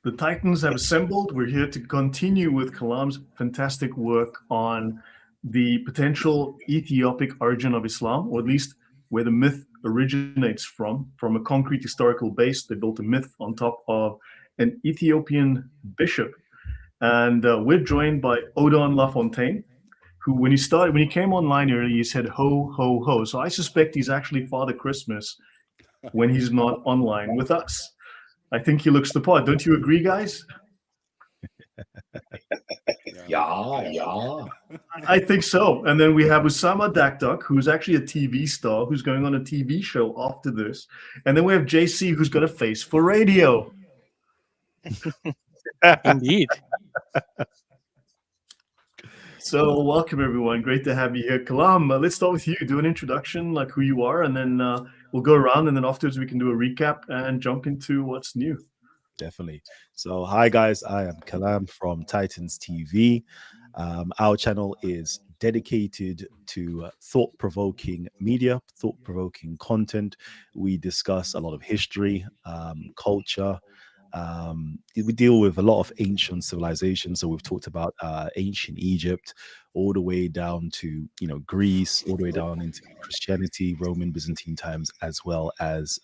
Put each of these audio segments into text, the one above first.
The Titans have assembled. We're here to continue with Kalam's fantastic work on the potential Ethiopic origin of Islam, or at least where the myth originates from a concrete historical base. They built a myth on top of an Ethiopian bishop. And we're joined by Odon LaFontaine, who, when he came online earlier, he said ho, ho, ho. So I suspect he's actually Father Christmas when he's not online with us. I think he looks the part. Don't you agree, guys? Yeah. I think so. And then we have Usama Dakdok, who's actually a TV star, who's going on a TV show after this. And then we have JC, who's got a face for radio. Indeed. So welcome, everyone. Great to have you here. Kalam, let's start with you. Do an introduction, like who you are, and then we'll go around, and then afterwards we can do a recap and jump into what's new. Definitely. So, hi guys, I am Kalam from Titans TV. Our channel is dedicated to thought-provoking media, thought-provoking content. We discuss a lot of history, culture. We deal with a lot of ancient civilizations. So we've talked about ancient Egypt, all the way down to Greece, all the way down into Christianity, Roman, Byzantine times, as well as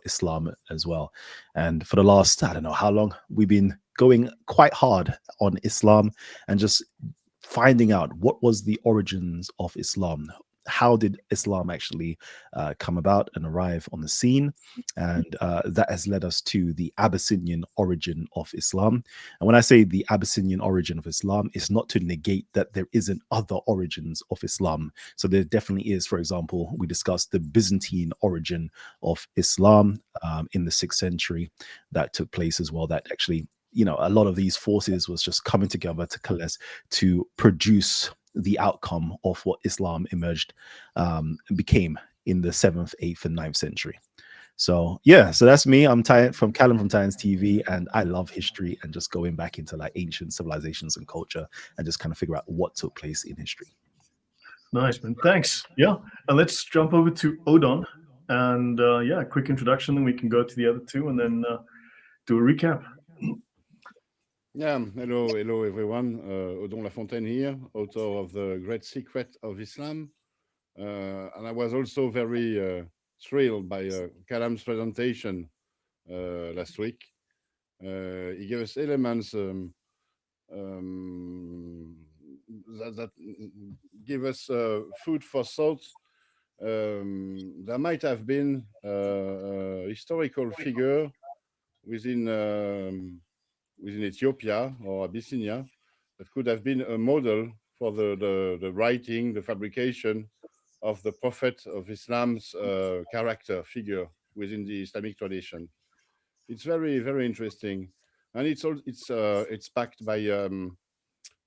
Islam as well. And for the last, I don't know how long, we've been going quite hard on Islam and just finding out what was the origins of Islam. How did Islam actually come about and arrive on the scene? And that has led us to the Abyssinian origin of Islam. And when I say the Abyssinian origin of Islam, it's not to negate that there isn't other origins of Islam. So there definitely is. For example, we discussed the Byzantine origin of Islam in the 6th century that took place as well. That actually, a lot of these forces was just coming together to coalesce to produce the outcome of what Islam emerged became in the 7th, 8th, and 9th century. So so that's me. I'm from Kalam from Titans TV, and I love history and just going back into like ancient civilizations and culture and just kind of figure out what took place in history. Nice, man. Thanks. Yeah, and let's jump over to Odon, and a quick introduction, then we can go to the other two, and then do a recap. Yeah, hello everyone. Odon LaFontaine here, author of The Great Secret of Islam. And I was also very thrilled by Kalam's presentation last week. He gave us elements that give us food for thought. There might have been a historical figure within Ethiopia or Abyssinia that could have been a model for the writing, the fabrication of the prophet of Islam's character figure within the Islamic tradition. It's very, very interesting, and it's backed by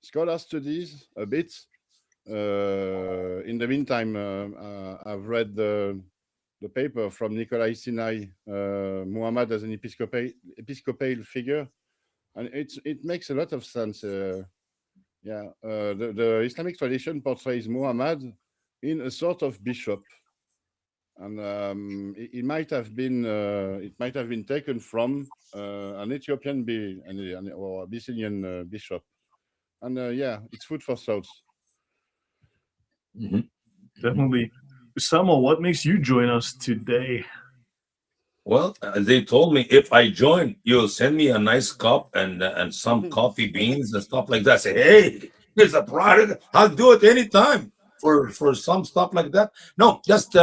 scholar studies a bit. In the meantime, I've read the paper from Nikolai Sinai, Muhammad as an episcopal figure. And it makes a lot of sense. The Islamic tradition portrays Muhammad in a sort of bishop, and it might have been taken from an Ethiopian or Abyssinian bishop, and it's food for thought. Mm-hmm. Definitely. Usama, what makes you join us today? Well, they told me if I join, you'll send me a nice cup and some coffee beans and stuff like that. I say, hey, here's a product. I'll do it anytime for some stuff like that. No, just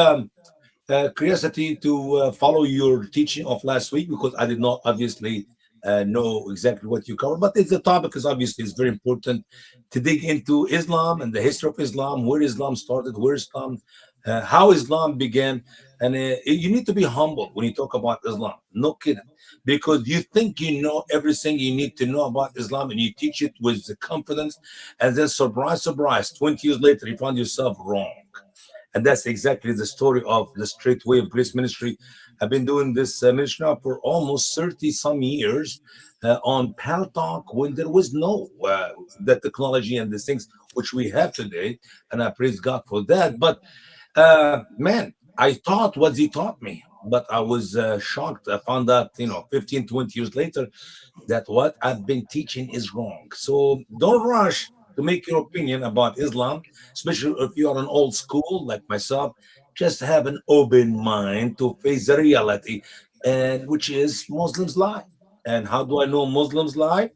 curiosity to follow your teaching of last week, because I did not obviously know exactly what you covered. But the topic is obviously very important to dig into Islam and the history of Islam, where Islam started, where Islam, how Islam began. And you need to be humble when you talk about Islam. No kidding. Because you think you know everything you need to know about Islam, and you teach it with the confidence. And then surprise, 20 years later, you find yourself wrong. And that's exactly the story of the Straight Way of Grace Ministry. I've been doing this ministry now for almost 30 some years on Pal Talk, when there was no the technology and the things which we have today. And I praise God for that. But man, I taught what he taught me, but I was shocked. I found out, 15, 20 years later, that what I've been teaching is wrong. So don't rush to make your opinion about Islam, especially if you are an old school like myself. Just have an open mind to face the reality, and which is Muslims lie. And how do I know Muslims lie?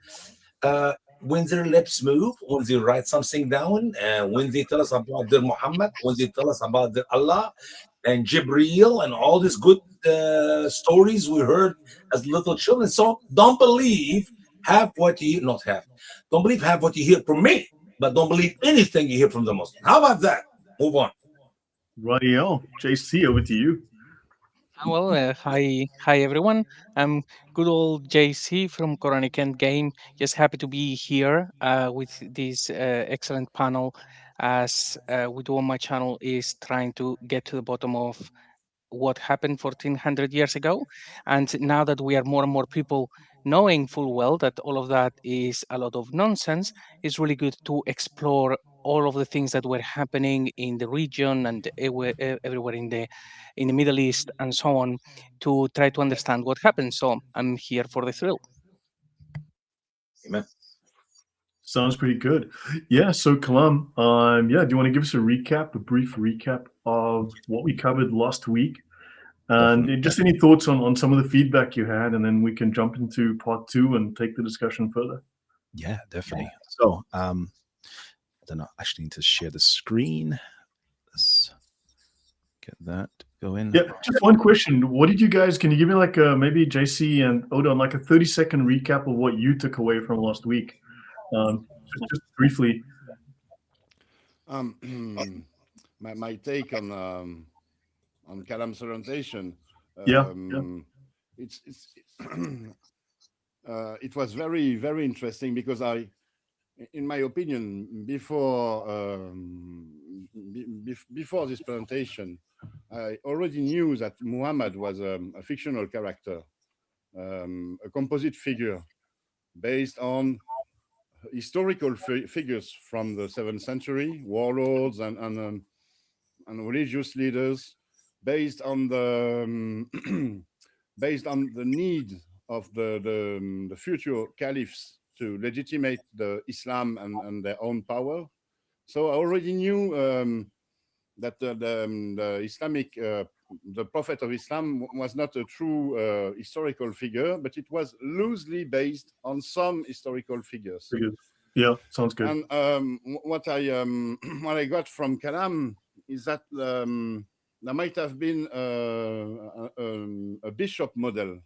When their lips move, when they write something down, when they tell us about their Muhammad, when they tell us about their Allah and Jibreel and all these good stories we heard as little children. So don't believe half what you not half. Don't believe half what you hear from me, but don't believe anything you hear from the Muslim. How about that? Move on. Radiel, JC, over to you. Well, hi everyone. I'm good old JC from Quranic Endgame. Just happy to be here with this excellent panel, as we do on my channel is trying to get to the bottom of what happened 1400 years ago. And now that we are more and more people knowing full well that all of that is a lot of nonsense, it's really good to explore all of the things that were happening in the region and everywhere in the Middle East and so on, to try to understand what happened. So I'm here for the thrill. Amen. Sounds pretty good. Yeah. So Kalam, yeah. Do you want to give us a brief recap of what we covered last week, and Definitely. just any thoughts on some of the feedback you had, and then we can jump into part 2 and take the discussion further. Yeah, definitely. So, I don't know. I actually need to share the screen. Let's get that going. Yeah. Just one question. What did you guys? Can you give me like maybe JC and Odon like a 30-second recap of what you took away from last week? Just briefly. My take on Kalam's presentation. Yeah. It's it was very, very interesting because in my opinion, before this presentation, I already knew that Muhammad was a fictional character, a composite figure based on historical figures from the 7th century, warlords and religious leaders, based on the based on the need of the future caliphs to legitimate the Islam and their own power. So I already knew that the Islamic the Prophet of Islam was not a true historical figure, but it was loosely based on some historical figures. Yeah, sounds good. And what I got from Kalam is that there might have been a bishop model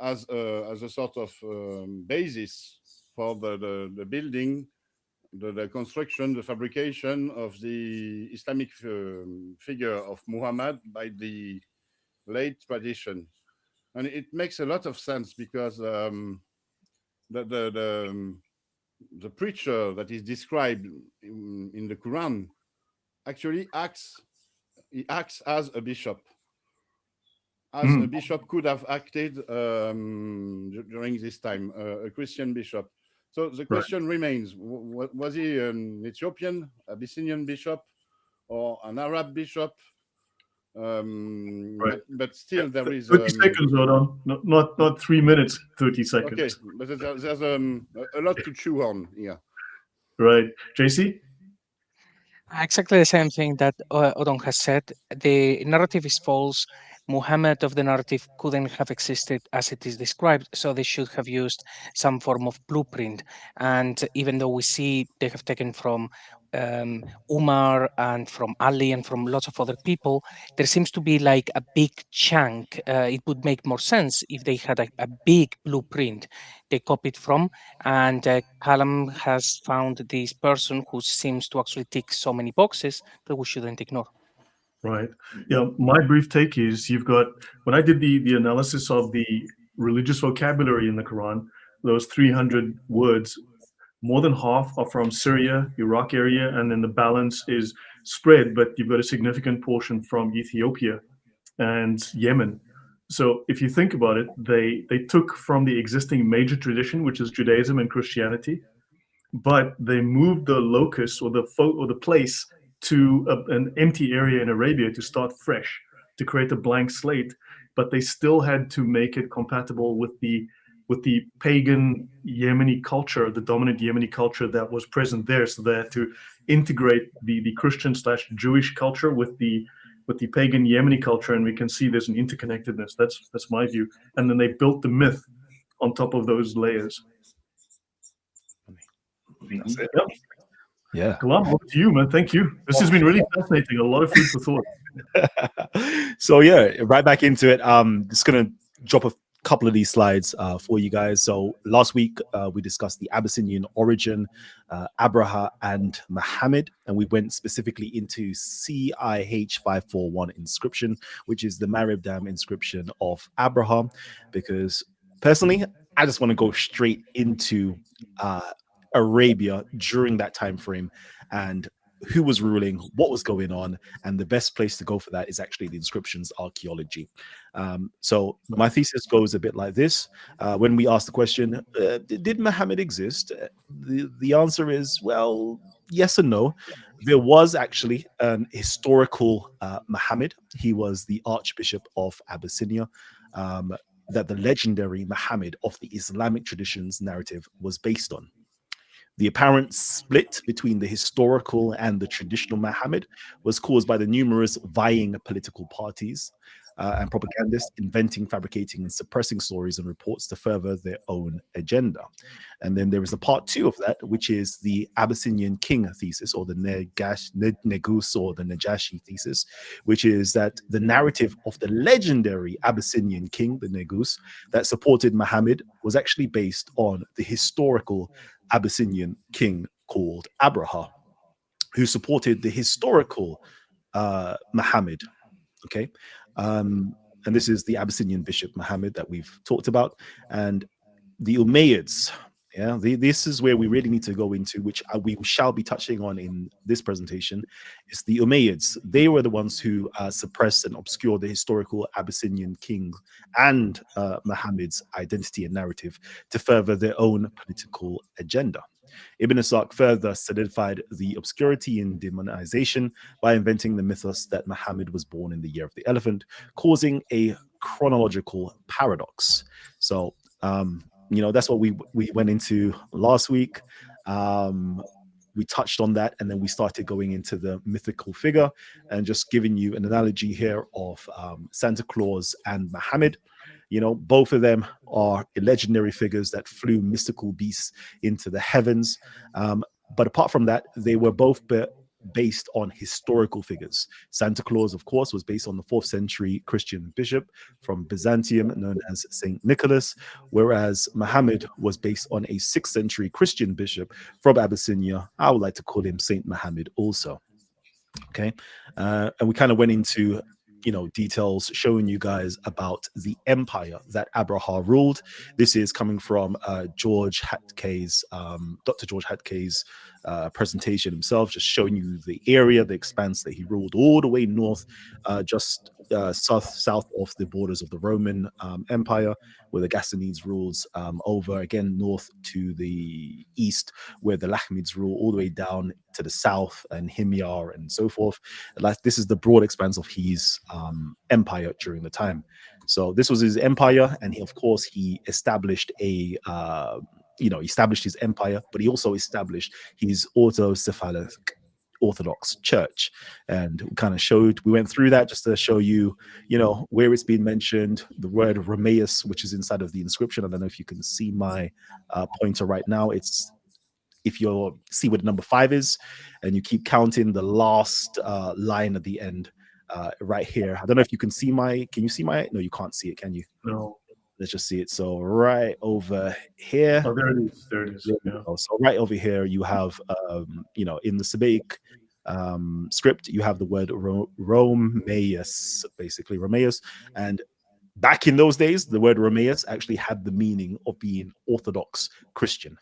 as a sort of basis for the building, the construction, the fabrication of the Islamic figure of Muhammad by the late tradition. And it makes a lot of sense because the preacher that is described in the Quran actually acts as a bishop. As a bishop could have acted during this time, a Christian bishop. So the question remains, was he an Ethiopian, Abyssinian bishop, or an Arab bishop? But still there is 30 seconds, Odon. Not 3 minutes, 30 seconds. Okay, but there's a lot to chew on here. Right. JC? Exactly the same thing that Odon has said. The narrative is false. Muhammad of the narrative couldn't have existed as it is described, so they should have used some form of blueprint. And even though we see they have taken from Umar and from Ali and from lots of other people, there seems to be like a big chunk. It would make more sense if they had a big blueprint they copied from. And Kalam has found this person who seems to actually tick so many boxes that we shouldn't ignore. Right. Yeah. My brief take is you've got, when I did the analysis of the religious vocabulary in the Quran, those 300 words, more than half are from Syria, Iraq area, and then the balance is spread, but you've got a significant portion from Ethiopia and Yemen. So if you think about it, they took from the existing major tradition, which is Judaism and Christianity, but they moved the locus or the place to an empty area in Arabia to start fresh. to create a blank slate, but they still had to make it compatible with the pagan Yemeni culture, the dominant Yemeni culture that was present there. So they had to integrate the Christian / Jewish culture with the pagan Yemeni culture, and we can see there's an interconnectedness. That's my view. And then they built the myth on top of those layers. That's it. Yep. Yeah. Kalam, over to you, man. Thank you. This has been really fascinating. A lot of food for thought. So yeah, right back into it. Just gonna drop a couple of these slides for you guys. So last week we discussed the Abyssinian origin, Abraha and Muhammad, and we went specifically into CIH 541 inscription, which is the Maribdam inscription of Abraham, because personally I just want to go straight into Arabia during that time frame and who was ruling, what was going on, and the best place to go for that is actually the inscriptions archaeology. So my thesis goes a bit like this. When we ask the question, did Muhammad exist? The answer is, well, yes and no. There was actually an historical Muhammad. He was the Archbishop of Abyssinia. That the legendary Muhammad of the Islamic traditions narrative was based on. The apparent split between the historical and the traditional Muhammad was caused by the numerous vying political parties and propagandists inventing, fabricating, and suppressing stories and reports to further their own agenda. And then there is a part 2 of that, which is the Abyssinian king thesis, or the Negus or the Najashi thesis, which is that the narrative of the legendary Abyssinian king, the Negus, that supported Muhammad was actually based on the historical Abyssinian king called Abraha, who supported the historical Muhammad. Okay. And this is the Abyssinian bishop Muhammad that we've talked about. And the Umayyads, yeah, this is where we really need to go into, which we shall be touching on in this presentation, is the Umayyads. They were the ones who suppressed and obscured the historical Abyssinian king and Muhammad's identity and narrative to further their own political agenda. Ibn Ishaq further solidified the obscurity and demonization by inventing the mythos that Muhammad was born in the year of the elephant, causing a chronological paradox. So, that's what we went into last week. We touched on that, and then we started going into the mythical figure and just giving you an analogy here of Santa Claus and Muhammad. Both of them are legendary figures that flew mystical beasts into the heavens. But apart from that, they were both based on historical figures. Santa Claus, of course, was based on the 4th century Christian bishop from Byzantium known as Saint Nicholas, whereas Muhammad was based on a 6th century Christian bishop from Abyssinia. I would like to call him Saint Muhammad also. Okay. And we kind of went into details showing you guys about the empire that Abraha ruled. This is coming from George Hatkay's, Dr. George Hatkay's presentation himself, just showing you the area, the expanse that he ruled all the way north, just south of the borders of the Roman Empire, where the Ghasanids rules, over again north to the east, where the Lakhmids rule, all the way down to the south and Himyar and so forth. Like, this is the broad expanse of his empire during the time. So this was his empire, and he established established his empire, but he also established his autocephalic Orthodox Church. And we went through that just to show you, where it's been mentioned, the word Romaeus, which is inside of the inscription. I don't know if you can see my pointer right now. It's, if you see where the number 5 is, and you keep counting the last line at the end, right here. I don't know if you can see can you see my, no, you can't see it, can you? No. Let's just see it. So right over here. Oh, there it is. There it is. Yeah. So right over here, you have, in the Sabaic script, you have the word Romaeus, basically Romaeus. And back in those days, the word Romaeus actually had the meaning of being Orthodox Christian.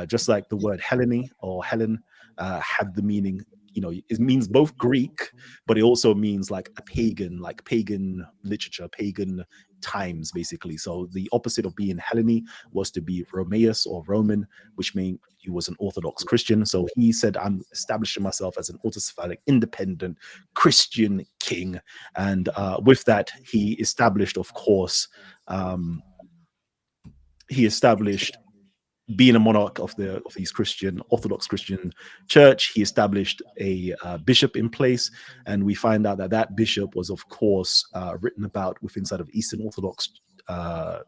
Just like the word Hellene or Helen had the meaning, it means both Greek, but it also means like a pagan, like pagan literature, pagan times, basically. So the opposite of being Hellene was to be Romaeus or Roman, which means he was an Orthodox Christian. So he said, I'm establishing myself as an autocephalous, independent Christian king. And with that, he established, of course, being a monarch of these Orthodox Christian church. He established a bishop in place, and we find out that that bishop was, of course, written about inside of Eastern Orthodox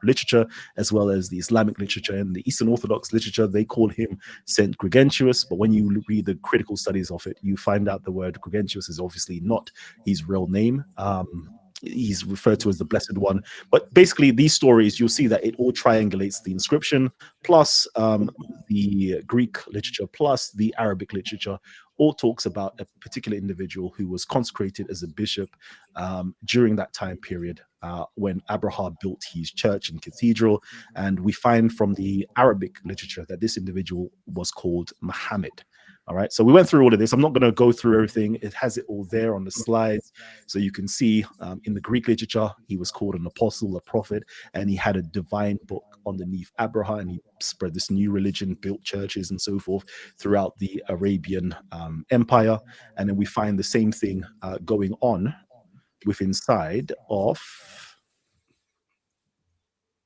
literature, as well as the Islamic literature. And the Eastern Orthodox literature, they call him Saint Gregentius, but when you read the critical studies of it, you find out the word Gregentius is obviously not his real name. He's referred to as the Blessed One. But basically, these stories, you'll see that it all triangulates the inscription, plus the Greek literature, plus the Arabic literature, all talks about a particular individual who was consecrated as a bishop during that time period when Abraham built his church and cathedral. And we find from the Arabic literature that this individual was called Muhammad. All right, so we went through all of this. I'm not going to go through everything. It has it all there on the slides. So you can see in the Greek literature, he was called an apostle, a prophet, and he had a divine book underneath Abraham, and he spread this new religion, built churches and so forth throughout the Arabian Empire. And then we find the same thing going on inside of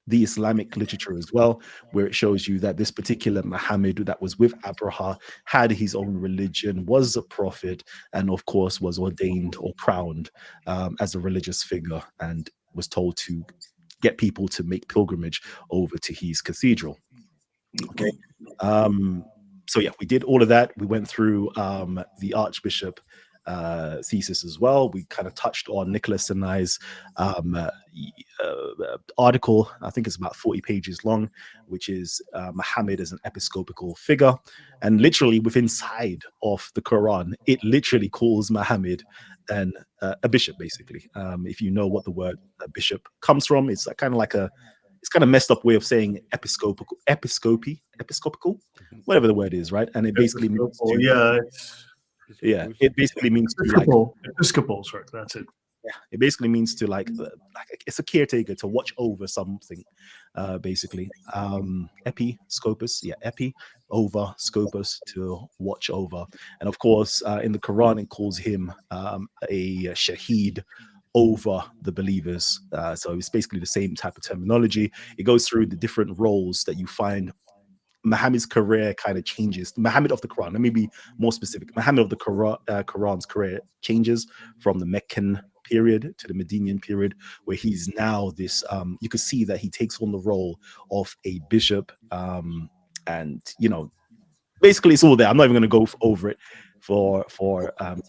the Islamic literature as well, where it shows you that this particular Muhammad that was with Abraham had his own religion, was a prophet, and of course was ordained or crowned as a religious figure, and was told to get people to make pilgrimage over to his cathedral. Okay. So yeah, we did all of that. We went through the Archbishop thesis as well. We kind of touched on Nicholas and I's article. I think it's about 40 pages long, which is Muhammad as an episcopal figure. And literally within inside of the Quran, it literally calls Muhammad a bishop, basically. If you know what the word bishop comes from, it's kind of like it's kind of messed up way of saying episcopal, whatever the word is, right? And it basically means it basically means Episcopal, sorry, that's it. Yeah, it basically means to like it's a caretaker, to watch over something, basically. Scopus, over, scopus, to watch over. And of course, in the Quran, it calls him a shaheed over the believers. So it's basically the same type of terminology. It goes through the different roles that you find. Muhammad's career kind of changes. Muhammad of the Quran, let me be more specific. Muhammad of the Quran's career changes from the Meccan period to the Medinian period, where he's now this, you could see that he takes on the role of a bishop. And, you know, basically it's all there. I'm not even going to go over it for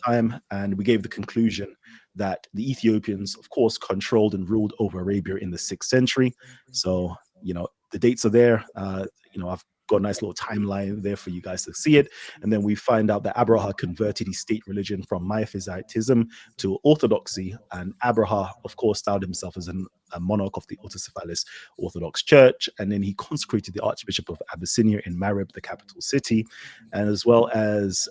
time. And we gave the conclusion that the Ethiopians, of course, controlled and ruled over Arabia in the 6th century. So, you know, the dates are there. You know, I've got a nice little timeline there for you guys to see it. And then we find out that Abraham converted his state religion from Miaphysitism to Orthodoxy. And Abraham, of course, styled himself as a monarch of the autocephalous Orthodox Church. And then he consecrated the Archbishop of Abyssinia in Marib, the capital city. And as well as,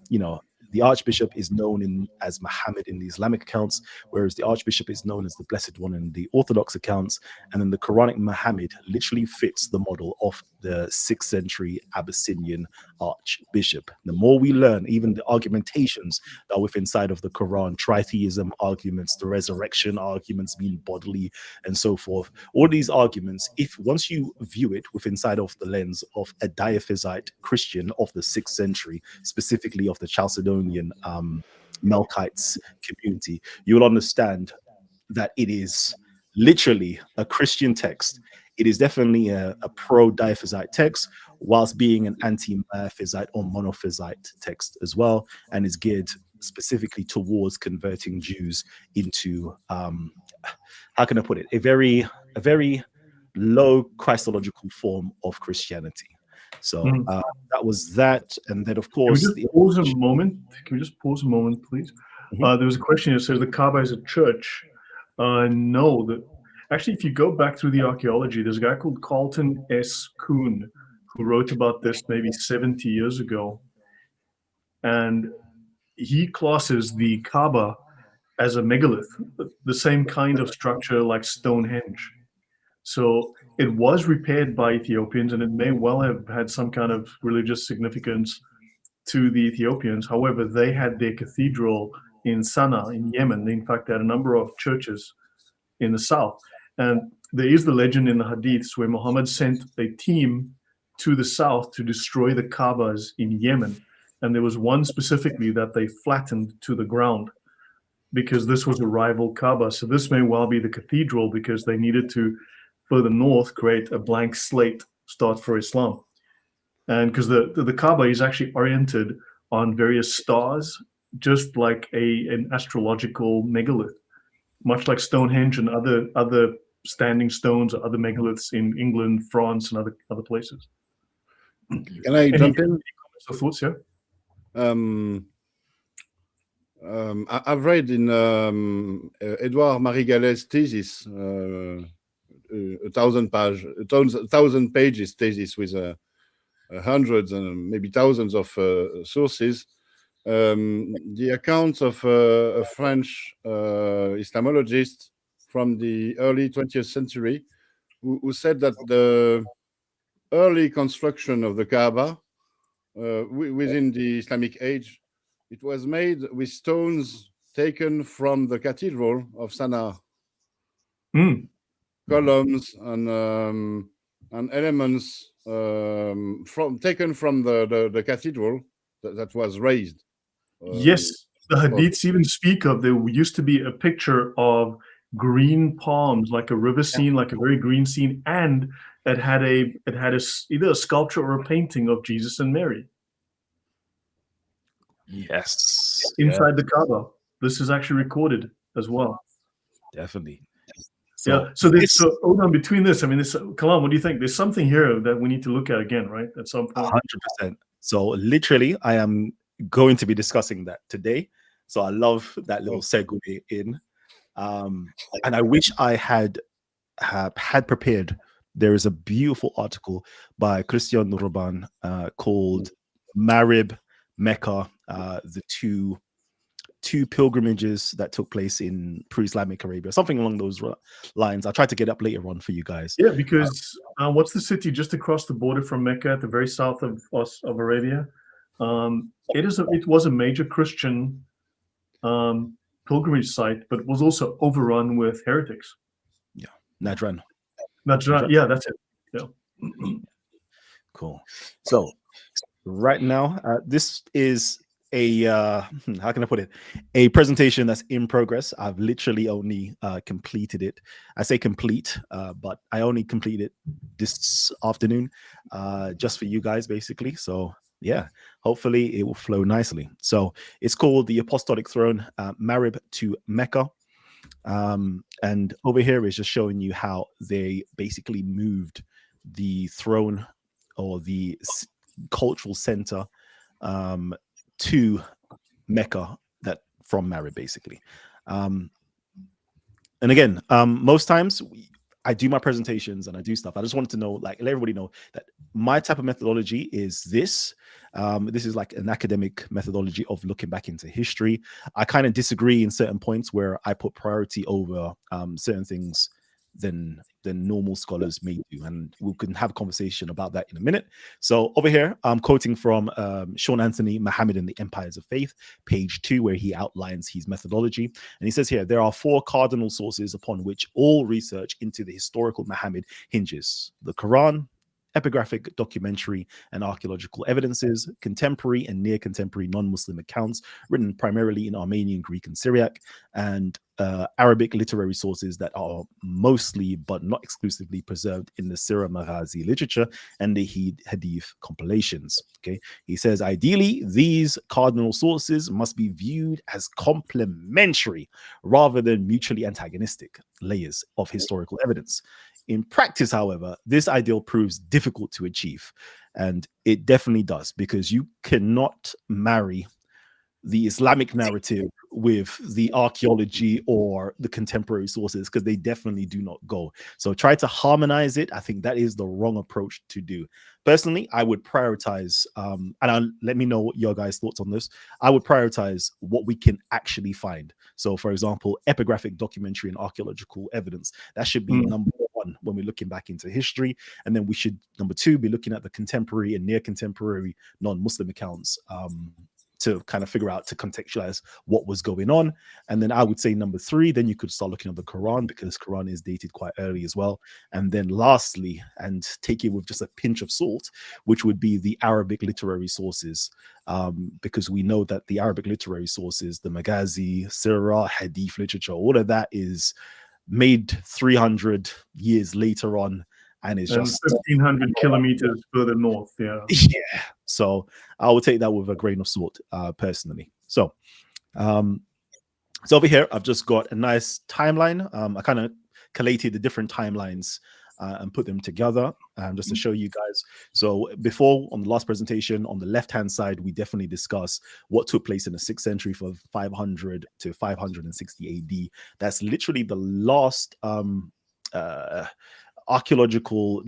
you know, the Archbishop is known as Muhammad in the Islamic accounts, whereas the Archbishop is known as the Blessed One in the Orthodox accounts. And then the Quranic Muhammad literally fits the model of the 6th century Abyssinian Archbishop. The more we learn, even the argumentations that are within inside of the Quran, tritheism arguments, the resurrection arguments, being bodily, and so forth, all these arguments, if once you view it within inside of the lens of a diaphysite Christian of the 6th century, specifically of the Chalcedonian Melkites community, you will understand that it is literally a Christian text. It is definitely a pro-diaphysite text, whilst being an anti-Miaphysite or monophysite text as well, and is geared specifically towards converting Jews into, how can I put it, a very low Christological form of Christianity. So that was that, and then of course. Can we just pause a moment? Can we just pause a moment, please? There was a question that says the Kaaba is a church. No, actually, if you go back through the archaeology, there's a guy called Carlton S. Kuhn who wrote about this maybe 70 years ago, and he classes the Kaaba as a megalith, the same kind of structure like Stonehenge. So it was repaired by Ethiopians, and it may well have had some kind of religious significance to the Ethiopians. However, they had their cathedral in Sana'a in Yemen. In fact, they had a number of churches in the south. And there is the legend in the Hadiths where Muhammad sent a team to the south to destroy the Kaabas in Yemen. And there was one specifically that they flattened to the ground because this was a rival Kaaba. So this may well be the cathedral because they needed to, further north, create a blank slate start for Islam. And because the Kaaba is actually oriented on various stars, just like an astrological megalith, much like Stonehenge and other standing stones or other megaliths in England, France, and other places. Can I jump in? Comments or thoughts, yeah? I've read in Edouard Marie Gallet's thesis, 1,000 pages thesis with hundreds and maybe thousands of sources. The accounts of a French Islamologist from the early 20th century who said that the early construction of the Kaaba within the Islamic age, it was made with stones taken from the cathedral of Sana'a. Columns and elements taken from the cathedral that was raised. Yes, the Hadiths even speak of there used to be a picture of green palms, like a river scene, like a very green scene, and it had either a sculpture or a painting of Jesus and Mary. Yes. Inside the Kaaba. This is actually recorded as well. Definitely. So Odon, between this, I mean, Kalam, what do you think? There's something here that we need to look at again, right? At some point. 100%. So literally, I am going to be discussing that today. So I love that little segue in. And I wish I had prepared. There is a beautiful article by Christian Nurban called Marib, Mecca, the two pilgrimages that took place in pre-Islamic Arabia, something along those lines. I'll try to get up later on for you guys. Yeah, because what's the city just across the border from Mecca at the very south of Arabia? It was a major Christian pilgrimage site, but was also overrun with heretics. Yeah, Najran. Yeah, that's it. Yeah. Cool. So right now, this is a how can I put it? A presentation that's in progress. I've literally only completed it. I say complete, but I only completed this afternoon, just for you guys, basically. So yeah, hopefully it will flow nicely. So it's called the Apostolic Throne, Marib to Mecca. And over here is just showing you how they basically moved the throne or the cultural center to Mecca, that from Marib, basically. And again, most times I do my presentations and I do stuff. I just wanted to know, like, let everybody know that my type of methodology is this. This is like an academic methodology of looking back into history. I kind of disagree in certain points where I put priority over certain things than normal scholars may do, and we can have a conversation about that in a minute. So over here, I'm quoting from Sean Anthony, Muhammad and the Empires of Faith, page 2, where he outlines his methodology. And he says here, there are 4 cardinal sources upon which all research into the historical Muhammad hinges: the Quran, epigraphic, documentary, and archaeological evidences, contemporary and near contemporary non-Muslim accounts written primarily in Armenian, Greek, and Syriac, and Arabic literary sources that are mostly but not exclusively preserved in the Sirah Maghazi literature and the Hadith compilations. Okay, he says ideally these cardinal sources must be viewed as complementary rather than mutually antagonistic layers of historical evidence. In practice, however, this ideal proves difficult to achieve, and it definitely does, because you cannot marry the Islamic narrative with the archaeology or the contemporary sources, because they definitely do not go. So try to harmonize it. I think that is the wrong approach to do. Personally, I would prioritize, let me know what your guys' thoughts on this. I would prioritize what we can actually find. So, for example, epigraphic documentary and archaeological evidence. That should be number one when we're looking back into history. And then we should, number two, be looking at the contemporary and near contemporary non-Muslim accounts to kind of figure out, to contextualize what was going on. And then I would say number three, then you could start looking at the Quran, because Quran is dated quite early as well. And then lastly, and take it with just a pinch of salt, which would be the Arabic literary sources, because we know that the Arabic literary sources, the Maghazi, Sirah, Hadith literature, all of that is made 300 years later on, and it's just 1,500 kilometers further north. Yeah. Yeah. So I would take that with a grain of salt, personally. So, so over here, I've just got a nice timeline. I kind of collated the different timelines and put them together just to show you guys. So before, on the last presentation, on the left-hand side, we definitely discussed what took place in the 6th century from 500 to 560 AD. That's literally the last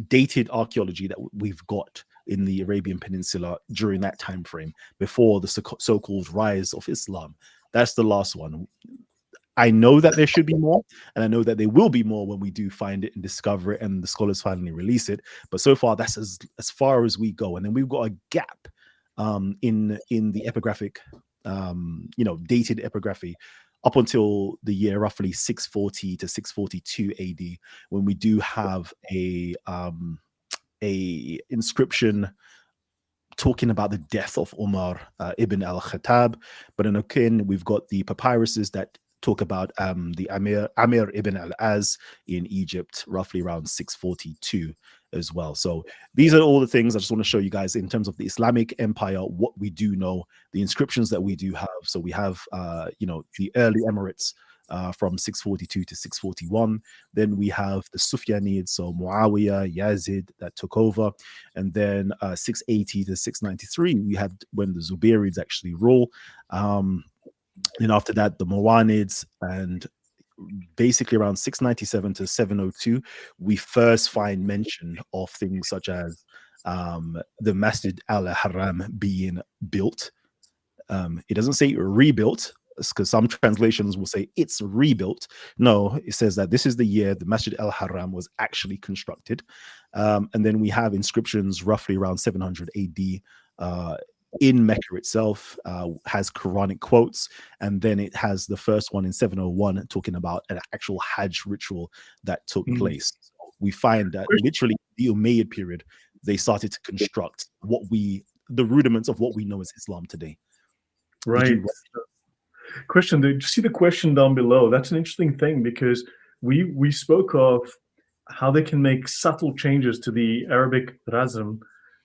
dated archaeology that we've got in the Arabian Peninsula during that time frame, before the so-called rise of Islam. That's the last one. I know that there should be more, and I know that there will be more when we do find it and discover it and the scholars finally release it. But so far, that's as far as we go. And then we've got a gap in the epigraphic, dated epigraphy, up until the year roughly 640 to 642 AD, when we do have a inscription talking about the death of Umar ibn al-Khattab. But then again, we've got the papyruses that talk about the Amir ibn al-Az in Egypt, roughly around 642 as well. So these are all the things I just want to show you guys in terms of the Islamic Empire, what we do know, the inscriptions that we do have. So we have, the early Emirates from 642 to 641. Then we have the Sufyanids, so Muawiyah, Yazid, that took over. And then 680 to 693, we had when the Zubairids actually rule. And after that, the Marwanids, and basically around 697 to 702, we first find mention of things such as the Masjid al-Haram being built. It doesn't say rebuilt, because some translations will say it's rebuilt. No, it says that this is the year the Masjid al-Haram was actually constructed. And then we have inscriptions roughly around 700 AD in Mecca itself, has Quranic quotes, and then it has the first one in 701 talking about an actual Hajj ritual that took place. So we find that literally the Umayyad period, they started to construct the rudiments of what we know as Islam today. Right. Question, did you see the question down below? That's an interesting thing, because we spoke of how they can make subtle changes to the Arabic razm,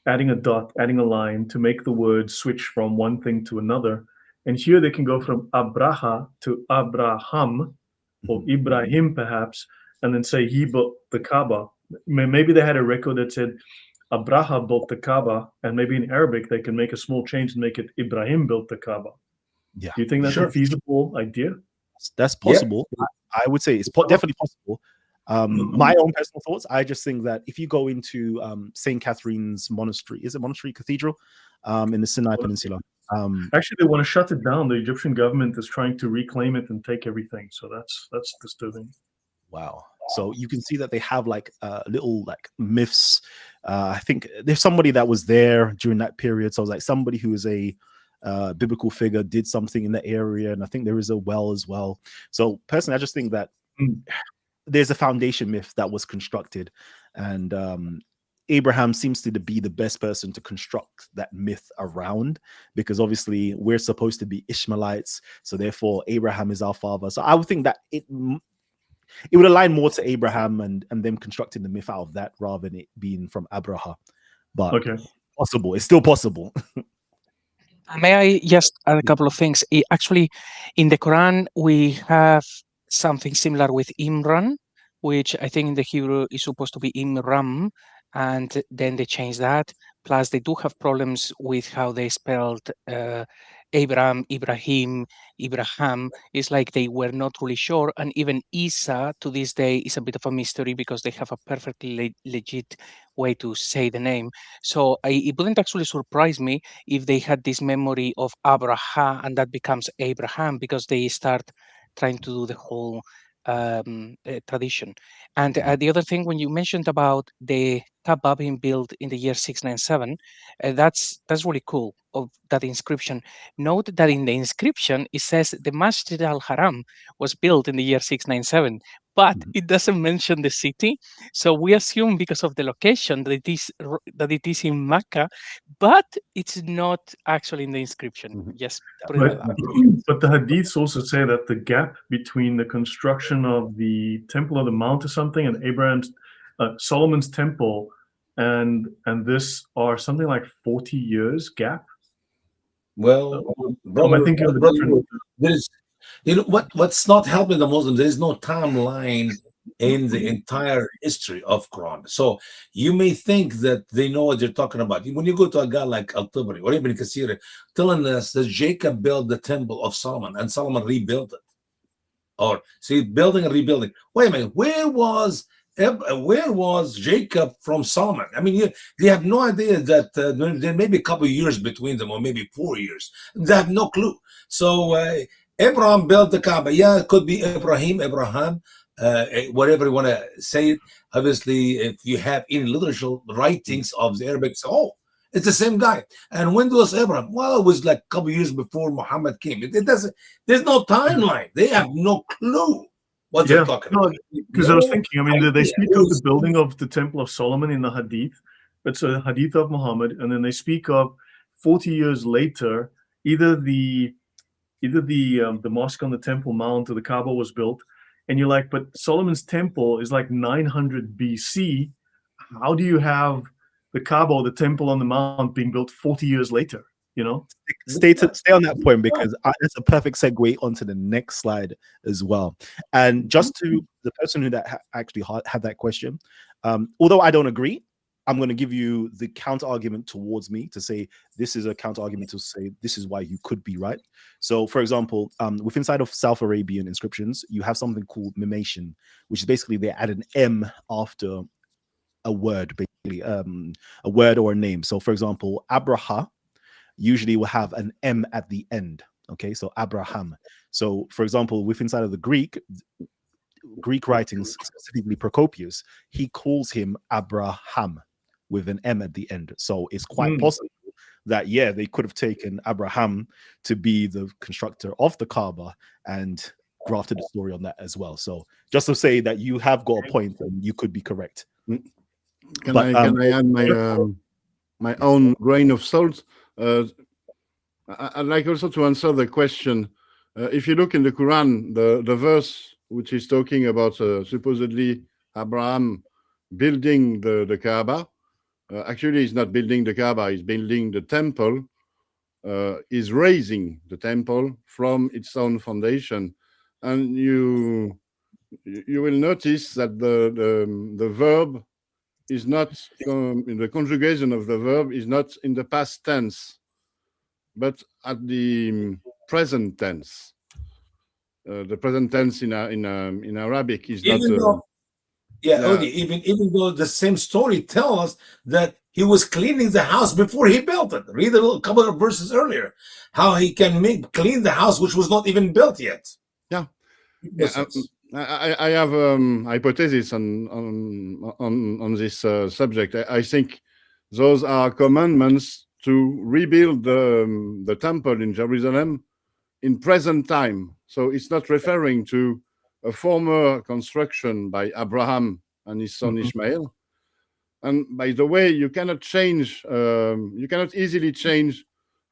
adding a dot, adding a line to make the word switch from one thing to another. And here they can go from Abraha to Abraham, or Ibrahim perhaps, and then say he built the Kaaba. Maybe they had a record that said Abraha built the Kaaba, and maybe in Arabic they can make a small change and make it Ibrahim built the Kaaba. Yeah. Do you think that's a feasible idea? That's possible. Yeah. I would say it's definitely possible. My own personal thoughts, I just think that if you go into St. Catherine's Monastery, is it Monastery Cathedral in the Sinai Peninsula? Actually, they want to shut it down. The Egyptian government is trying to reclaim it and take everything. So that's disturbing. Wow. So you can see that they have little myths. I think there's somebody that was there during that period. So it was like somebody who is a biblical figure did something in the area. And I think there is a well as well. So personally, I just think that there's a foundation myth that was constructed, and Abraham seems to be the best person to construct that myth around, because obviously we're supposed to be Ishmaelites, so therefore Abraham is our father. So I would think that it would align more to Abraham and them constructing the myth out of that rather than it being from Abraha. But possible, it's still possible. May I just add a couple of things? Actually, in the Quran, we have something similar with Imran, which I think in the Hebrew is supposed to be Imram, and then they changed that. Plus, they do have problems with how they spelled Abraham, Ibrahim, Ibrahim. It's like they were not really sure. And even Isa to this day is a bit of a mystery because they have a perfectly legit way to say the name. So it wouldn't actually surprise me if they had this memory of Abraham and that becomes Abraham because they start trying to do the whole tradition. And the other thing, when you mentioned about the Kaaba being built in the year 697, that's really cool of that inscription. Note that in the inscription it says the Masjid al-Haram was built in the year 697, but it doesn't mention the city. So we assume because of the location that it is in Mecca, but it's not actually in the inscription. Just putting that But, out. but the hadiths also say that the gap between the construction of the Temple of the Mount or something and Solomon's temple and this are something like 40 years gap. Well, Am I thinking of a different? there's, what's not helping the Muslims. There is no timeline in the entire history of Quran. So you may think that they know what you're talking about. When you go to a guy like Al-Tabari or Ibn Kathir telling us that Jacob built the temple of Solomon and Solomon rebuilt it. Or see, building and rebuilding. Wait a minute, where was Jacob from Solomon? I mean, they have no idea that there may be a couple of years between them, or maybe 4 years. They have no clue. So Abraham built the Kaaba. Yeah, it could be Abraham, whatever you want to say it. Obviously, if you have any literature writings of the Arabic, it's the same guy. And when was Abraham? Well, it was like a couple of years before Muhammad came. It doesn't. There's no timeline. They have no clue what they're talking about. Because I was thinking, I mean, they speak of the building of the Temple of Solomon in the Hadith. It's a Hadith of Muhammad, and then they speak of 40 years later, either the mosque on the Temple Mount or the Kaaba was built, and you're like, but Solomon's temple is like 900 BC. How do you have the Kaaba or the Temple on the Mount being built 40 years later? You know, stay on that point because that's a perfect segue onto the next slide as well. And just to the person who actually had that question, although I don't agree, I'm going to give you the counter argument towards me to say this is a counter argument to say this is why you could be right. So, for example, with inside of South Arabian inscriptions, you have something called mimation, which is basically they add an M after a word, basically a word or a name. So, for example, Abraha usually will have an M at the end. Okay, so Abraham. So, for example, with inside of the Greek writings, specifically Procopius, he calls him Abraham with an M at the end. So it's quite possible that, yeah, they could have taken Abraham to be the constructor of the Kaaba and grafted the story on that as well. So just to say that you have got a point and you could be correct. Can I add my own grain of salt? I'd like also to answer the question. If you look in the Quran, the verse which is talking about supposedly Abraham building the Kaaba, actually he's not building the Kaaba, he's building the temple, is raising the temple from its own foundation. And you will notice that the verb is not, the conjugation of the verb is not in the past tense, but at the present tense. The present tense in Arabic is even not. Even though the same story tells us that he was cleaning the house before he built it. Read a couple of verses earlier, how he can clean the house which was not even built yet. Yeah. I have hypothesis on this subject. I think those are commandments to rebuild the temple in Jerusalem in present time. So it's not referring to a former construction by Abraham and his son Ishmael. And by the way, you cannot easily change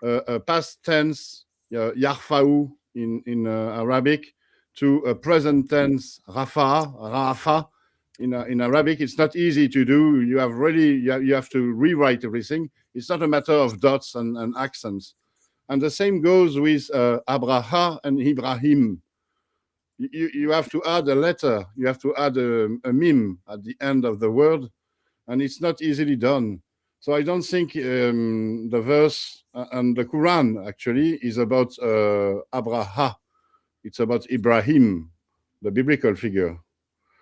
a past tense, yarfa'u in Arabic, to a present tense, rafa in Arabic. It's not easy to do. You have to rewrite everything. It's not a matter of dots and accents. And the same goes with Abraha and Ibrahim. You have to add a letter. You have to add a mim at the end of the word, and it's not easily done. So I don't think the verse And the Quran actually is about Abraha. It's about Ibrahim, the biblical figure.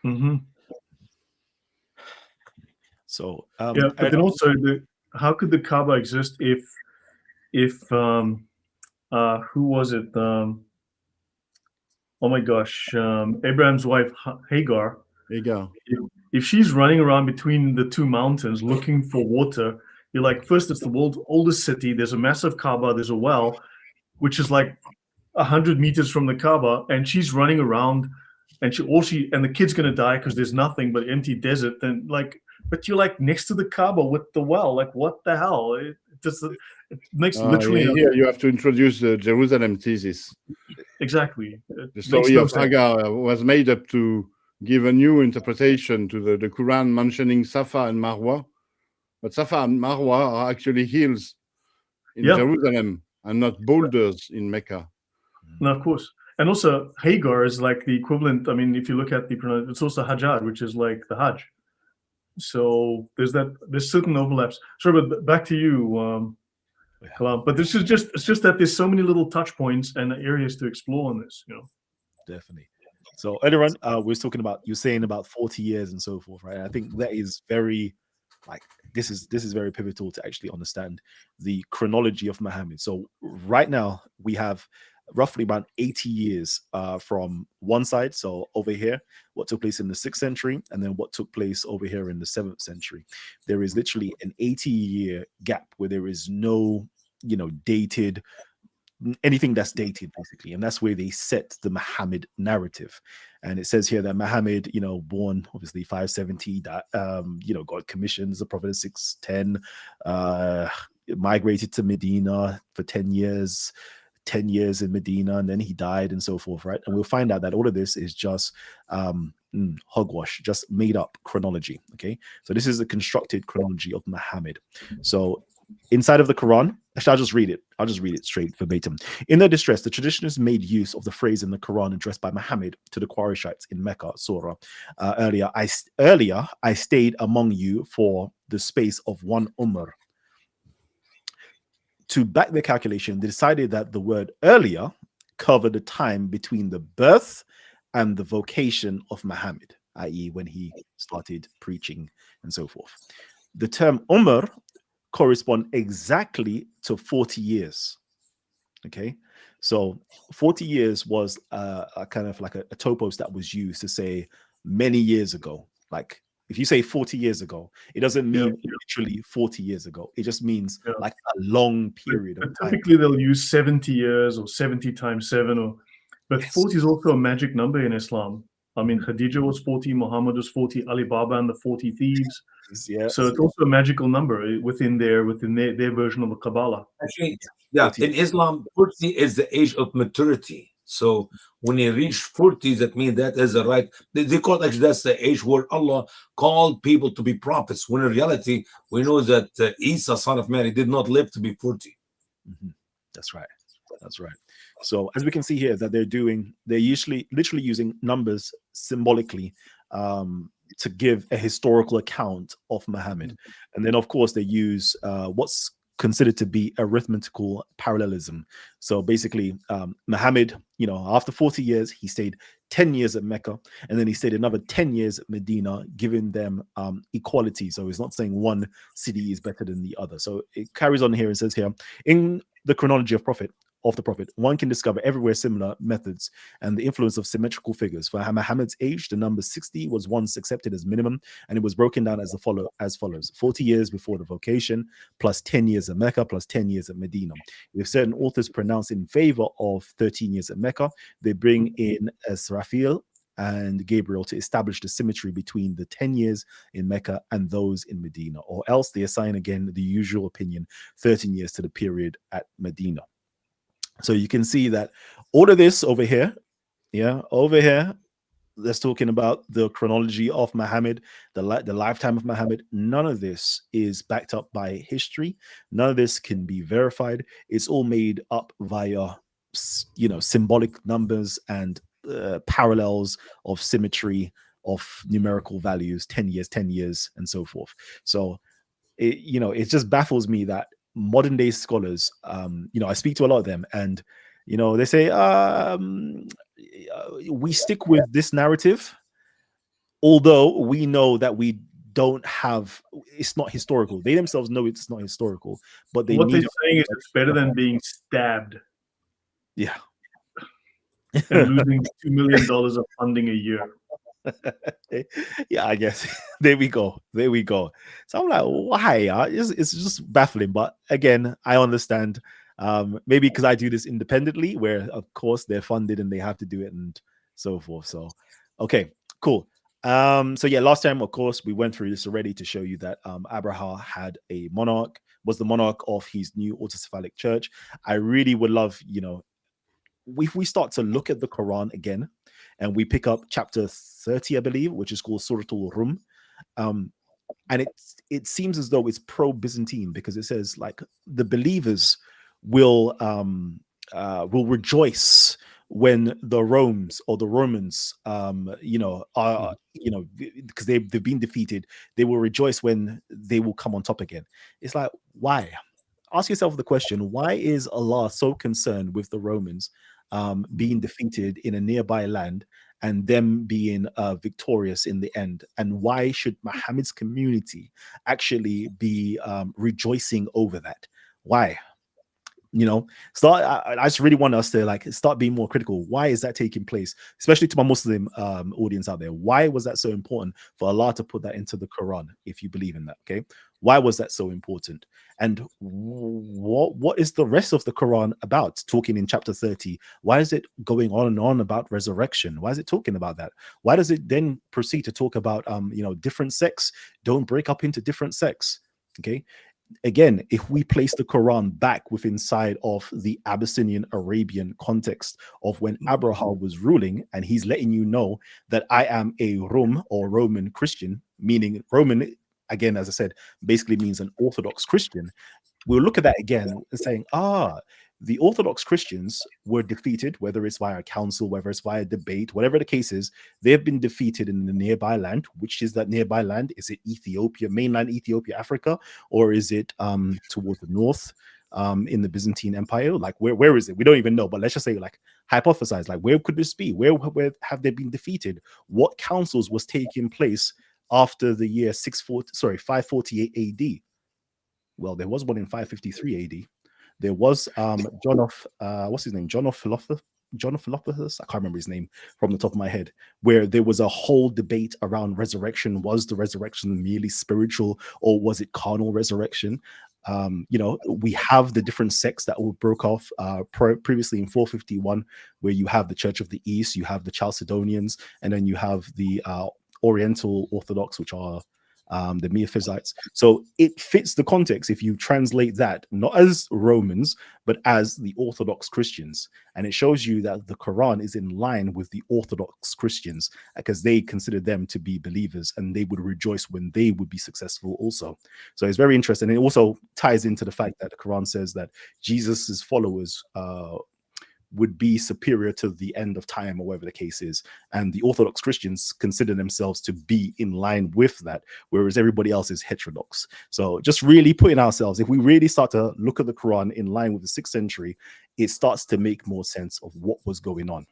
Hmm. So Yeah, but then also, how could the Kaaba exist if who was it? Oh my gosh, Abraham's wife Hagar. Hagar. If she's running around between the two mountains looking for water, you're like, first, it's the world's oldest city. There's a massive Kaaba. There's a well, which is like 100 meters from the Kaaba, and she's running around, and and the kid's gonna die because there's nothing but empty desert. Then like, but you're like next to the Kaaba with the well. Like, what the hell? It makes literally here you have to introduce the Jerusalem thesis. Exactly. The story of Hagar was made up to give a new interpretation to the Quran mentioning Safa and Marwa. But Safa and Marwa are actually hills in Jerusalem and not boulders in Mecca. No, of course. And also Hagar is like the equivalent. I mean, if you look at it's also Hajjaj, which is like the Hajj. So there's certain overlaps. Sorry, but back to you, Kalam. But it's just that there's so many little touch points and areas to explore on this, Definitely. So earlier on, we were talking about, you're saying about 40 years and so forth, right? I think that is very, like, this is very pivotal to actually understand the chronology of Muhammad. So right now we have roughly about 80 years from one side. So over here, what took place in the 6th century, and then what took place over here in the 7th century. There is literally an 80-year gap where there is no, dated, anything that's dated, basically. And that's where they set the Muhammad narrative. And it says here that Muhammad, born obviously 570, that, got commissions the Prophet 610, migrated to Medina for 10 years in Medina, and then he died and so forth, right? And we'll find out that all of this is just hogwash, just made up chronology. Okay, so this is the constructed chronology of Muhammad. So inside of the Quran, actually, I'll just read it straight verbatim. In their distress, the traditionalists made use of the phrase in the Quran addressed by Muhammad to the Qurayshites in Mecca Surah. Earlier, I stayed among you for the space of one Umr. To back the calculation, they decided that the word earlier covered the time between the birth and the vocation of Muhammad, i.e. when he started preaching and so forth. The term Umr correspond exactly to 40 years. Okay, so 40 years was a kind of like a topos that was used to say many years ago. Like if you say 40 years ago, it doesn't mean literally 40 years ago. It just means like a long period of time. Typically, they'll use 70 years or 70 times 7, but 40 is also a magic number in Islam. I mean, Khadija was 40, Muhammad was 40, Ali Baba and the 40 thieves. Yes. So it's also a magical number within their version of the Kabbalah. Actually, in Islam, 40 is the age of maturity. So when you reach 40, that means that is the right. They call it, actually, that's the age where Allah called people to be prophets. When in reality, we know that Isa, son of Mary, did not live to be 40. Mm-hmm. That's right. So as we can see here, that they're usually literally using numbers symbolically to give a historical account of Muhammad. And then, of course, they use what's considered to be arithmetical parallelism. So basically, Muhammad, after 40 years, he stayed 10 years at Mecca, and then he stayed another 10 years at Medina, giving them equality. So he's not saying one city is better than the other. So it carries on here and says here, in the chronology of the prophet, one can discover everywhere similar methods and the influence of symmetrical figures. For Muhammad's age, the number 60 was once accepted as minimum, and it was broken down as follows: 40 years before the vocation, plus 10 years at Mecca, plus 10 years at Medina. If certain authors pronounce in favor of 13 years at Mecca, they bring in Asrafil and Gabriel to establish the symmetry between the 10 years in Mecca and those in Medina, or else they assign again the usual opinion, 13 years to the period at Medina. So you can see that all of this over here, that's talking about the chronology of Muhammad, the lifetime of Muhammad. None of this is backed up by history. None of this can be verified. It's all made up via, symbolic numbers and parallels of symmetry of numerical values, 10 years, and so forth. So, it just baffles me that modern day scholars, I speak to a lot of them, and they say we stick with this narrative, although we know that we don't have, it's not historical. They themselves know it's not historical, but they What they're need saying is it's better than being stabbed yeah. and losing $2 million of funding a year. Yeah, I guess. There we go. So I'm like, why? It's just baffling. But again, I understand. Maybe because I do this independently, where of course they're funded and they have to do it and so forth. So, okay, cool. So yeah, last time, of course, we went through this already to show you that Abraha had a monarch, was the monarch of his new autocephalic church. I really would love, if we start to look at the Quran again, and we pick up chapter 30, I believe, which is called Suratul Rum, and it seems as though it's pro-Byzantine, because it says like the believers will rejoice when the Romans are because they've been defeated. They will rejoice when they will come on top again. It's like, why? Ask yourself the question: why is Allah so concerned with the Romans being defeated in a nearby land and them being victorious in the end? And why should Muhammad's community actually be rejoicing over that? Why? I just really want us to like start being more critical. Why is that taking place? Especially to my Muslim audience out there. Why was that so important for Allah to put that into the Quran, if you believe in that? Okay. Why was that so important? And what is the rest of the Quran about? Talking in chapter 30, why is it going on and on about resurrection? Why is it talking about that? Why does it then proceed to talk about different sects? Don't break up into different sects. Okay. Again, if we place the Quran back within inside of the Abyssinian Arabian context of when Abraham was ruling, and he's letting you know that I am a Rum or Roman Christian, meaning Roman, again, as I said, basically means an Orthodox Christian. We'll look at that again and saying, the Orthodox Christians were defeated, whether it's via council, whether it's via debate, whatever the case is, they have been defeated in the nearby land. Which is that nearby land? Is it Ethiopia, mainland Ethiopia, Africa, or is it towards the north in the Byzantine Empire? Like, where is it? We don't even know, but let's just say, like, hypothesize, like, where could this be? Where have they been defeated? What councils was taking place after the year 548 AD? Well, there was one in 553 AD. There was John of what's his name? John of Philopathus. I can't remember his name from the top of my head, where there was a whole debate around resurrection. Was the resurrection merely spiritual, or was it carnal resurrection? We have the different sects that were broke off previously in 451, where you have the Church of the East, you have the Chalcedonians, and then you have the Oriental Orthodox, which are the Miaphysites. So it fits the context if you translate that not as Romans, but as the Orthodox Christians. And it shows you that the Quran is in line with the Orthodox Christians, because they consider them to be believers and they would rejoice when they would be successful also. So it's very interesting. And it also ties into the fact that the Quran says that Jesus's followers would be superior to the end of time, or whatever the case is. And the Orthodox Christians consider themselves to be in line with that, whereas everybody else is heterodox. So just really putting ourselves, if we really start to look at the Quran in line with the 6th century, it starts to make more sense of what was going on.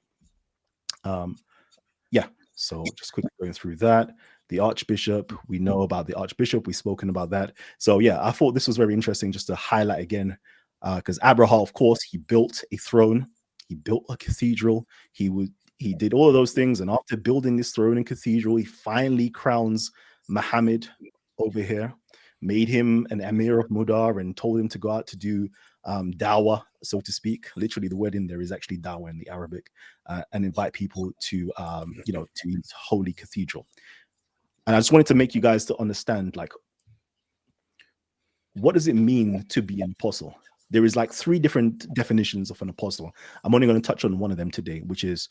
So just quickly going through that. The Archbishop, we know about the Archbishop, we've spoken about that. So yeah, I thought this was very interesting just to highlight again, because Abraham, of course, he built a throne, he built a cathedral, he did all of those things, and after building this throne and cathedral, he finally crowns Muhammad over here, made him an emir of Mudar, and told him to go out to do dawah, so to speak. Literally, the word in there is actually dawah in the Arabic, and invite people to to his holy cathedral. And I just wanted to make you guys to understand, like, what does it mean to be an apostle? There is like 3 different definitions of an apostle. I'm only going to touch on one of them today, which is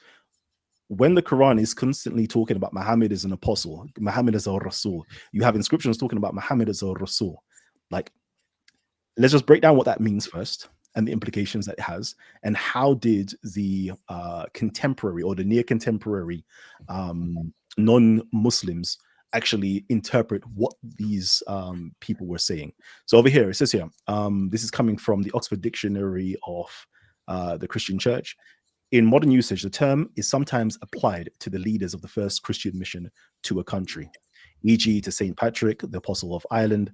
when the Quran is constantly talking about Muhammad as an apostle, Muhammad as a Rasul. You have inscriptions talking about Muhammad as a Rasul. Like, let's just break down what that means first, and the implications that it has, and how did the contemporary or the near contemporary non-Muslims actually interpret what these people were saying. So over here, it says here, this is coming from the Oxford Dictionary of the Christian Church. In modern usage, the term is sometimes applied to the leaders of the first Christian mission to a country, e.g. to St. Patrick, the Apostle of Ireland,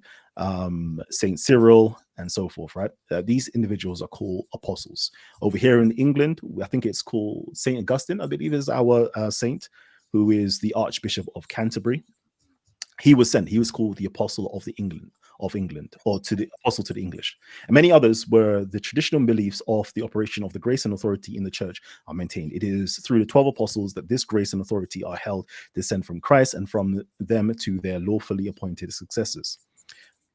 St. Cyril, and so forth, right? These individuals are called apostles. Over here in England, I think it's called St. Augustine, I believe is our saint, who is the Archbishop of Canterbury. He was sent, he was called the Apostle of England, or to the Apostle to the English. And many others were the traditional beliefs of the operation of the grace and authority in the church are maintained. It is through the 12 apostles that this grace and authority are held, descend from Christ, and from them to their lawfully appointed successors.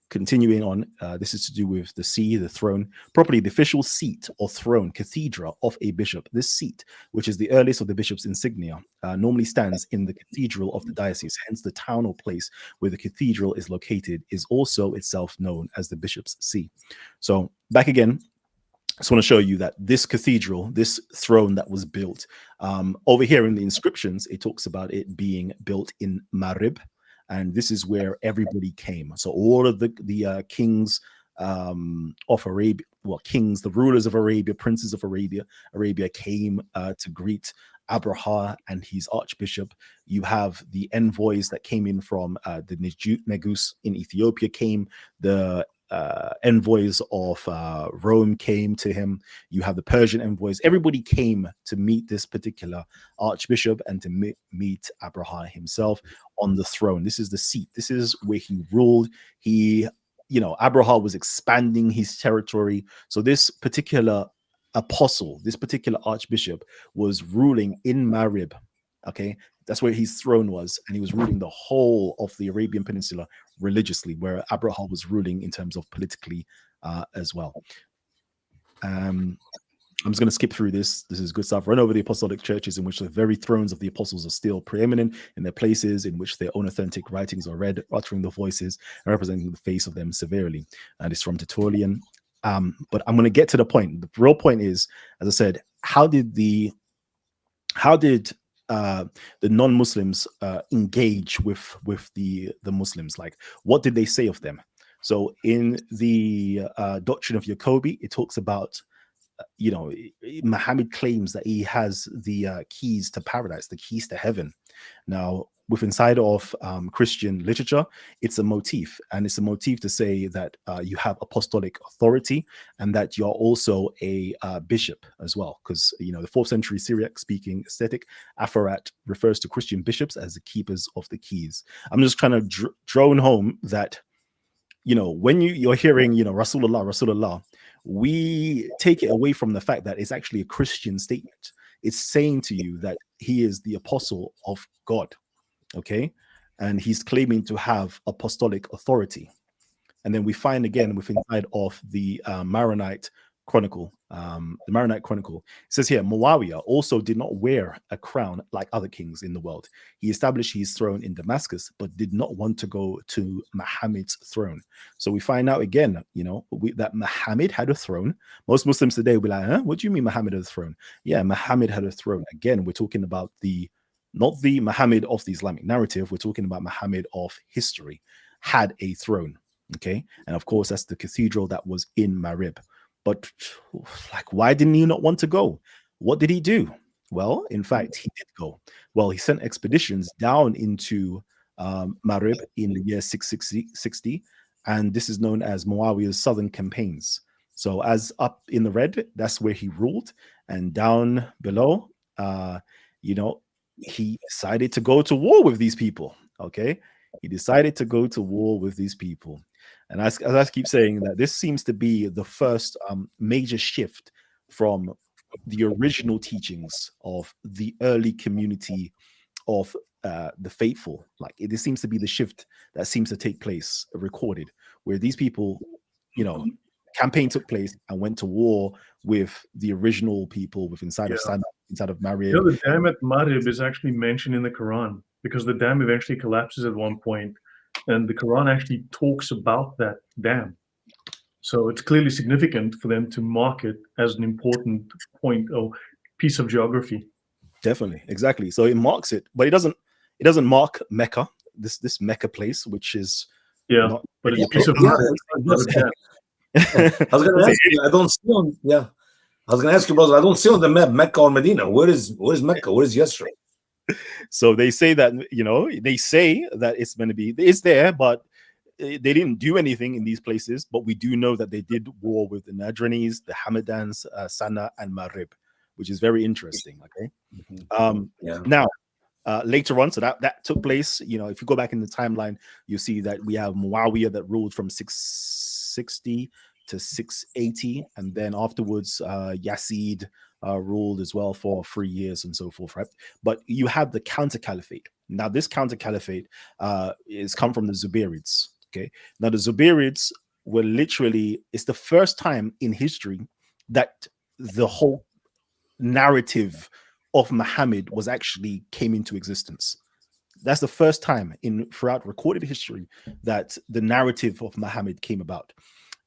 Continuing on, this is to do with the see, the throne, properly the official seat or throne, cathedra of a bishop. This seat, which is the earliest of the bishop's insignia, normally stands in the cathedral of the diocese. Hence, the town or place where the cathedral is located is also itself known as the bishop's see. So back again, I just want to show you that this cathedral, this throne that was built, over here in the inscriptions, it talks about it being built in Marib. And this is where everybody came. So all of the kings of Arabia, well, kings, the rulers of Arabia, princes of Arabia came to greet Abraha and his archbishop. You have the envoys that came in from the Negus in Ethiopia came. The envoys of Rome came to him. You have the Persian envoys. Everybody came to meet this particular archbishop and to meet Abraha himself on the throne. This is the seat. This is where he ruled. He, Abraha was expanding his territory. So this particular apostle, this particular archbishop was ruling in Marib. Okay, that's where his throne was, and he was ruling the whole of the Arabian Peninsula religiously, where Abraha was ruling in terms of politically as well. I'm just going to skip through this. This is good stuff. Run over the apostolic churches in which the very thrones of the apostles are still preeminent in their places, in which their own authentic writings are read, uttering the voices and representing the face of them severely. And it's from Tertullian. But I'm going to get to the point. The real point is, as I said, how did the non-Muslims engage with the Muslims? Like, what did they say of them? So in the doctrine of Jacobi, it talks about, Muhammad claims that he has the keys to paradise, the keys to heaven. Now, with inside of Christian literature, it's a motif, and it's a motif to say that you have apostolic authority and that you're also a bishop as well, because the 4th century Syriac-speaking aesthetic Afarat refers to Christian bishops as the keepers of the keys. I'm just trying to drone home that when you're hearing Rasulullah, we take it away from the fact that it's actually a Christian statement. It's saying to you that he is the apostle of God. Okay, and he's claiming to have apostolic authority. And then we find again within inside of the Maronite Chronicle, it says here, Muawiyah also did not wear a crown like other kings in the world. He established his throne in Damascus, but did not want to go to Muhammad's throne. So we find out again, that Muhammad had a throne. Most Muslims today will be like, what do you mean Muhammad had a throne? Yeah, Muhammad had a throne. Again, we're talking about not the Muhammad of the Islamic narrative. We're talking about Muhammad of history, had a throne. Okay, and of course that's the cathedral that was in Marib. But why didn't he not want to go? What did he do? Well, in fact, he did go. Well, he sent expeditions down into Marib in the year 660, and this is known as Muawiyah's southern campaigns. So as up in the red, that's where he ruled, and down below, he decided to go to war with these people. Okay, he decided to go to war with these people. And as I keep saying, that this seems to be the first major shift from the original teachings of the early community of the faithful. Like, this seems to be the shift that seems to take place, recorded, where these people, campaign took place and went to war with the original people with inside of Marib. The dam at Marib is actually mentioned in the Quran, because the dam eventually collapses at one point. And the Quran actually talks about that dam. So it's clearly significant for them to mark it as an important point or piece of geography. Definitely, exactly. So it marks it, but it doesn't mark Mecca. this Mecca place, which is Yeah, not but it's really a piece of Yeah, land. yes. I was gonna ask you. I don't see on. Yeah, I was gonna ask you, brother. I don't see on the map Mecca or Medina. Where's Mecca? Where's Yasrib? So they say that it's going to be, it's there, but they didn't do anything in these places. But we do know that they did war with the Nadranis, the Hamadans, Sana, and Marib, which is very interesting. Okay. Yeah. Now, later on, so that took place. If you go back in the timeline, you see that we have Muawiyah that ruled from 660 to 680, and then afterwards Yazid ruled as well for 3 years and so forth, right? But you have the counter caliphate. Now this counter caliphate is come from the Zuberids. Okay, now the Zuberids were literally, it's the first time in history that the whole narrative of Muhammad was actually came into existence. That's the first time throughout recorded history that the narrative of Muhammad came about.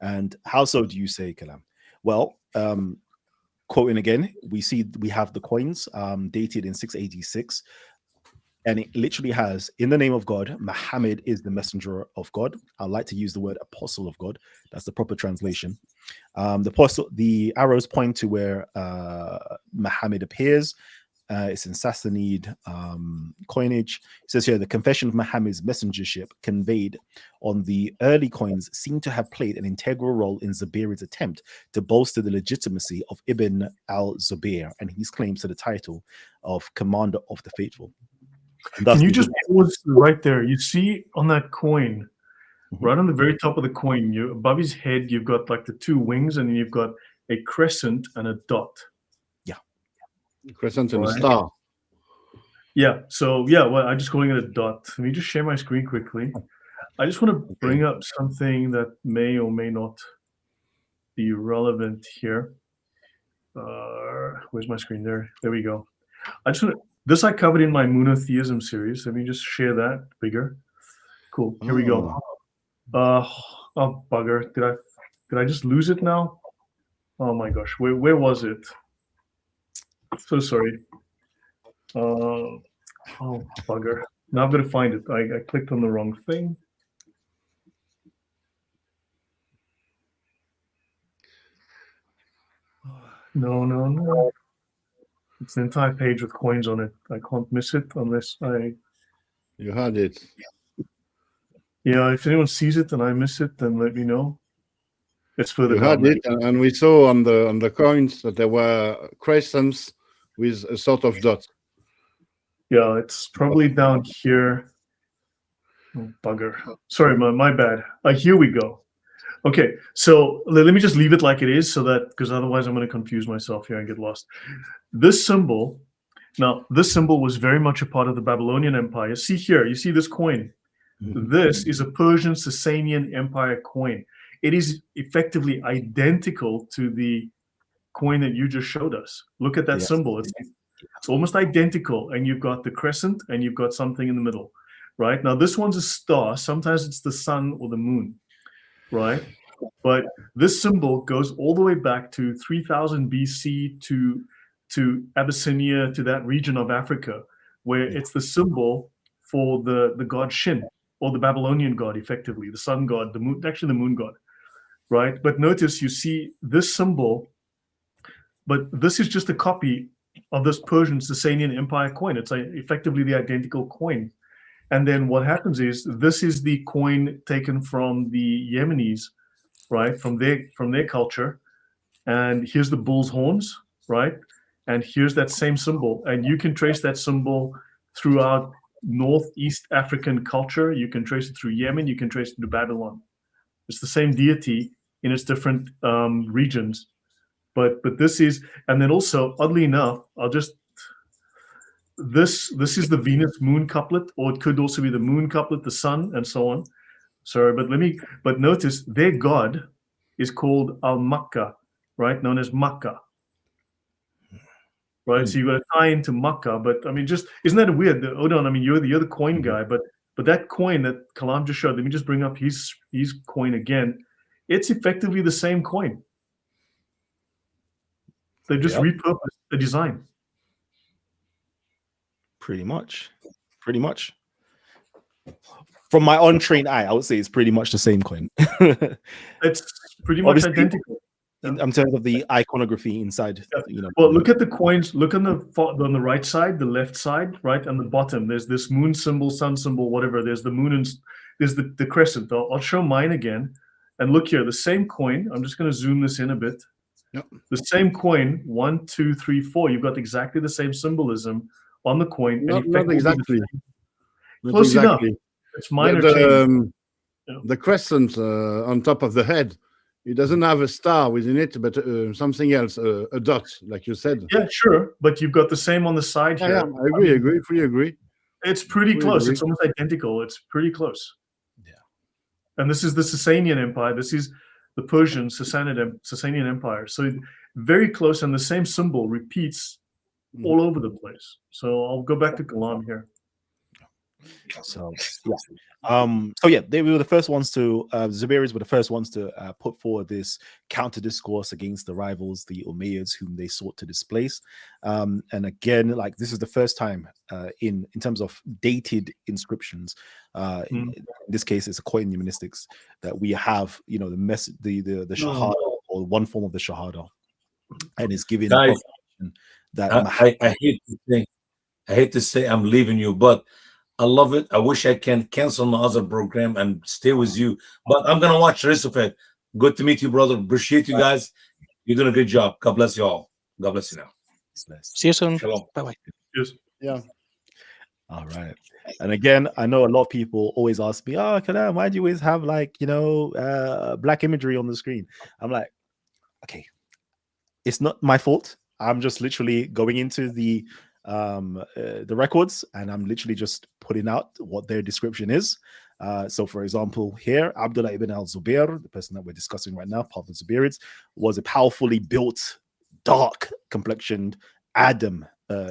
And how so do you say, Kalam? Well, quoting again, we have the coins dated in 686, and it literally has, in the name of God, Muhammad is the messenger of God. I like to use the word apostle of God. That's the proper translation. The arrows point to where Muhammad appears. It's in Sassanid coinage. It says here, the confession of Muhammad's messengership conveyed on the early coins seem to have played an integral role in Zubair's attempt to bolster the legitimacy of Ibn al-Zubair and his claims to the title of Commander of the Faithful. Can you just pause right there? You see on that coin, right on the very top of the coin, above his head, you've got like the two wings, and then you've got a crescent and a dot. Crescent and a star. Yeah. So yeah, well, I'm just calling it a dot. Let me just share my screen quickly. I just want to bring up something that may or may not be relevant here. Where's my screen? There we go. This I covered in my monotheism series. Let me just share that bigger. Cool. Here we go. Oh bugger! Did I just lose it now? Oh my gosh! Where was it? So sorry. Oh bugger! Now I'm gonna find it. I clicked on the wrong thing. No. It's an entire page with coins on it. I can't miss it unless I. You had it. Yeah, if anyone sees it and I miss it, then let me know. It's further You down. had it, and we saw on the coins that there were crescents with a sort of dot. Yeah, it's probably down here. Oh, bugger. Sorry, my bad. Here we go. Okay, so let me just leave it like it is, so that, because otherwise I'm going to confuse myself here and get lost. This symbol was very much a part of the Babylonian Empire. See here, you see this coin. This is a Persian Sasanian Empire coin. It is effectively identical to the coin that you just showed us. Look at that symbol. It's almost identical, and you've got the crescent and you've got something in the middle, right? Now this one's a star. Sometimes it's the sun or the moon, right? But this symbol goes all the way back to 3000 BC to Abyssinia, to that region of Africa, where it's the symbol for the god Shin, or the Babylonian god, effectively, the sun god, the moon, actually the moon god, right? But notice you see this symbol, but this is just a copy of this Persian Sasanian Empire coin. It's effectively the identical coin. And then what happens is, this is the coin taken from the Yemenis, right? From their culture. And here's the bull's horns, right? And here's that same symbol. And you can trace that symbol throughout Northeast African culture. You can trace it through Yemen. You can trace it to Babylon. It's the same deity in its different regions. But this is, and then also, oddly enough, this is the Venus moon couplet, or it could also be the moon couplet, the sun, and so on. Sorry, but notice their god is called Al-Makkah, right? Known as Makkah. Right, so you got to tie into Makkah, but I mean, just isn't that weird? Odon, I mean, you're the coin guy, but that coin that Kalam just showed, let me just bring up his coin again. It's effectively the same coin. They just repurposed the design. Pretty much. From my untrained eye, I would say it's pretty much the same coin. It's pretty much Obviously, identical. in terms of the iconography inside, Yeah. Well, look at the coins. Look on the right side, the left side, right, and the bottom. There's this moon symbol, sun symbol, whatever. There's the moon and there's the crescent. I'll show mine again, and look here. The same coin. I'm just going to zoom this in a bit. Yep. The same coin. 1, 2, 3, 4. You've got exactly the same symbolism on the coin. Not effectively the exactly. same. Not Close enough. exactly. It's minor change. The crescent on top of the head, it doesn't have a star within it, but something else, a dot, like you said. Yeah, sure, but you've got the same on the side here. Yeah, I agree, fully agree. It's pretty Fully close. agree. It's almost identical. It's pretty close. Yeah. And this is the Sasanian Empire. This is the Persian Sasanian Empire. So very close, and the same symbol repeats all over the place. So I'll go back to Kalam here. So yeah, they were the first ones to Zubairis were the first ones to put forward this counter discourse against the rivals, the Umayyads, whom they sought to displace. And again, like this is the first time in terms of dated inscriptions. In this case, it's a coin numismatics that we have, the shahada or one form of the shahada, and it's giving Guys, that I hate to say I'm leaving you, but I love it. I wish I can cancel my other program and stay with you, but I'm gonna watch the rest of it. Good to meet you, brother. Appreciate you guys. You're doing a good job. God bless you all. God bless you now. See you soon. Shalom. Bye-bye. Yes. Yeah. All right. And again, I know a lot of people always ask me, "Oh, Kalam, why do you always have black imagery on the screen?" I'm like, okay, it's not my fault. I'm just literally going into the records, and I'm literally just putting out what their description is. So, for example, here, Abdullah ibn al-Zubair, the person that we're discussing right now, part of the Zubairids, was a powerfully built, dark complexioned Adam,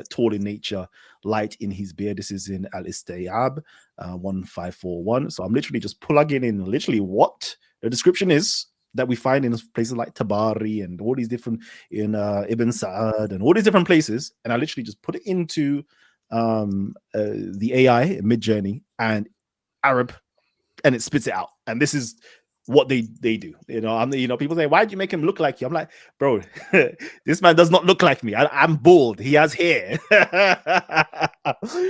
tall in nature, light in his beard. This is in Al-Istiyab 1541. So I'm literally just plugging in literally what the description is that we find in places like Tabari and all these different in Ibn Sa'ad and all these different places, and I literally just put it into the AI Mid-Journey and Arab, and it spits it out. And this is what they do. People say, "Why did you make him look like you?" I'm like, bro, this man does not look like me. I'm bald. He has hair.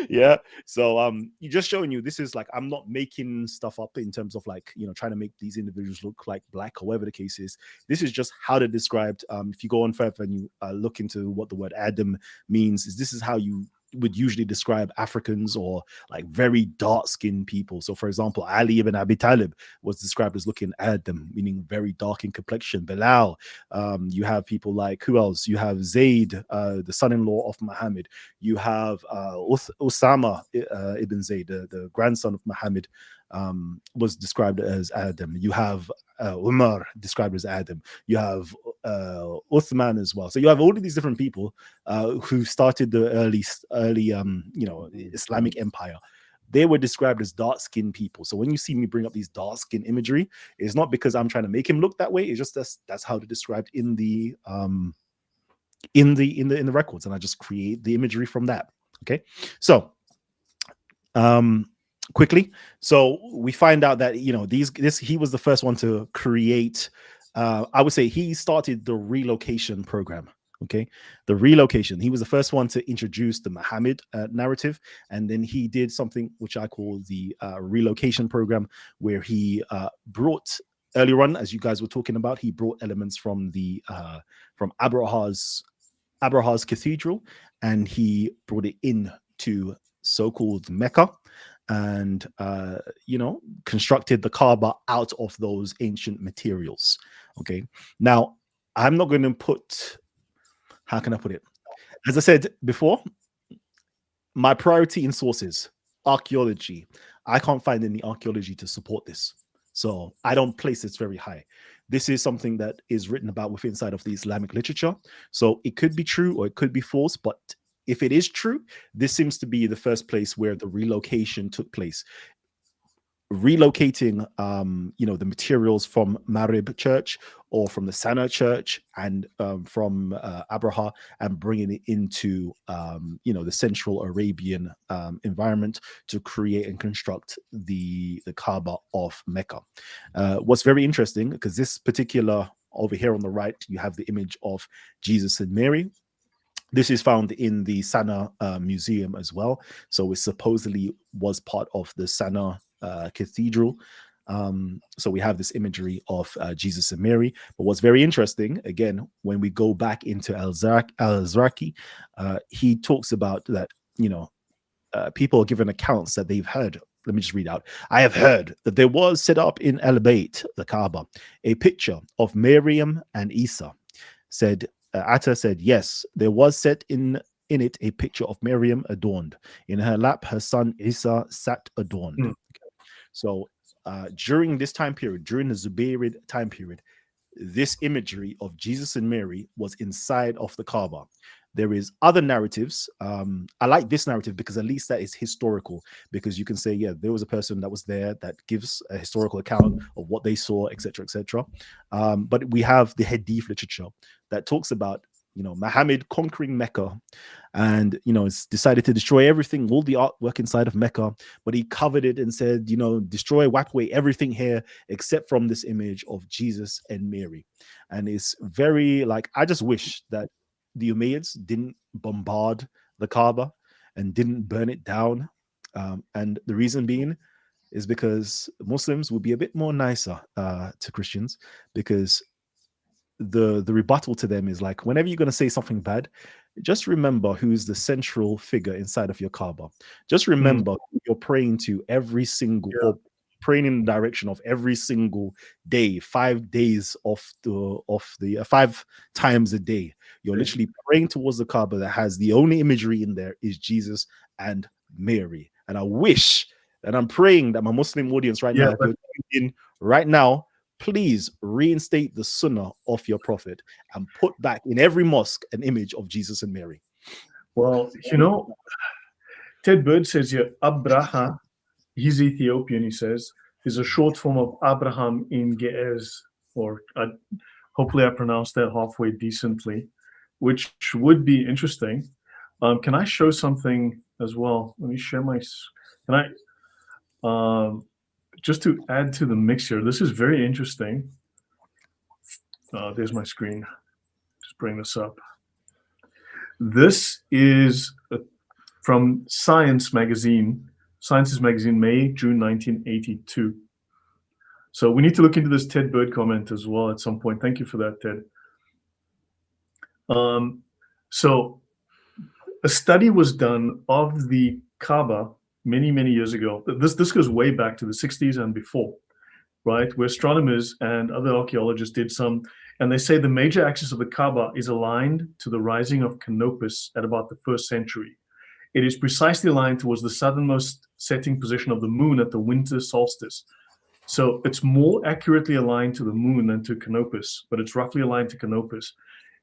Yeah. So you're just showing you this is like, I'm not making stuff up in terms of like, trying to make these individuals look like black or whatever the case is. This is just how they're described. If you go on further and you look into what the word Adam means, this is how you would usually describe Africans or like very dark-skinned people. So, for example, Ali ibn Abi Talib was described as looking Adam, meaning very dark in complexion. Bilal, you have people like, who else? You have Zayd, the son-in-law of Muhammad. You have Osama ibn Zayd, the grandson of Muhammad, was described as Adam. You have Umar described as Adam. You have Uthman as well. So you have all of these different people who started the early Islamic empire. They were described as dark-skinned people. So when you see me bring up these dark-skinned imagery, it's not because I'm trying to make him look that way. It's just that's how they're described in the records, and I just create the imagery from that. Okay, so quickly, so we find out that he was the first one to create. I would say he started the relocation program. Okay, the relocation. He was the first one to introduce the Muhammad narrative, and then he did something which I call the relocation program, where he brought earlier on, as you guys were talking about, he brought elements from the from Abraha's cathedral, and he brought it in to so-called Mecca, and constructed the Kaaba out of those ancient materials. Okay, now I'm not going to put, how can I put it? As I said before, my priority in sources, archaeology. I can't find any archaeology to support this, so I don't place this very high. This is something that is written about within inside of the Islamic literature, so it could be true or it could be false, but if it is true, this seems to be the first place where the relocation took place. relocating the materials from Marib Church or from the Sana Church and from Abraha, and bringing it into the Central Arabian environment to create and construct the Kaaba of Mecca. What's very interesting, because this particular, over here on the right, you have the image of Jesus and Mary. This is found in the Sana Museum as well. So it supposedly was part of the Sana Cathedral. So we have this imagery of Jesus and Mary. But what's very interesting, again, when we go back into Al-Zarqi, he talks about that, people are given accounts that they've heard. Let me just read out. I have heard that there was set up in El Bayt, the Kaaba, a picture of Miriam and Isa. Said Atta said, yes, there was set in it a picture of Miriam adorned. In her lap, her son Isa sat adorned. Mm. Okay. So during this time period, during the Zubairid time period, this imagery of Jesus and Mary was inside of the Kaaba. There is other narratives. I like this narrative because at least that is historical, because you can say, yeah, there was a person that was there that gives a historical account of what they saw, etc., etc. But we have the Hadith literature that talks about, Muhammad conquering Mecca, and it's decided to destroy everything, all the artwork inside of Mecca, but he covered it and said, destroy, wipe away everything here except from this image of Jesus and Mary. And it's very, I just wish that the Umayyads didn't bombard the Kaaba and didn't burn it down. And the reason being is because Muslims will be a bit more nicer to Christians, because the rebuttal to them is whenever you're going to say something bad, just remember who's the central figure inside of your Kaaba. Just remember who you're praying to every single, or praying in the direction of every single day, 5 days of the 5 times a day. You're literally praying towards the Kaaba that has the only imagery in there is Jesus and Mary. And I wish, and I'm praying that my Muslim audience right now, if you're in right now, please reinstate the sunnah of your prophet and put back in every mosque an image of Jesus and Mary. Well, Ted Bird says here, Abraha, he's Ethiopian, he says, is a short form of Abraham in Ge'ez, or hopefully I pronounced that halfway decently, which would be interesting. Can I show something as well? Let me share my, just to add to the mix here, this is very interesting. There's my screen. Just bring this up. This is from Sciences Magazine, May, June 1982. So we need to look into this Ted Bird comment as well at some point. Thank you for that, Ted. So a study was done of the Kaaba many, many years ago. This goes way back to the 60s and before, right? Where astronomers and other archaeologists did some, and they say the major axis of the Kaaba is aligned to the rising of Canopus at about the 1st century. It is precisely aligned towards the southernmost setting position of the moon at the winter solstice. So it's more accurately aligned to the moon than to Canopus, but it's roughly aligned to Canopus.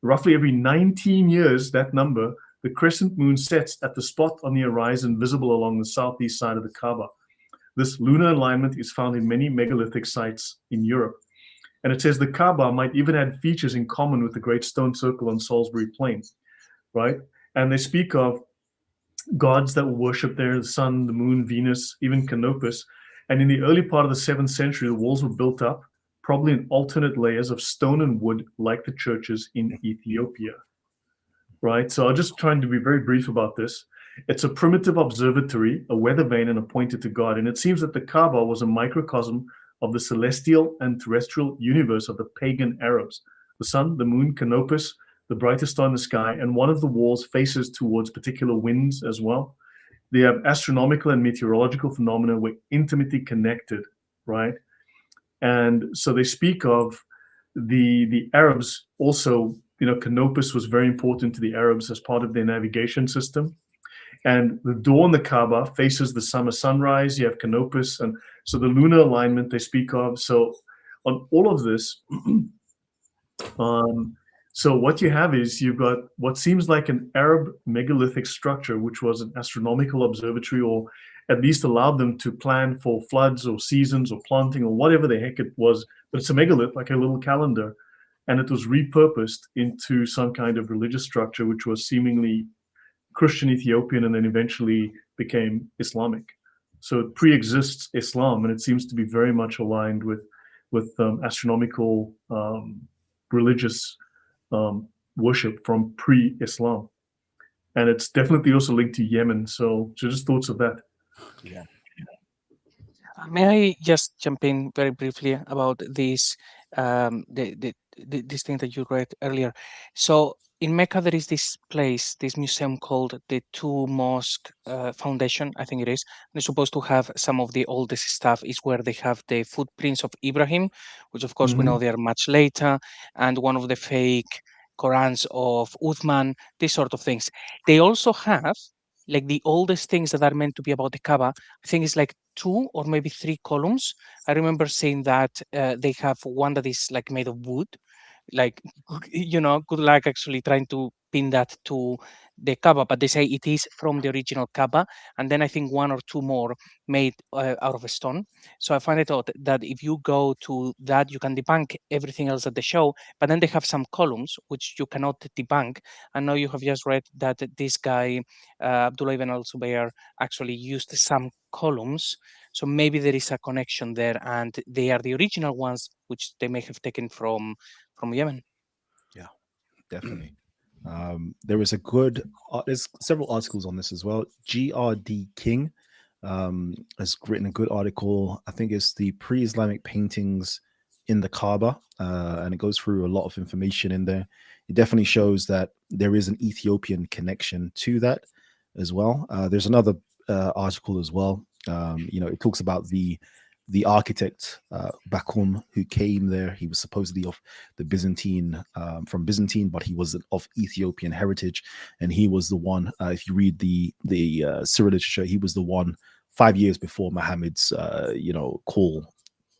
Roughly every 19 years, that number, the crescent moon sets at the spot on the horizon visible along the southeast side of the Kaaba. This lunar alignment is found in many megalithic sites in Europe. And it says the Kaaba might even have features in common with the Great Stone Circle on Salisbury Plain, right? And they speak of gods that were worshipped there, the sun, the moon, Venus, even Canopus. And in the early part of the 7th century, the walls were built up, probably in alternate layers of stone and wood, like the churches in Ethiopia, right? So I'm just trying to be very brief about this. It's a primitive observatory, a weather vane, and appointed to God. And it seems that the Kaaba was a microcosm of the celestial and terrestrial universe of the pagan Arabs. The sun, the moon, Canopus, the brightest star in the sky, and one of the walls faces towards particular winds as well. They have astronomical and meteorological phenomena were intimately connected, right? And so they speak of the Arabs also, Canopus was very important to the Arabs as part of their navigation system. And the door in the Kaaba faces the summer sunrise. You have Canopus, and so the lunar alignment they speak of. So on all of this, so what you have is you've got what seems like an Arab megalithic structure, which was an astronomical observatory or at least allowed them to plan for floods or seasons or planting or whatever the heck it was. But it's a megalith, like a little calendar. And it was repurposed into some kind of religious structure, which was seemingly Christian Ethiopian and then eventually became Islamic. So it pre-exists Islam, and it seems to be very much aligned with astronomical religious worship from pre-Islam. And it's definitely also linked to Yemen. So just thoughts of that. Yeah. May I just jump in very briefly about this, this thing that you read earlier? So in Mecca, there is this place, this museum called the Two Mosque Foundation, I think it is. They're supposed to have some of the oldest stuff. Is where they have the footprints of Ibrahim, which of course we know they are much later, and one of the fake Qurans of Uthman, these sort of things. They also have like the oldest things that are meant to be about the Kaaba. I think it's like 2 or maybe 3 columns. I remember saying that they have one that is like made of wood, like good luck actually trying to pin that to the Kaaba, but they say it is from the original Kaaba, and then I think 1 or 2 more made out of a stone. So I find it odd that if you go to that, you can debunk everything else at the show, but then they have some columns which you cannot debunk. And now you have just read that this guy Abdullah ibn al-Zubayr actually used some columns, so maybe there is a connection there, and they are the original ones which they may have taken from Yemen. Yeah, definitely. There is a good. There's several articles on this as well. GRD King has written a good article. I think it's the pre-Islamic paintings in the Kaaba, and it goes through a lot of information in there. It definitely shows that there is an Ethiopian connection to that as well. There's another article as well. It talks about the architect Bakum who came there. He was supposedly of the Byzantine, from Byzantine, but he was of Ethiopian heritage, and he was the one. If you read the Syria literature, he was the one 5 years before Muhammad's call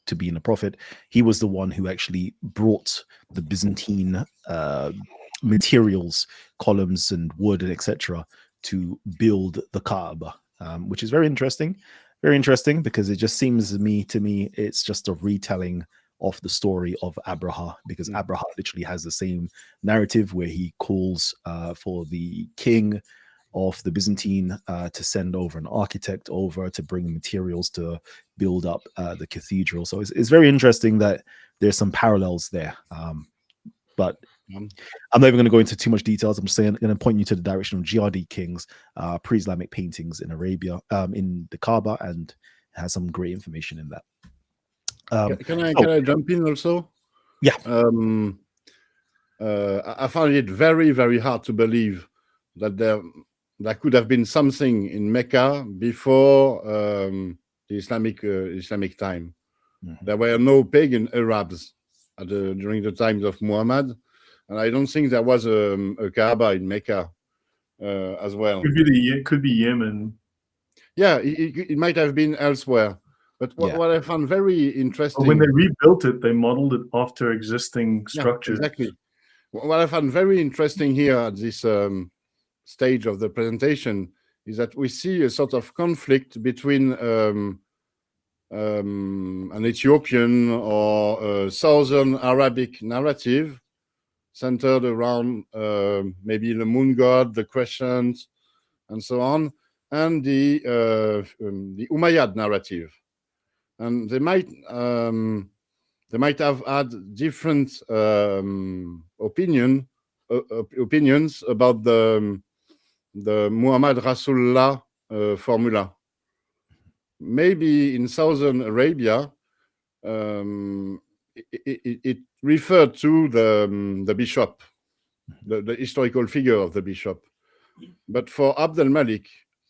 to being a prophet. He was the one who actually brought the Byzantine materials, columns and wood and etc. to build the Kaaba, which is very interesting. Very interesting, because it just seems to me it's just a retelling of the story of Abraha, because Abraha literally has the same narrative where he calls for the king of the Byzantine to send over an architect over to bring materials to build up the cathedral. So it's very interesting that there's some parallels there. But I'm not even going to go into too much details. I'm just saying, going to point you to the direction of GRD King's pre-Islamic paintings in Arabia, in the Kaaba, and has some great information in that. Can I jump in also? Yeah. I found it very, very hard to believe that there could have been something in Mecca before the Islamic time. There were no pagan Arabs during the times of Muhammad. And I don't think there was a Kaaba in Mecca as well. Could be Yemen. Yeah, it might have been elsewhere. But what I found very interesting... But when they rebuilt it, they modeled it after existing structures. Yeah, exactly. What I found very interesting here at this stage of the presentation is that we see a sort of conflict between an Ethiopian or a Southern Arabic narrative centered around maybe the moon god, the crescent, and so on, and the Umayyad narrative. And they might have had different opinions about the Muhammad Rasulullah formula. Maybe in Southern Arabia, it referred to the bishop, the historical figure of the bishop. But for Abd al-Malik,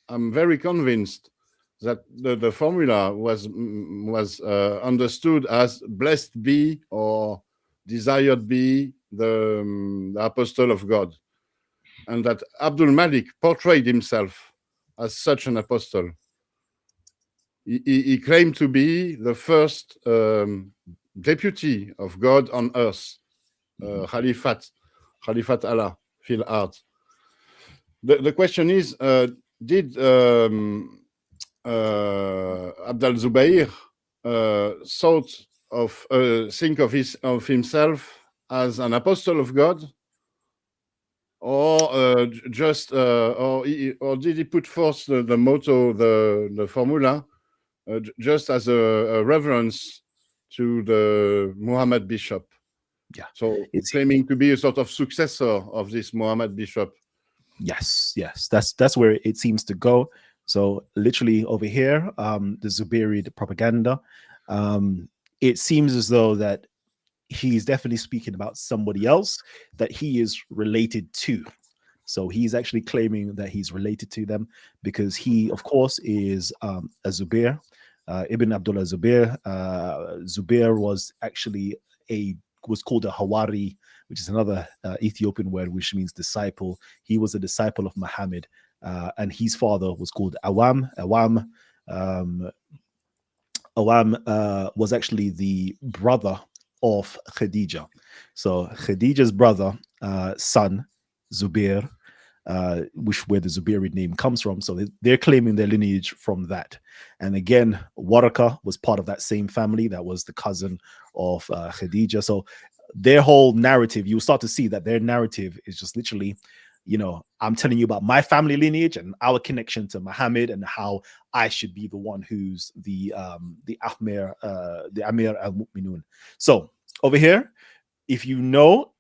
I'm very convinced that the formula was understood as blessed be or desired be the apostle of God, and that Abdul Malik portrayed himself as such an apostle. He claimed to be the first deputy of God on earth, Khalifat Allah fil ard. The question is, did Abd al-Zubayr think of himself as an apostle of God, or or did he put forth the motto, the formula, just as a reverence to the Muhammad bishop? Yeah. So It's- claiming to be a sort of successor of this Muhammad bishop. Yes, that's where it seems to go. So literally over here, the Zubairid propaganda, it seems as though that he's definitely speaking about somebody else that he is related to. So he's actually claiming that he's related to them because he, of course, is a Zubair, Ibn Abdullah Zubair. Zubair was actually was called a Hawari, which is another Ethiopian word which means disciple. He was a disciple of Muhammad, and his father was called Awam. Awam was actually the brother of Khadija. So Khadija's brother, son, Zubair, where the Zubairid name comes from. So they're claiming their lineage from that. And again, Waraka was part of that same family. That was the cousin of Khadija. So their whole narrative, you start to see that their narrative is just literally, I'm telling you about my family lineage and our connection to Muhammad and how I should be the one who's the Amir al-Mu'minun. So over here, if you know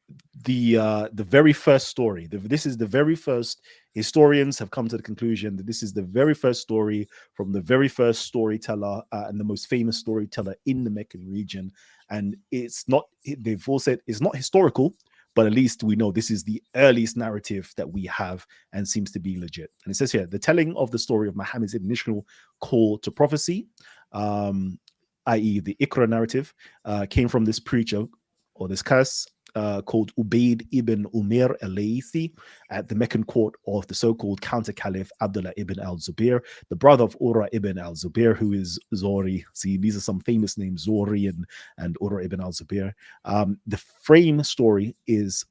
the very first story, this is the very first, historians have come to the conclusion that this is the very first story from the very first storyteller and the most famous storyteller in the Meccan region. And it's not, they've all said it's not historical, but at least we know this is the earliest narrative that we have and seems to be legit. And it says here, the telling of the story of Muhammad's initial call to prophecy, i.e. the Iqra narrative, came from this preacher or this curse called Ubayd ibn Umair al-Laythi at the Meccan court of the so-called counter-caliph Abdullah ibn al-Zubair, the brother of Urwa ibn al-Zubair, who is Zori. See, these are some famous names, Zori and Urwa ibn al-Zubair. The frame story is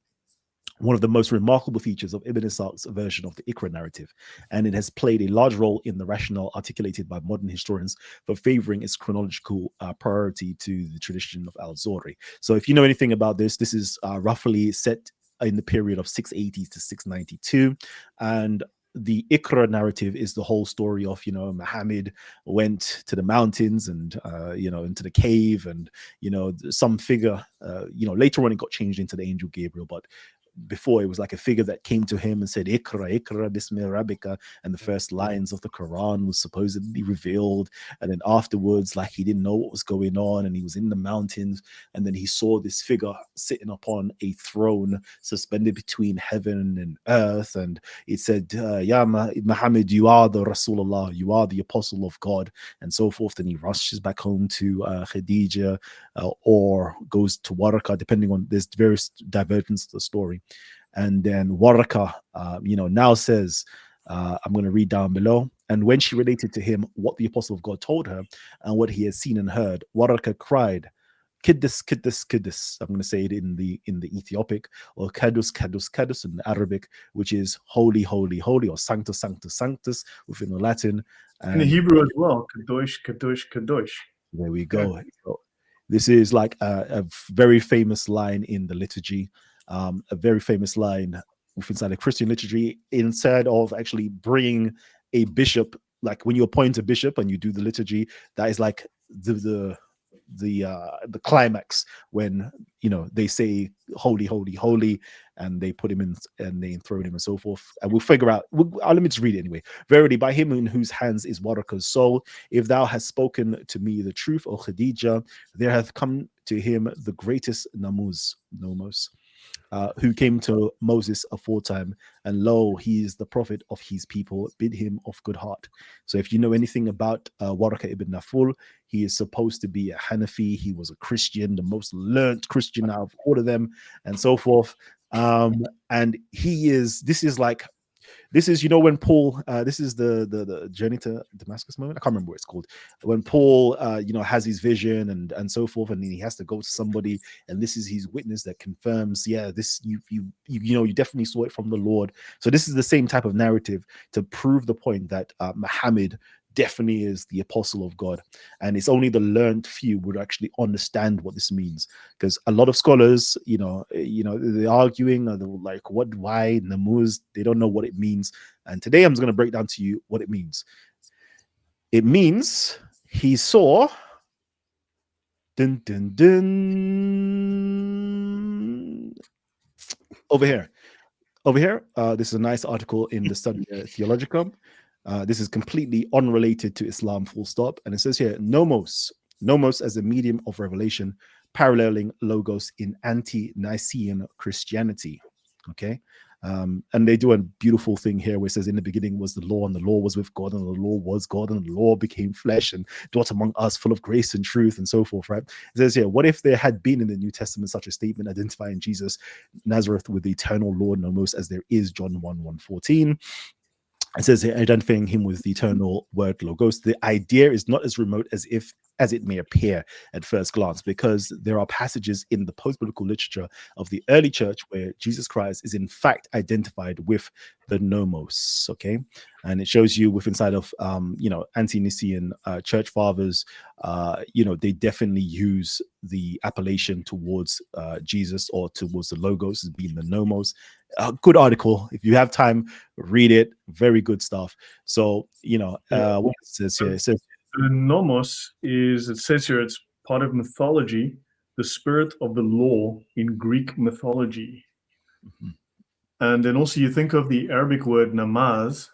one of the most remarkable features of Ibn Ishaq's version of the Iqra narrative, and it has played a large role in the rationale articulated by modern historians for favoring its chronological priority to the tradition of al-Zori. So if you know anything about this, this is roughly set in the period of 680 to 692, and the Iqra narrative is the whole story of, Muhammad went to the mountains and, into the cave and, some figure, later on it got changed into the angel Gabriel, but before it was like a figure that came to him and said Ikra bismi rabbika, and the first lines of the Quran was supposedly revealed, and then afterwards, like, he didn't know what was going on and he was in the mountains, and then he saw this figure sitting upon a throne suspended between heaven and earth, and it said, Ya Muhammad, you are the Rasulullah, you are the apostle of God, and so forth. And he rushes back home to Khadija or goes to Waraka, depending on, there's various divergence of the story. And then Waraka, now says, I'm going to read down below. And when she related to him what the apostle of God told her and what he had seen and heard, Waraka cried, Kiddus, Kiddus, Kiddus. I'm going to say it in the Ethiopic, or Kadus, Kadus, Kadus in Arabic, which is holy, holy, holy, or Sanctus, Sanctus, Sanctus within the Latin. And in the Hebrew as well, Kadosh, Kadosh, Kadosh. there we go. So this is like a very famous line in the liturgy, a very famous line inside the Christian liturgy, instead of actually bringing a bishop, like when you appoint a bishop and you do the liturgy, that is like the climax when they say holy, holy, holy, and they put him in and they enthrone him and so forth, and we'll figure out. Let me just read it anyway. Verily, by him in whose hands is Waraka's soul, if thou hast spoken to me the truth, O Khadija, there hath come to him the greatest nomos, who came to Moses aforetime, and lo, he is the prophet of his people, bid him of good heart. So if you know anything about Waraka ibn Naful, he is supposed to be a Hanafi. He was a Christian, the most learnt Christian out of all of them, and so forth. And this is when Paul, this is the journey to Damascus moment. I can't remember what it's called. When Paul, has his vision and so forth, and then he has to go to somebody, and this is his witness that confirms, yeah, this you definitely saw it from the Lord. So this is the same type of narrative to prove the point that Muhammad definitely is the apostle of God. And it's only the learned few would actually understand what this means, because a lot of scholars, they're arguing, or they're like, what, why, Namuz, they don't know what it means. And today I'm just going to break down to you what it means. It means he saw, dun, dun, dun, over here. This is a nice article in the Study Theologicum. This is completely unrelated to Islam, full stop. And it says here, nomos as a medium of revelation, paralleling logos in anti-Nicene Christianity. Okay. And they do a beautiful thing here where it says, in the beginning was the law, and the law was with God, and the law was God, and the law became flesh and dwelt among us, full of grace and truth, and so forth, right? It says here, what if there had been in the New Testament such a statement identifying Jesus Nazareth with the eternal Lord, nomos, as there is John 1:14? It says here, identifying him with the eternal word logos. The idea is not as remote as it may appear at first glance, because there are passages in the post-biblical literature of the early church where Jesus Christ is in fact identified with the nomos. Okay, and it shows you with inside of anti-Nicene church fathers, they definitely use the appellation towards Jesus or towards the logos as being the nomos. A good article. If you have time, read it. Very good stuff. So, what it says here, it says the nomos is, it says here, it's part of mythology, the spirit of the law in Greek mythology. Mhm. And then also you think of the Arabic word namaz,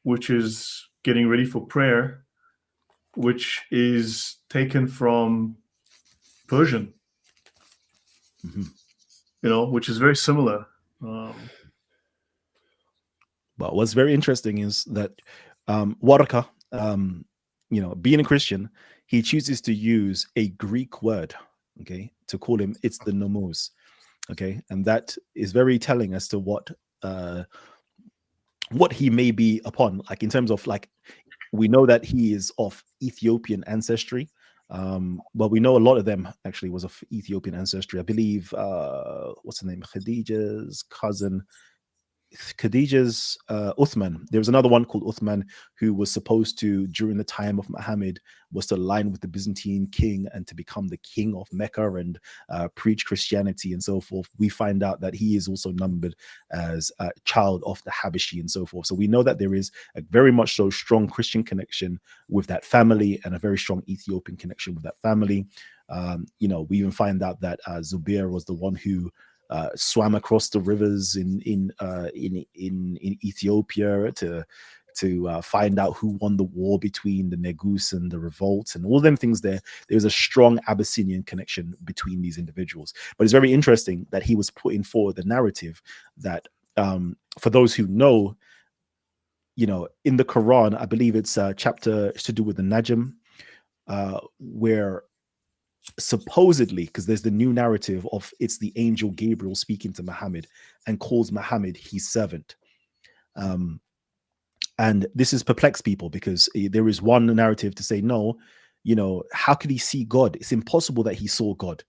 which is getting ready for prayer, which is taken from Persian, which is very similar. But what's very interesting is that Waraka, being a Christian, he chooses to use a Greek word, okay, to call him, it's the nomos, okay, and that is very telling as to what he may be upon, like in terms of, like, we know that he is of Ethiopian ancestry, but we know a lot of them actually was of Ethiopian ancestry. I believe what's the name, Khadija's Uthman. There was another one called Uthman who was supposed to, during the time of Muhammad, was to align with the Byzantine king and to become the king of Mecca and preach Christianity and so forth. We find out that he is also numbered as a child of the Habashi and so forth. So we know that there is a very much so strong Christian connection with that family and a very strong Ethiopian connection with that family. We even find out that Zubair was the one who swam across the rivers in Ethiopia to find out who won the war between the Negus and the revolt and all them things. There's a strong Abyssinian connection between these individuals. But it's very interesting that he was putting forward the narrative that for those who know, in the Quran, I believe it's a chapter to do with the Najm, where supposedly, because there's the new narrative of it's the angel Gabriel speaking to Muhammad and calls Muhammad his servant. And this has perplexed people, because there is one narrative to say, no, how could he see God? It's impossible that he saw God.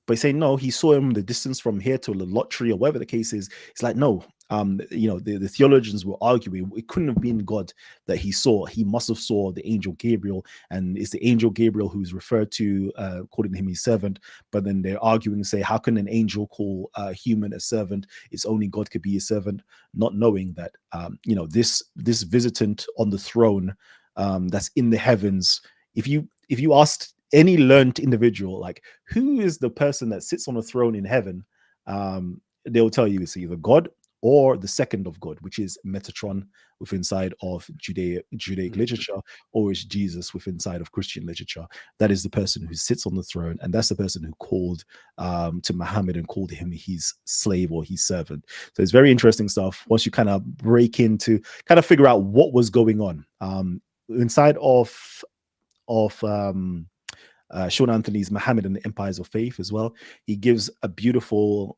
But say, no, he saw him the distance from here to the lottery or whatever the case is. It's like, no, the theologians were arguing it couldn't have been God that he saw. He must have saw the angel Gabriel, and it's the angel Gabriel who's referred to, calling him his servant. But then they're arguing and say, how can an angel call a human a servant? It's only God could be a servant, not knowing that, this visitant on the throne that's in the heavens. If you asked any learned individual, like, who is the person that sits on a throne in heaven, they'll tell you it's either God or the second of God, which is Metatron within inside of Judaic literature, or is Jesus within inside of Christian literature. That is the person who sits on the throne, and that's the person who called to Muhammad and called him his slave or his servant. So it's very interesting stuff once you kind of break into, kind of figure out what was going on inside of Sean Anthony's Muhammad and the Empires of Faith as well. He gives a beautiful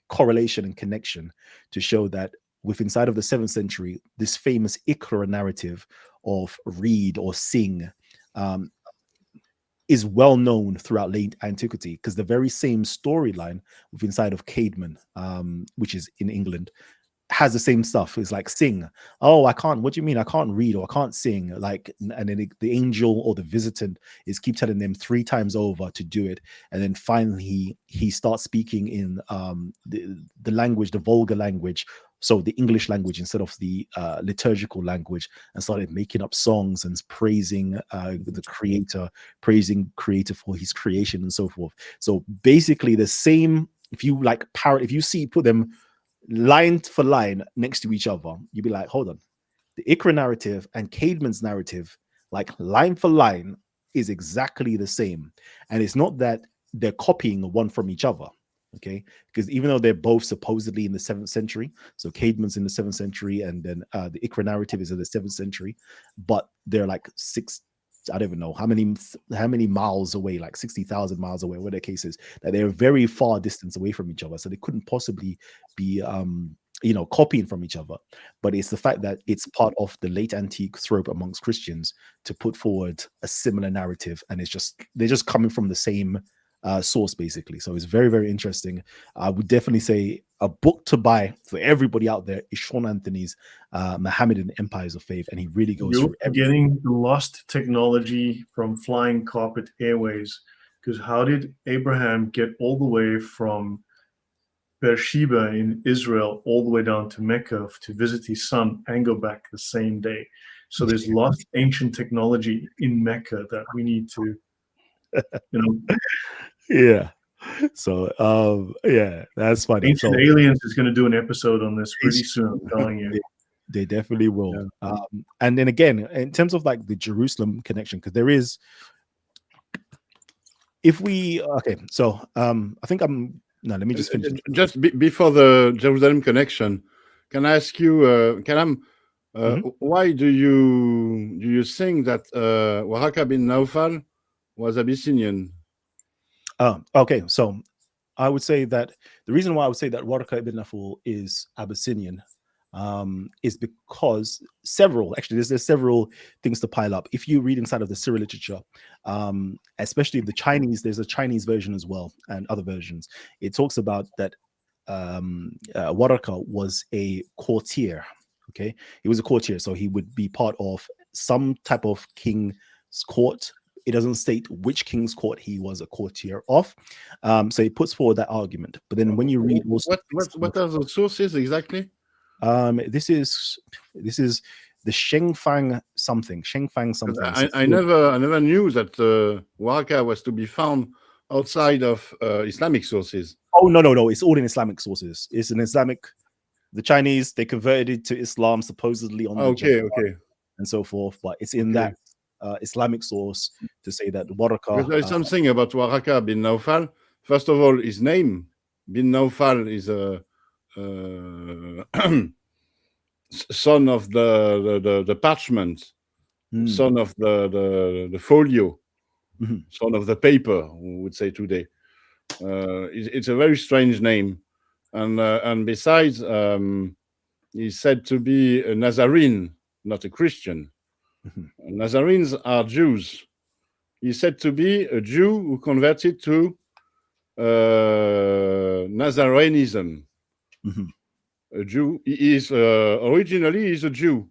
correlation and connection to show that within inside of the 7th century, this famous Iqra narrative of read or sing is well known throughout late antiquity, because the very same storyline within inside of Caedmon, which is in England, has the same stuff. It's like sing. Oh, I can't. What do you mean? I can't read or I can't sing. Like, and then the angel or the visitant is keep telling them 3 times over to do it, and then finally he starts speaking in the language, the vulgar language, so the English language instead of the liturgical language, and started making up songs and praising the creator for his creation and so forth. So basically, the same. If you like if you put them line for line next to each other, you'd be like, hold on, the Ikra narrative and Caedmon's narrative, like line for line, is exactly the same. And it's not that they're copying one from each other, okay? Because even though they're both supposedly in the 7th century, so Caedmon's in the 7th century, and then the Ikra narrative is in the 7th century, but they're like I don't even know how many miles away, like 60,000 miles away, whatever the case is, that they're very far distance away from each other. So they couldn't possibly be, copying from each other. But it's the fact that it's part of the late antique trope amongst Christians to put forward a similar narrative. And they're just coming from the same source, basically. So it's very, very interesting. I would definitely say a book to buy for everybody out there is Sean Anthony's Mohammedan Empires of Faith, and he really goes You're through everything. getting the lost technology from Flying Carpet Airways, because how did Abraham get all the way from Beersheba in Israel all the way down to Mecca to visit his son and go back the same day? So there's lost ancient technology in Mecca that we need to, Yeah. So yeah, that's funny. Ancient So Aliens is going to do an episode on this pretty soon, I'm telling you. they definitely will. And then again, in terms of like the Jerusalem connection, because there is, I think let me just finish. Just before the Jerusalem connection, can I ask you, Kalam, why do you think that Waraka bin Naufal was Abyssinian? Okay, so I would say that the reason why I would say that Waraka ibn Naufal is Abyssinian is because there's several things to pile up. If you read inside of the Syriac literature, especially the Chinese, there's a Chinese version as well and other versions. It talks about that Waraka was a courtier. Okay, he was a courtier, so he would be part of some type of king's court. It doesn't state which king's court he was a courtier of, so he puts forward that argument. But then when you read, what are the sources exactly? This is the Shengfang something. I never knew that Waraka was to be found outside of Islamic sources. Oh no, it's all in Islamic sources. It's an Islamic. The Chinese, they converted it to Islam supposedly on the and so forth, but it's in that Islamic source to say that Waraka. There's something about Waraka bin Naufal. First of all, his name bin Naufal is a son of the parchment, son of the folio, son of the paper, we would say today. It's a very strange name, and besides, he's said to be a Nazarene, not a Christian. Nazarenes are Jews. He's said to be a Jew who converted to Nazarenism. A Jew. He is originally he's a Jew.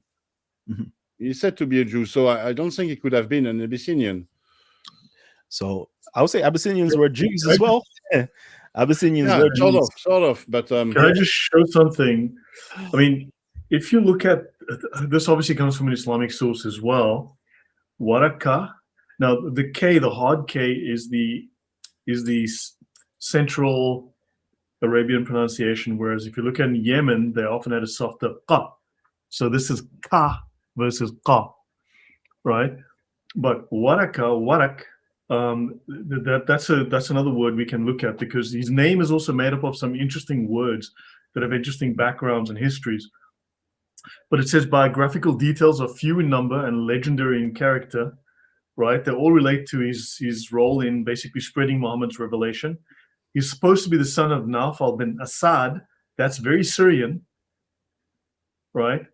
He's said to be a Jew, so I don't think he could have been an Abyssinian. So I would say Abyssinians were Jews as well. Abyssinians were Jews. Sort of. But can I just show something? I mean, if you look at this, obviously comes from an Islamic source as well. Waraka. Now, the K, the hard K, is the Central Arabian pronunciation. Whereas if you look at Yemen, they often had a softer qa. So this is ka versus qa, right? But warak. That's another word we can look at, because his name is also made up of some interesting words that have interesting backgrounds and histories. But it says biographical details are few in number and legendary in character, right? They all relate to his role in basically spreading Muhammad's revelation. He's supposed to be the son of Naufal bin Asad. That's very Syrian, right?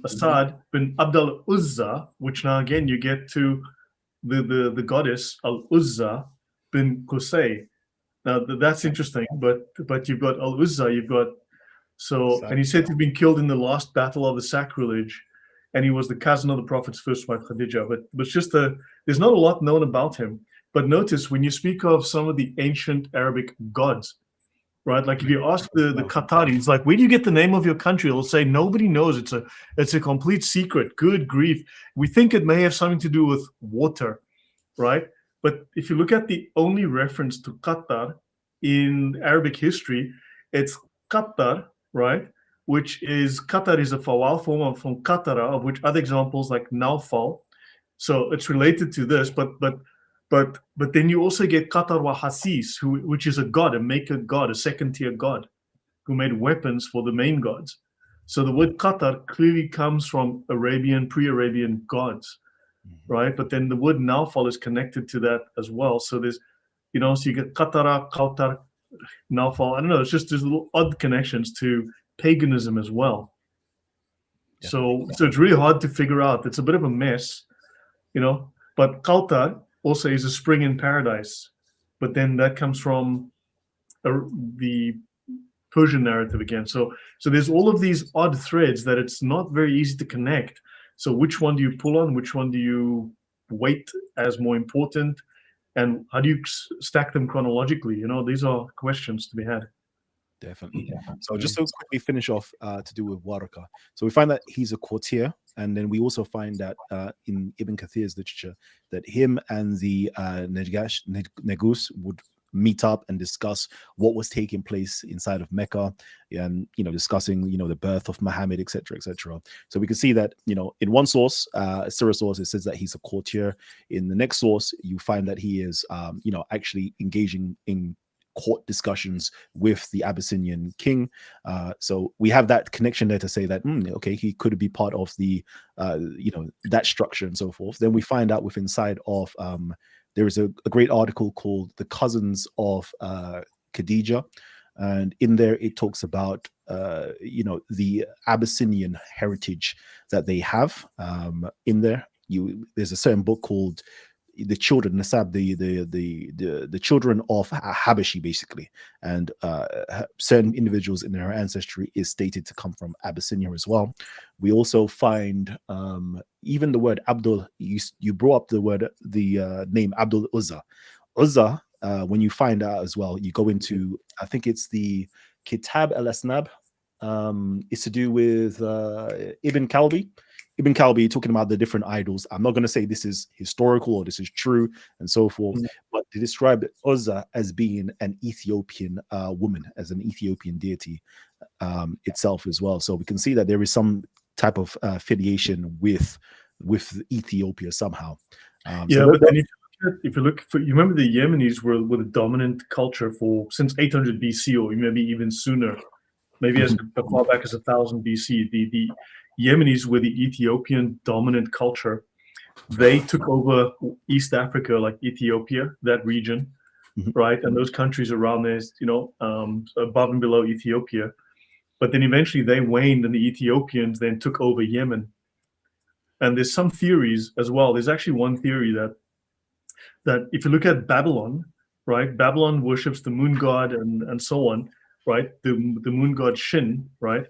Asad bin Abdul Uzza, which now again you get to the goddess Al Uzza bin Qusay. Now that's interesting, but you've got Al Uzza, you've got So, and he said to have been killed in the last battle of the sacrilege, and he was the cousin of the Prophet's first wife, Khadija. But it's just there's not a lot known about him. But notice when you speak of some of the ancient Arabic gods, right? Like if you ask the Qataris, like, where do you get the name of your country? They'll say nobody knows. It's a complete secret. Good grief. We think it may have something to do with water, right? But if you look at the only reference to Qatar in Arabic history, it's Qatar, right? Which is Qatar is a fawal form from Qatara, of which other examples like Naufal. So it's related to this, but then you also get Qatar wa Hasis, which is a god, a maker god, a second tier god, who made weapons for the main gods. So the word Qatar clearly comes from pre-Arabian gods, right? But then the word Naufal is connected to that as well. So there's, so you get Qatara, Qautar, Naufal. I don't know. It's just there's little odd connections to paganism as well. Yeah. So it's really hard to figure out. It's a bit of a mess, But Qautar also is a spring in paradise, but then that comes from the Persian narrative again. So there's all of these odd threads that it's not very easy to connect. So which one do you pull on? Which one do you weight as more important? And how do you stack them chronologically? These are questions to be had. Definitely. So just to quickly finish off to do with Waraka. So we find that he's a courtier, and then we also find that in Ibn Kathir's literature that him and the Negus would meet up and discuss what was taking place inside of Mecca, and discussing the birth of Muhammad, etc., etc. So we can see that in one source, Sirah source, it says that he's a courtier. In the next source, you find that he is actually engaging in court discussions with the Abyssinian king. So we have that connection there to say that, okay, he could be part of the, that structure and so forth. Then we find out inside of, there is a great article called The Cousins of Khadija. And in there, it talks about, the Abyssinian heritage that they have in there. There's a certain book called the children, Nasab, the children of Habashi, basically, and certain individuals in their ancestry is stated to come from Abyssinia as well. We also find even the word Abdul. You brought up the name Abdul Uzza. Uzza, when you find out as well, you go into, I think it's the Kitab al-Asnab. It's to do with Ibn Kalbi. Ibn Kalbi talking about the different idols. I'm not going to say this is historical or this is true and so forth, but they describe Uzza as being an Ethiopian woman, as an Ethiopian deity itself as well. So we can see that there is some type of affiliation with Ethiopia somehow. But then if you look, you remember the Yemenis were the dominant culture since 800 BC, or maybe even sooner, maybe as far back as 1000 BC. The Yemenis were the Ethiopian dominant culture. They took over East Africa, like Ethiopia, that region, right? And those countries around there, above and below Ethiopia. But then eventually they waned, and the Ethiopians then took over Yemen. And there's some theories as well. There's actually one theory that if you look at Babylon, right? Babylon worships the moon god and so on, right? The moon god Shin, right?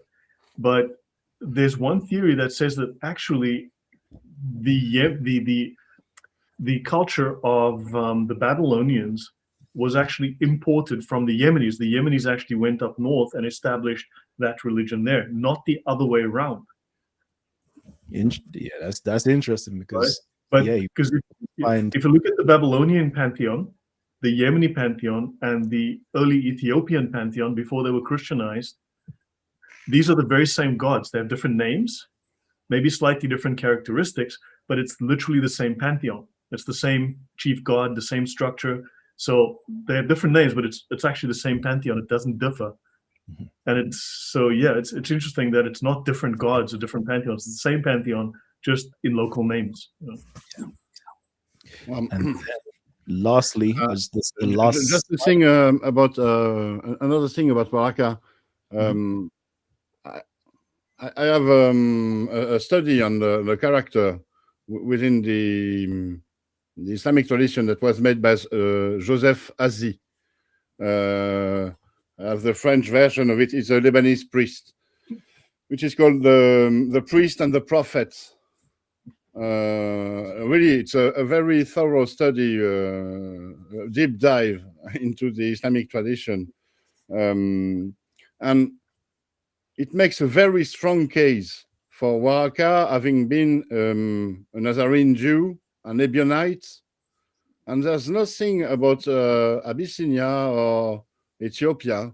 But there's one theory that says that actually the culture of the Babylonians was actually imported from the Yemenis. The Yemenis actually went up north and established that religion there, not the other way around. Yeah, that's interesting because if you look at the Babylonian pantheon, the Yemeni pantheon, and the early Ethiopian pantheon before they were Christianized, these are the very same gods. They have different names, maybe slightly different characteristics, but it's literally the same pantheon. It's the same chief god, the same structure. So they have different names, but it's actually the same pantheon. It doesn't differ. And it's interesting that it's not different gods or different pantheons. It's the same pantheon, just in local names. And lastly, just the thing about another thing about Waraka. I have a study on the character within the Islamic tradition that was made by Joseph Hazi. I have the French version of it. It's a Lebanese priest, which is called the Priest and the Prophet. Really, it's a very thorough study, deep dive into the Islamic tradition. And it makes a very strong case for Waraka having been a Nazarene Jew, an Ebionite, and there's nothing about Abyssinia or Ethiopia.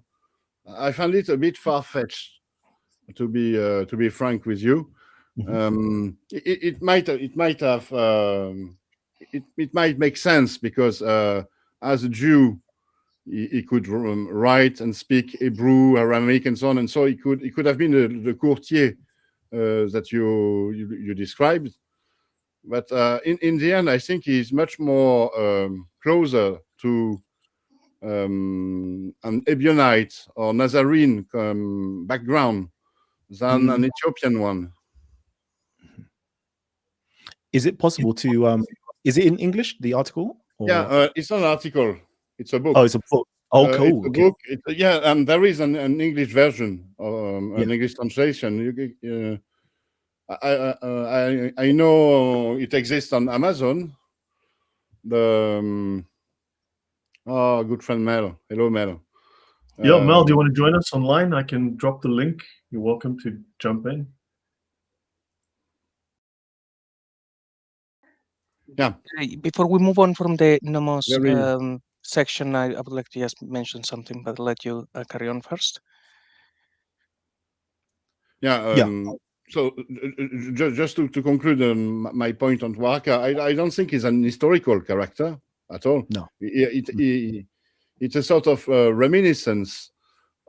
I find it a bit far-fetched, to be frank with you. It might make sense because as a Jew, he could write and speak Hebrew, Aramaic, and so on, and so he could have been the courtier that you described. But in the end, I think he's much more closer to an Ebionite or Nazarene background than an Ethiopian one. Is it possible to? Is it in English? The article? Or? Yeah, it's not an article. It's a book. Oh, it's a book. Oh, cool. It's a book. Yeah, and there is an English version, an English translation. I know it exists on Amazon. The good friend Mel. Hello, Mel. Yeah, Mel, do you want to join us online? I can drop the link. You're welcome to jump in. Yeah. Before we move on from the Nomos section, I would like to just mention something, but I'll let you carry on first. So just to conclude my point on Waraka, I don't think he's an historical character at all. No. It's a sort of reminiscence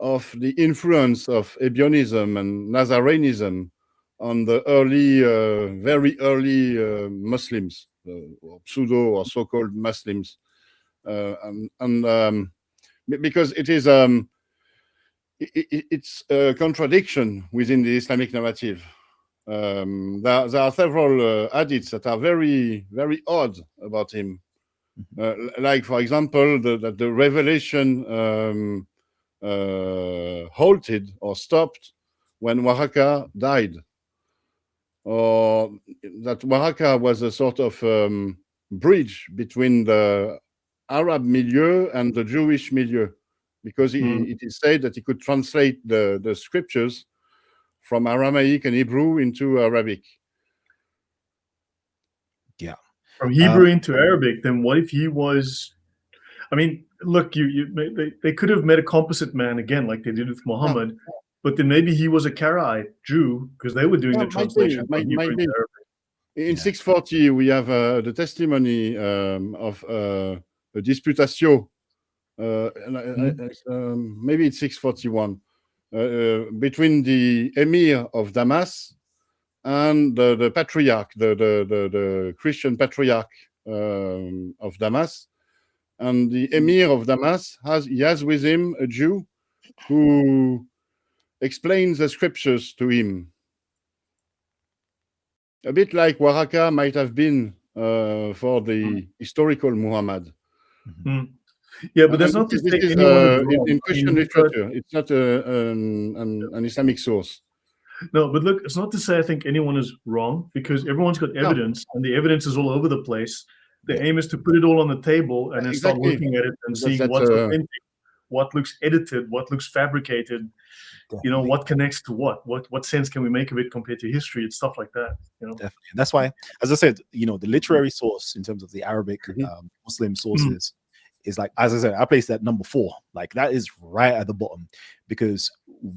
of the influence of Ebionism and Nazarenism on the very early Muslims, or pseudo or so-called Muslims, and because it is it's a contradiction within the Islamic narrative. There are several hadiths that are very, very odd about him. Like, for example, that the revelation halted or stopped when Waraka died, or that Waraka was a sort of bridge between the Arab milieu and the Jewish milieu, because it is said that he could translate the scriptures from Aramaic and Hebrew into Arabic. Yeah. From Hebrew into Arabic, then what if he was... I mean, look, they could have made a composite man again, like they did with Muhammad, but then maybe he was a Karaite Jew, because they were doing the translation from Hebrew into Arabic. In 640, we have the testimony of a disputatio, maybe it's 641, between the emir of Damas and the patriarch, the Christian patriarch of Damas. And the emir of Damas has with him a Jew who explains the scriptures to him. A bit like Waraka might have been for the historical Muhammad. Yeah, but that's not to say anyone in Christian literature. It's not an Islamic source. No, but look, it's not to say I think anyone is wrong, because everyone's got evidence, and the evidence is all over the place. The aim is to put it all on the table and then start looking at it and seeing what's authentic, what looks edited, what looks fabricated. You know, what connects to what sense can we make of it compared to history and stuff like that, you know? Definitely. And that's why, as I said, you know, the literary source in terms of the Arabic Muslim sources is, like, as I said, I placed that number 4. Like, that is right at the bottom, because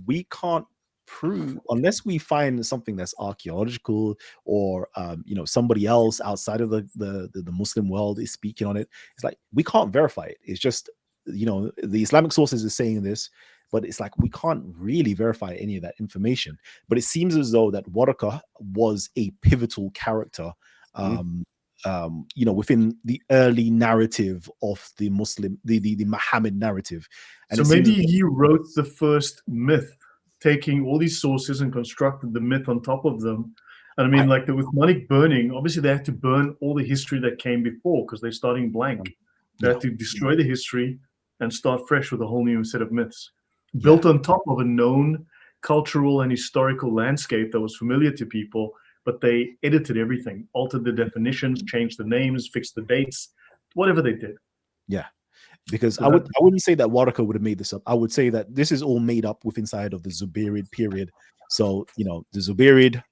we can't prove, unless we find something that's archaeological or you know, somebody else outside of the Muslim world is speaking on it. It's like we can't verify it. It's just, you know, the Islamic sources are saying this, but it's like we can't really verify any of that information. But it seems as though that Waraka was a pivotal character, you know, within the early narrative of the Muslim, the Muhammad narrative. And so maybe he wrote the first myth, taking all these sources and constructed the myth on top of them. And I mean, like with Monic burning, obviously they had to burn all the history that came before, because they're starting blank. They had to destroy the history and start fresh with a whole new set of myths. built on top of a known cultural and historical landscape that was familiar to people, but they edited everything, altered the definitions, changed the names, fixed the dates, whatever they did. Yeah. Because So I wouldn't say that Waraka would have made this up. I would say that this is all made up with inside of the Zubayrid period. So, the Zubayrid,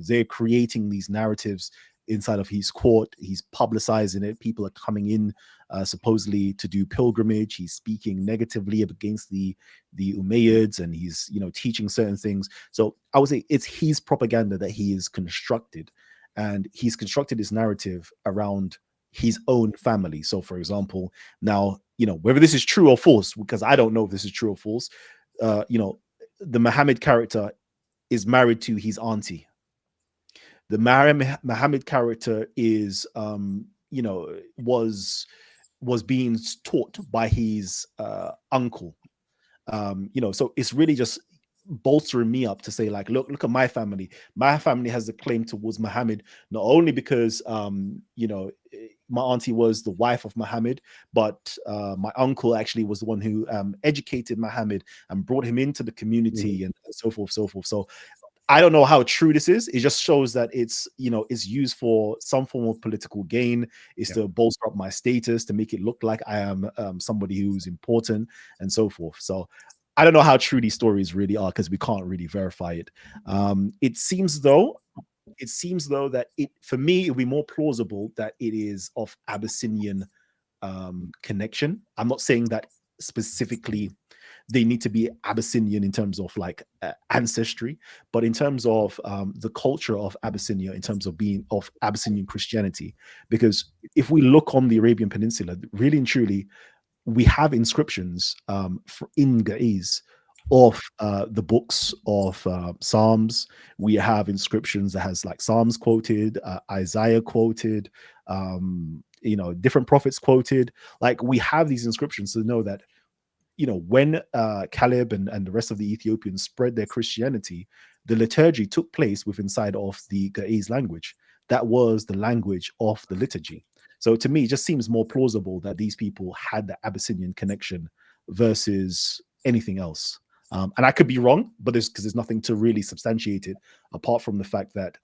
they're creating these narratives inside of his court. He's publicizing it. People are coming in supposedly to do pilgrimage. He's speaking negatively against the Umayyads, and he's teaching certain things. So I would say it's his propaganda that he is constructed, and he's constructed his narrative around his own family. So, for example, now whether this is true or false, because I don't know if this is true or false. The Muhammad character is married to his auntie. The Muhammad character is was being taught by his uncle. So it's really just bolstering me up to say, like, look at my family. My family has a claim towards Muhammad, not only because my auntie was the wife of Muhammad, but my uncle actually was the one who educated Muhammad and brought him into the community, and so forth, so forth. So I don't know how true this is. It just shows that it's used for some form of political gain. Is to bolster up my status, to make it look like I am somebody who's important, and so forth. So I don't know how true these stories really are, because we can't really verify it. It seems though that for me, it would be more plausible that it is of Abyssinian connection. I'm not saying that specifically they need to be Abyssinian in terms of like ancestry, but in terms of the culture of Abyssinia, in terms of being of Abyssinian Christianity. Because if we look on the Arabian Peninsula, really and truly, we have inscriptions in Ge'ez of the books of Psalms. We have inscriptions that has like Psalms quoted, Isaiah quoted, different prophets quoted. Like, we have these inscriptions to know that when Caleb and the rest of the Ethiopians spread their Christianity, the liturgy took place within inside of the Ge'ez language. That was the language of the liturgy. So to me, it just seems more plausible that these people had the Abyssinian connection versus anything else. And I could be wrong, but there's nothing to really substantiate it, apart from the fact that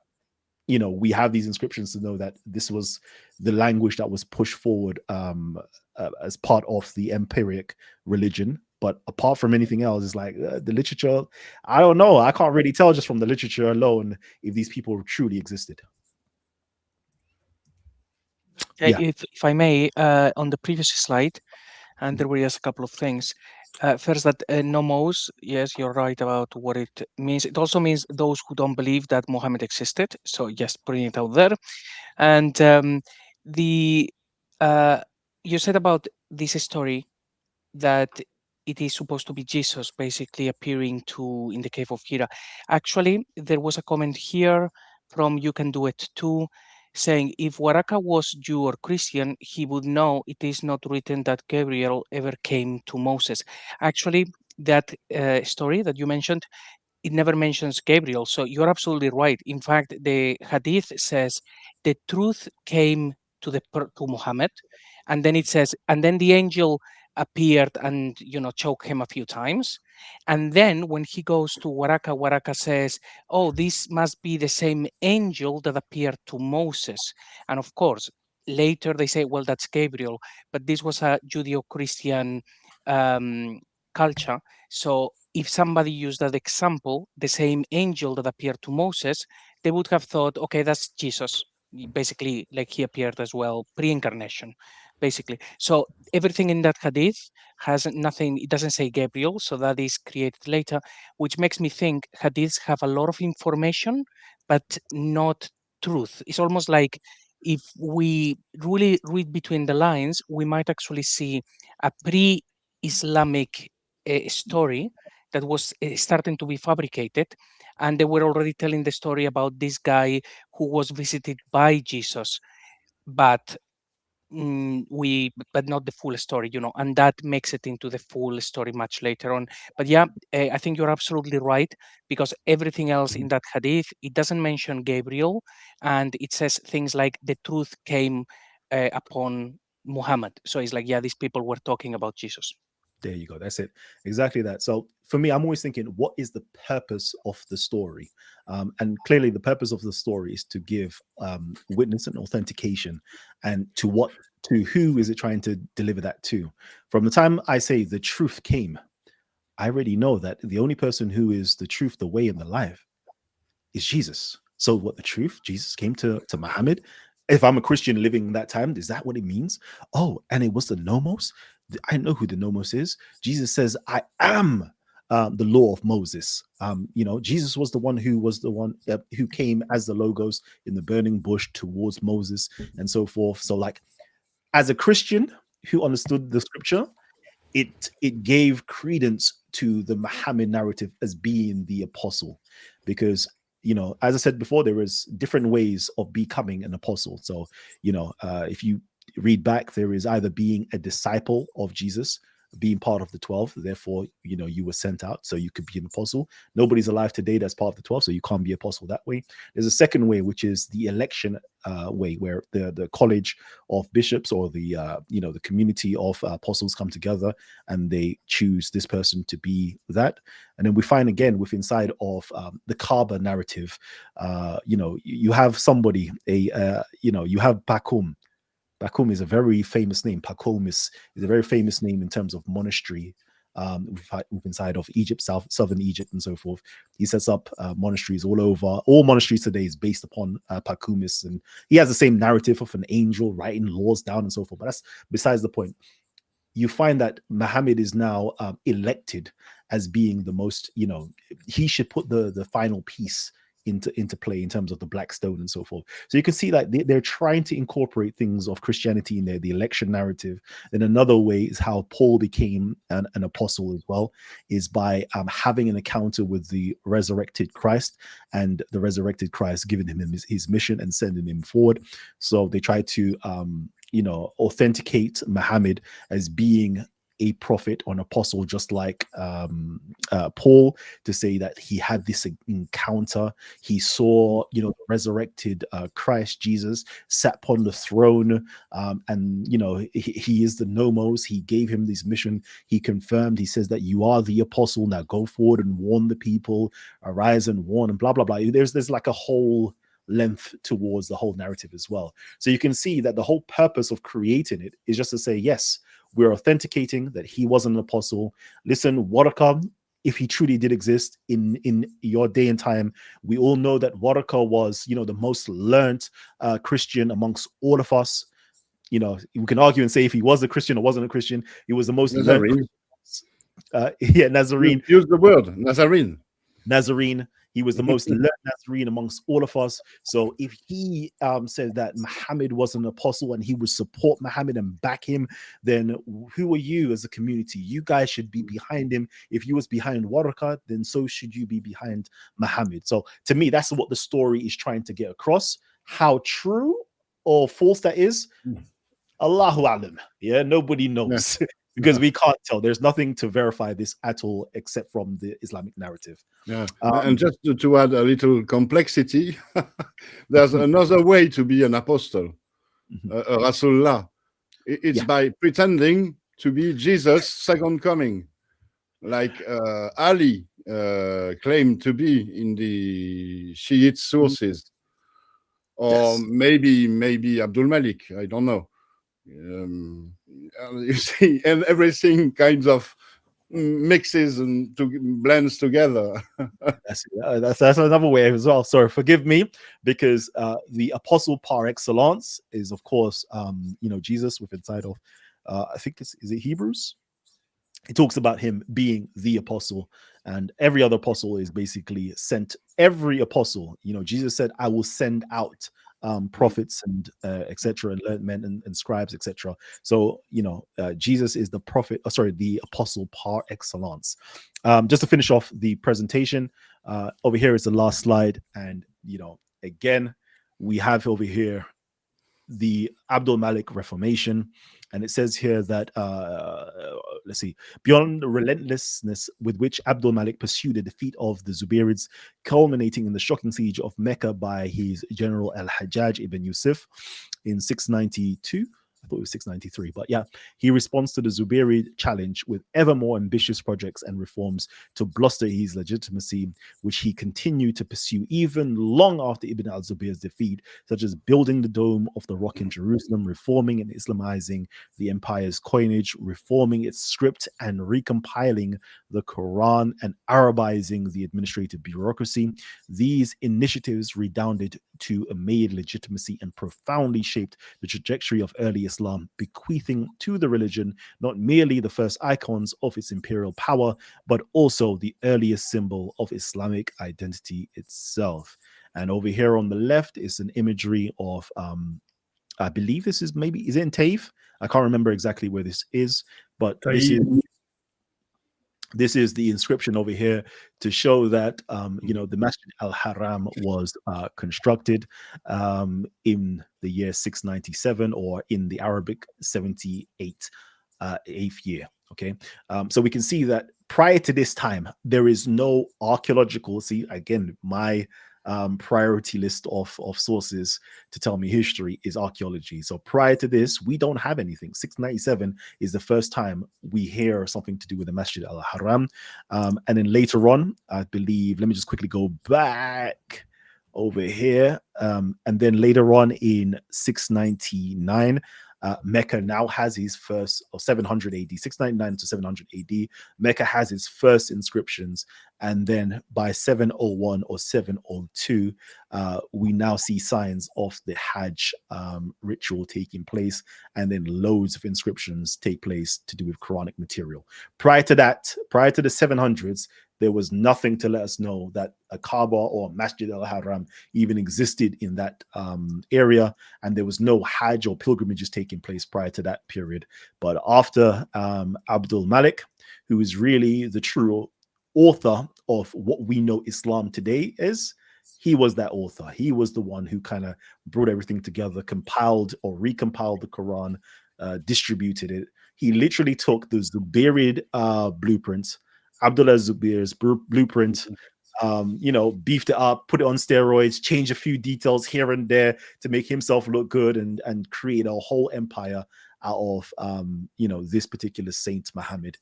we have these inscriptions to know that this was the language that was pushed forward as part of the empiric religion. But apart from anything else, it's like the literature. I don't know. I can't really tell just from the literature alone if these people truly existed. Yeah. If I may, on the previous slide, and there were just a couple of things. First, that nomos, yes, you're right about what it means. It also means those who don't believe that Muhammad existed. So just putting it out there. And the you said about this story that it is supposed to be Jesus basically appearing to in the cave of Hira. Actually, there was a comment here from You Can Do It Too, saying if Waraka was Jew or Christian, he would know it is not written that Gabriel ever came to Moses. Actually, that story that you mentioned, it never mentions Gabriel. So you're absolutely right. In fact, the Hadith says the truth came to Muhammad, and then it says, and then the angel appeared and choked him a few times, and then when he goes to Waraka, Waraka says, "Oh, this must be the same angel that appeared to Moses." And of course, later they say, "Well, that's Gabriel," but this was a Judeo-Christian culture. So if somebody used that example, the same angel that appeared to Moses, they would have thought, okay, that's Jesus. Basically, like he appeared as well, pre-incarnation, basically. So everything in that hadith has nothing, it doesn't say Gabriel, so that is created later, which makes me think hadiths have a lot of information, but not truth. It's almost like if we really read between the lines, we might actually see a pre-Islamic story that was starting to be fabricated, and they were already telling the story about this guy who was visited by Jesus, but but not the full story, and that makes it into the full story much later on. But yeah, I think you're absolutely right, because everything else in that hadith, it doesn't mention Gabriel, and it says things like the truth came upon Muhammad. So it's like, yeah, these people were talking about Jesus. There you go. That's it. Exactly that. So for me, I'm always thinking, what is the purpose of the story? And clearly, the purpose of the story is to give witness and authentication, and to who is it trying to deliver that to? From the time I say the truth came, I already know that the only person who is the truth, the way, and the life is Jesus. So what the truth? Jesus came to Muhammad. If I'm a Christian living in that time, is that what it means? Oh, and it was the nomos. I know who the nomos is. Jesus says, "I am the law of Moses." Jesus was the one who came as the logos in the burning bush towards Moses and so forth. So, like, as a Christian who understood the scripture, it gave credence to the Muhammad narrative as being the apostle, because as I said before, there is different ways of becoming an apostle. So if you read back, there is either being a disciple of Jesus, being part of the 12, therefore you were sent out so you could be an apostle. Nobody's alive today that's part of the 12, so you can't be apostle that way. There's a second way, which is the election way, where the college of bishops or the community of apostles come together and they choose this person to be that. And then we find again inside of the Kaaba narrative, you have somebody, you have Bakum. Bakum is a very famous name. Pakum is a very famous name in terms of monastery inside of Egypt, southern Egypt, and so forth. He sets up monasteries all over. All monasteries today is based upon Pakumis, and he has the same narrative of an angel writing laws down and so forth. But that's besides the point. You find that Muhammad is now elected as being the most, he should put the final piece into play in terms of the black stone and so forth. So you can see that they're trying to incorporate things of Christianity in there, the election narrative. Then another way is how Paul became an apostle as well, is by having an encounter with the resurrected Christ, and the resurrected Christ giving him his mission and sending him forward. So they try to authenticate Muhammad as being a prophet or an apostle, just like Paul, to say that he had this encounter. He saw, the resurrected Christ Jesus sat upon the throne, and he is the nomos. He gave him this mission. He confirmed. He says that you are the apostle. Now go forward and warn the people. Arise and warn, and blah blah blah. There's like a whole length towards the whole narrative as well. So you can see that the whole purpose of creating it is just to say, yes, we're authenticating that he was an apostle. Listen, Waraka, if he truly did exist in your day and time, we all know that Waraka was, the most learned Christian amongst all of us. We can argue and say if he was a Christian or wasn't a Christian, he was the most learned. Nazarene. Use the word Nazarene. He was the most learned Nazarene amongst all of us. So if he said that Muhammad was an apostle and he would support Muhammad and back him, then who are you as a community? You guys should be behind him. If he was behind Waraka, then so should you be behind Muhammad. So to me, that's what the story is trying to get across. How true or false that is, Allahu Alam. Yeah, nobody knows. Because we can't tell. There's nothing to verify this at all except from the Islamic narrative. Yeah, and just to add a little complexity, there's another way to be an apostle, a Rasulullah. It's by pretending to be Jesus' second coming, like Ali claimed to be in the Shiite sources, or maybe Abdul Malik. I don't know. You see, and everything kinds of mixes and blends together. That's another way as well. Sorry, forgive me, because the apostle par excellence is, of course, Jesus with inside of, I think is it Hebrews? It talks about him being the apostle, and every other apostle is basically sent. Every apostle, Jesus said, "I will send out prophets and etc., and learned men and scribes, etc." So Jesus is the the apostle par excellence. Just to finish off the presentation, over here is the last slide, and again we have over here the Abdul Malik Reformation, and it says here that let's see, beyond the relentlessness with which Abdul Malik pursued the defeat of the Zubayrids, culminating in the shocking siege of Mecca by his general Al-Hajjaj ibn Yusuf in 692, I thought it was 693, but yeah, he responds to the Zubairi challenge with ever more ambitious projects and reforms to bluster his legitimacy, which he continued to pursue even long after Ibn al-Zubair's defeat, such as building the Dome of the Rock in Jerusalem, reforming and Islamizing the empire's coinage, reforming its script, and recompiling the Quran and Arabizing the administrative bureaucracy. These initiatives redounded to Umayyad legitimacy and profoundly shaped the trajectory of early Islam, bequeathing to the religion not merely the first icons of its imperial power, but also the earliest symbol of Islamic identity itself. And over here on the left is an imagery of, I believe this is maybe, is it in Taif? I can't remember exactly where this is, but this is the inscription over here to show that the Masjid al-Haram was constructed in the year 697, or in the Arabic 78, 8th year. Okay, so we can see that prior to this time there is no archaeological. See, again, my priority list of sources to tell me history is archaeology. So prior to this, we don't have anything. 697 is the first time we hear something to do with the Masjid al-Haram. And then later on, I believe, let me just quickly go back over here. And then later on in 699, Mecca now has his first, or 700 AD, 699 to 700 AD, Mecca has its first inscriptions. And then by 701 or 702, we now see signs of the Hajj ritual taking place, and then loads of inscriptions take place to do with Quranic material. Prior to that, prior to the 700s, there was nothing to let us know that a Kaaba or Masjid al-Haram even existed in that area, and there was no Hajj or pilgrimages taking place prior to that period. But after Abdul Malik, who is really the true author of what we know Islam today is, he was that author. He was the one who kind of brought everything together, compiled or recompiled the Quran, distributed it. He literally took the Zubairi blueprints, Abdullah Zubair's blueprint, beefed it up, put it on steroids, changed a few details here and there to make himself look good, and create a whole empire out of this particular Saint Muhammad.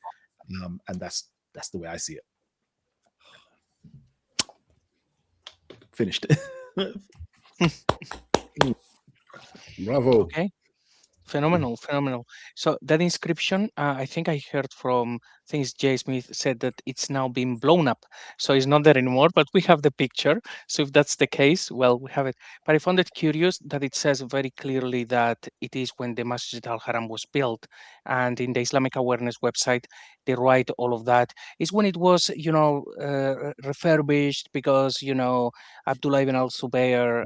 And that's the way I see it. Finished. Bravo. Okay. Phenomenal. So that inscription, I think I heard from things Jay Smith said that it's now been blown up, so it's not there anymore, but we have the picture. So if that's the case, well, we have it. But I found it curious that it says very clearly that it is when the Masjid al-Haram was built, and in the Islamic Awareness website they write all of that is when it was refurbished, because Abdullah ibn al-Zubayr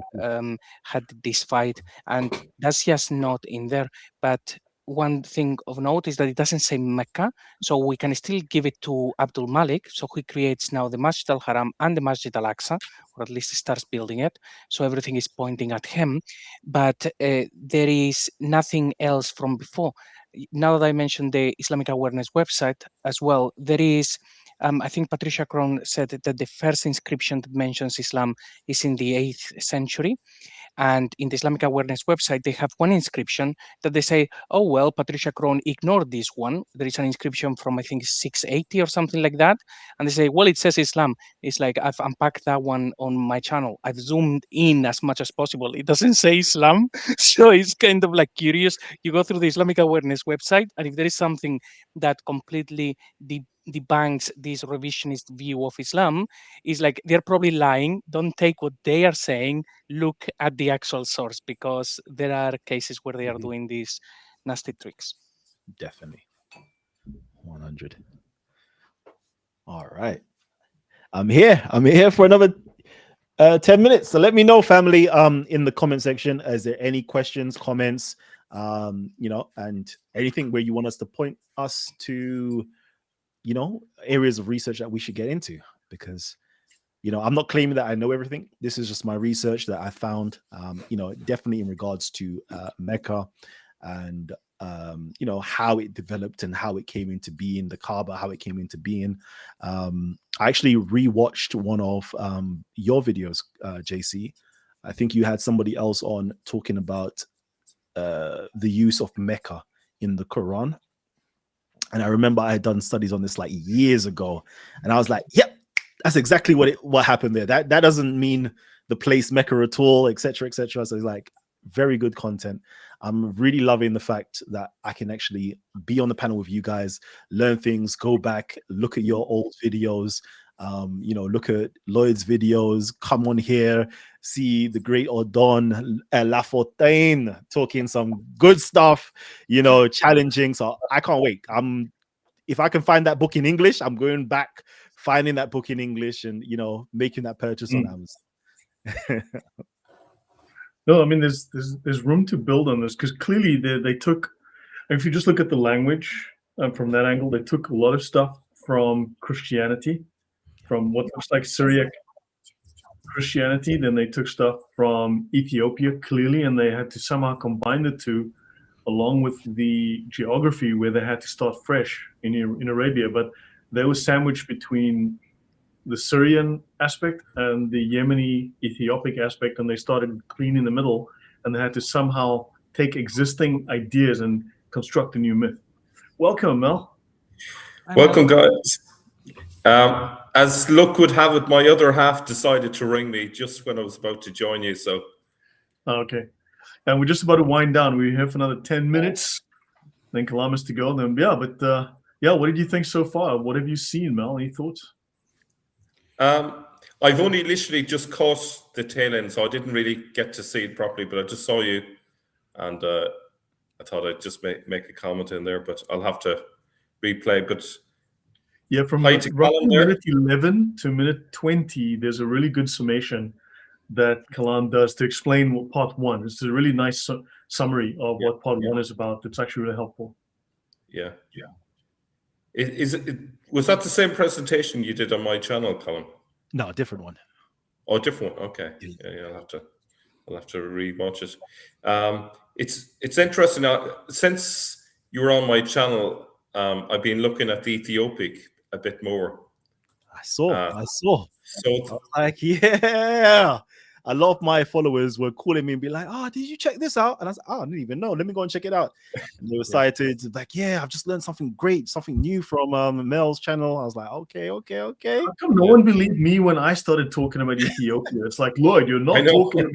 had this fight, and that's just not in there. But one thing of note is that it doesn't say Mecca, so we can still give it to Abdul Malik. So he creates now the Masjid al-Haram and the Masjid al-Aqsa, or at least starts building it. So everything is pointing at him, but there is nothing else from before. Now that I mentioned the Islamic Awareness website as well, there is, I think Patricia Krohn said that the first inscription that mentions Islam is in the 8th century. And in the Islamic Awareness website, they have one inscription that they say, oh, well, Patricia Krohn ignored this one. There is an inscription from, I think, 680 or something like that. And they say, well, it says Islam. It's like, I've unpacked that one on my channel. I've zoomed in as much as possible. It doesn't say Islam. So it's kind of like curious. You go through the Islamic Awareness website, and if there is something that completely debunks this revisionist view of Islam, is like, they're probably lying. Don't take what they are saying. Look at the actual source, because there are cases where they are doing these nasty tricks. Definitely. 100. All right. I'm here for another 10 minutes. So let me know, family, in the comment section. Is there any questions, comments, and anything where you want us to point us to, areas of research that we should get into? Because I'm not claiming that I know everything. This is just my research that I found, definitely in regards to Mecca and, how it developed and how it came into being, the Kaaba, how it came into being. I actually rewatched one of your videos, JC. I think you had somebody else on talking about the use of Mecca in the Quran. And I remember I had done studies on this like years ago, and I was like, "Yep, that's exactly what happened there. That doesn't mean the place Mecca at all, etc., etc." So it's like very good content. I'm really loving the fact that I can actually be on the panel with you guys, learn things, go back, look at your old videos, look at Lloyd's videos, come on here, see the great Odon, Lafontaine talking some good stuff, challenging. So I can't wait. If I can find that book in English, I'm going back, finding that book in English, and making that purchase on Amazon. No, I mean there's room to build on this, because clearly they took, if you just look at the language from that angle, they took a lot of stuff from Christianity, from what looks like Syriac Christianity. Then they took stuff from Ethiopia, clearly, and they had to somehow combine the two, along with the geography where they had to start fresh in Arabia. But they were sandwiched between the Syrian aspect and the Yemeni Ethiopic aspect, and they started clean in the middle, and they had to somehow take existing ideas and construct a new myth. Welcome, Mel. Welcome, guys. As luck would have it, my other half decided to ring me just when I was about to join you. So, okay, and we're just about to wind down. We're here for another 10 minutes, then Kalam is to go. Then what did you think so far? What have you seen, Mel? Any thoughts? I've only literally just caught the tail end, so I didn't really get to see it properly. But I just saw you, and I thought I'd just make a comment in there. But I'll have to replay. But yeah, from roughly minute 11 to minute 20, there's a really good summation that Kalam does to explain what part one. It's a really nice summary of what part one is about. It's actually really helpful. Yeah. Was that the same presentation you did on my channel, Kalam? No, a different one. Oh, different one. Okay. Yeah, I'll have to rewatch it. It's interesting now. Since you were on my channel, I've been looking at the Ethiopic a bit more. I saw. So I was like, yeah. A lot of my followers were calling me and be like, "Oh, did you check this out?" And I said, "Oh, I didn't even know. Let me go and check it out." And they were excited, like, "Yeah, I've just learned something great, something new from Mel's channel." I was like, "Okay." How come no one believed me when I started talking about Ethiopia? It's like, Lloyd, you're not talking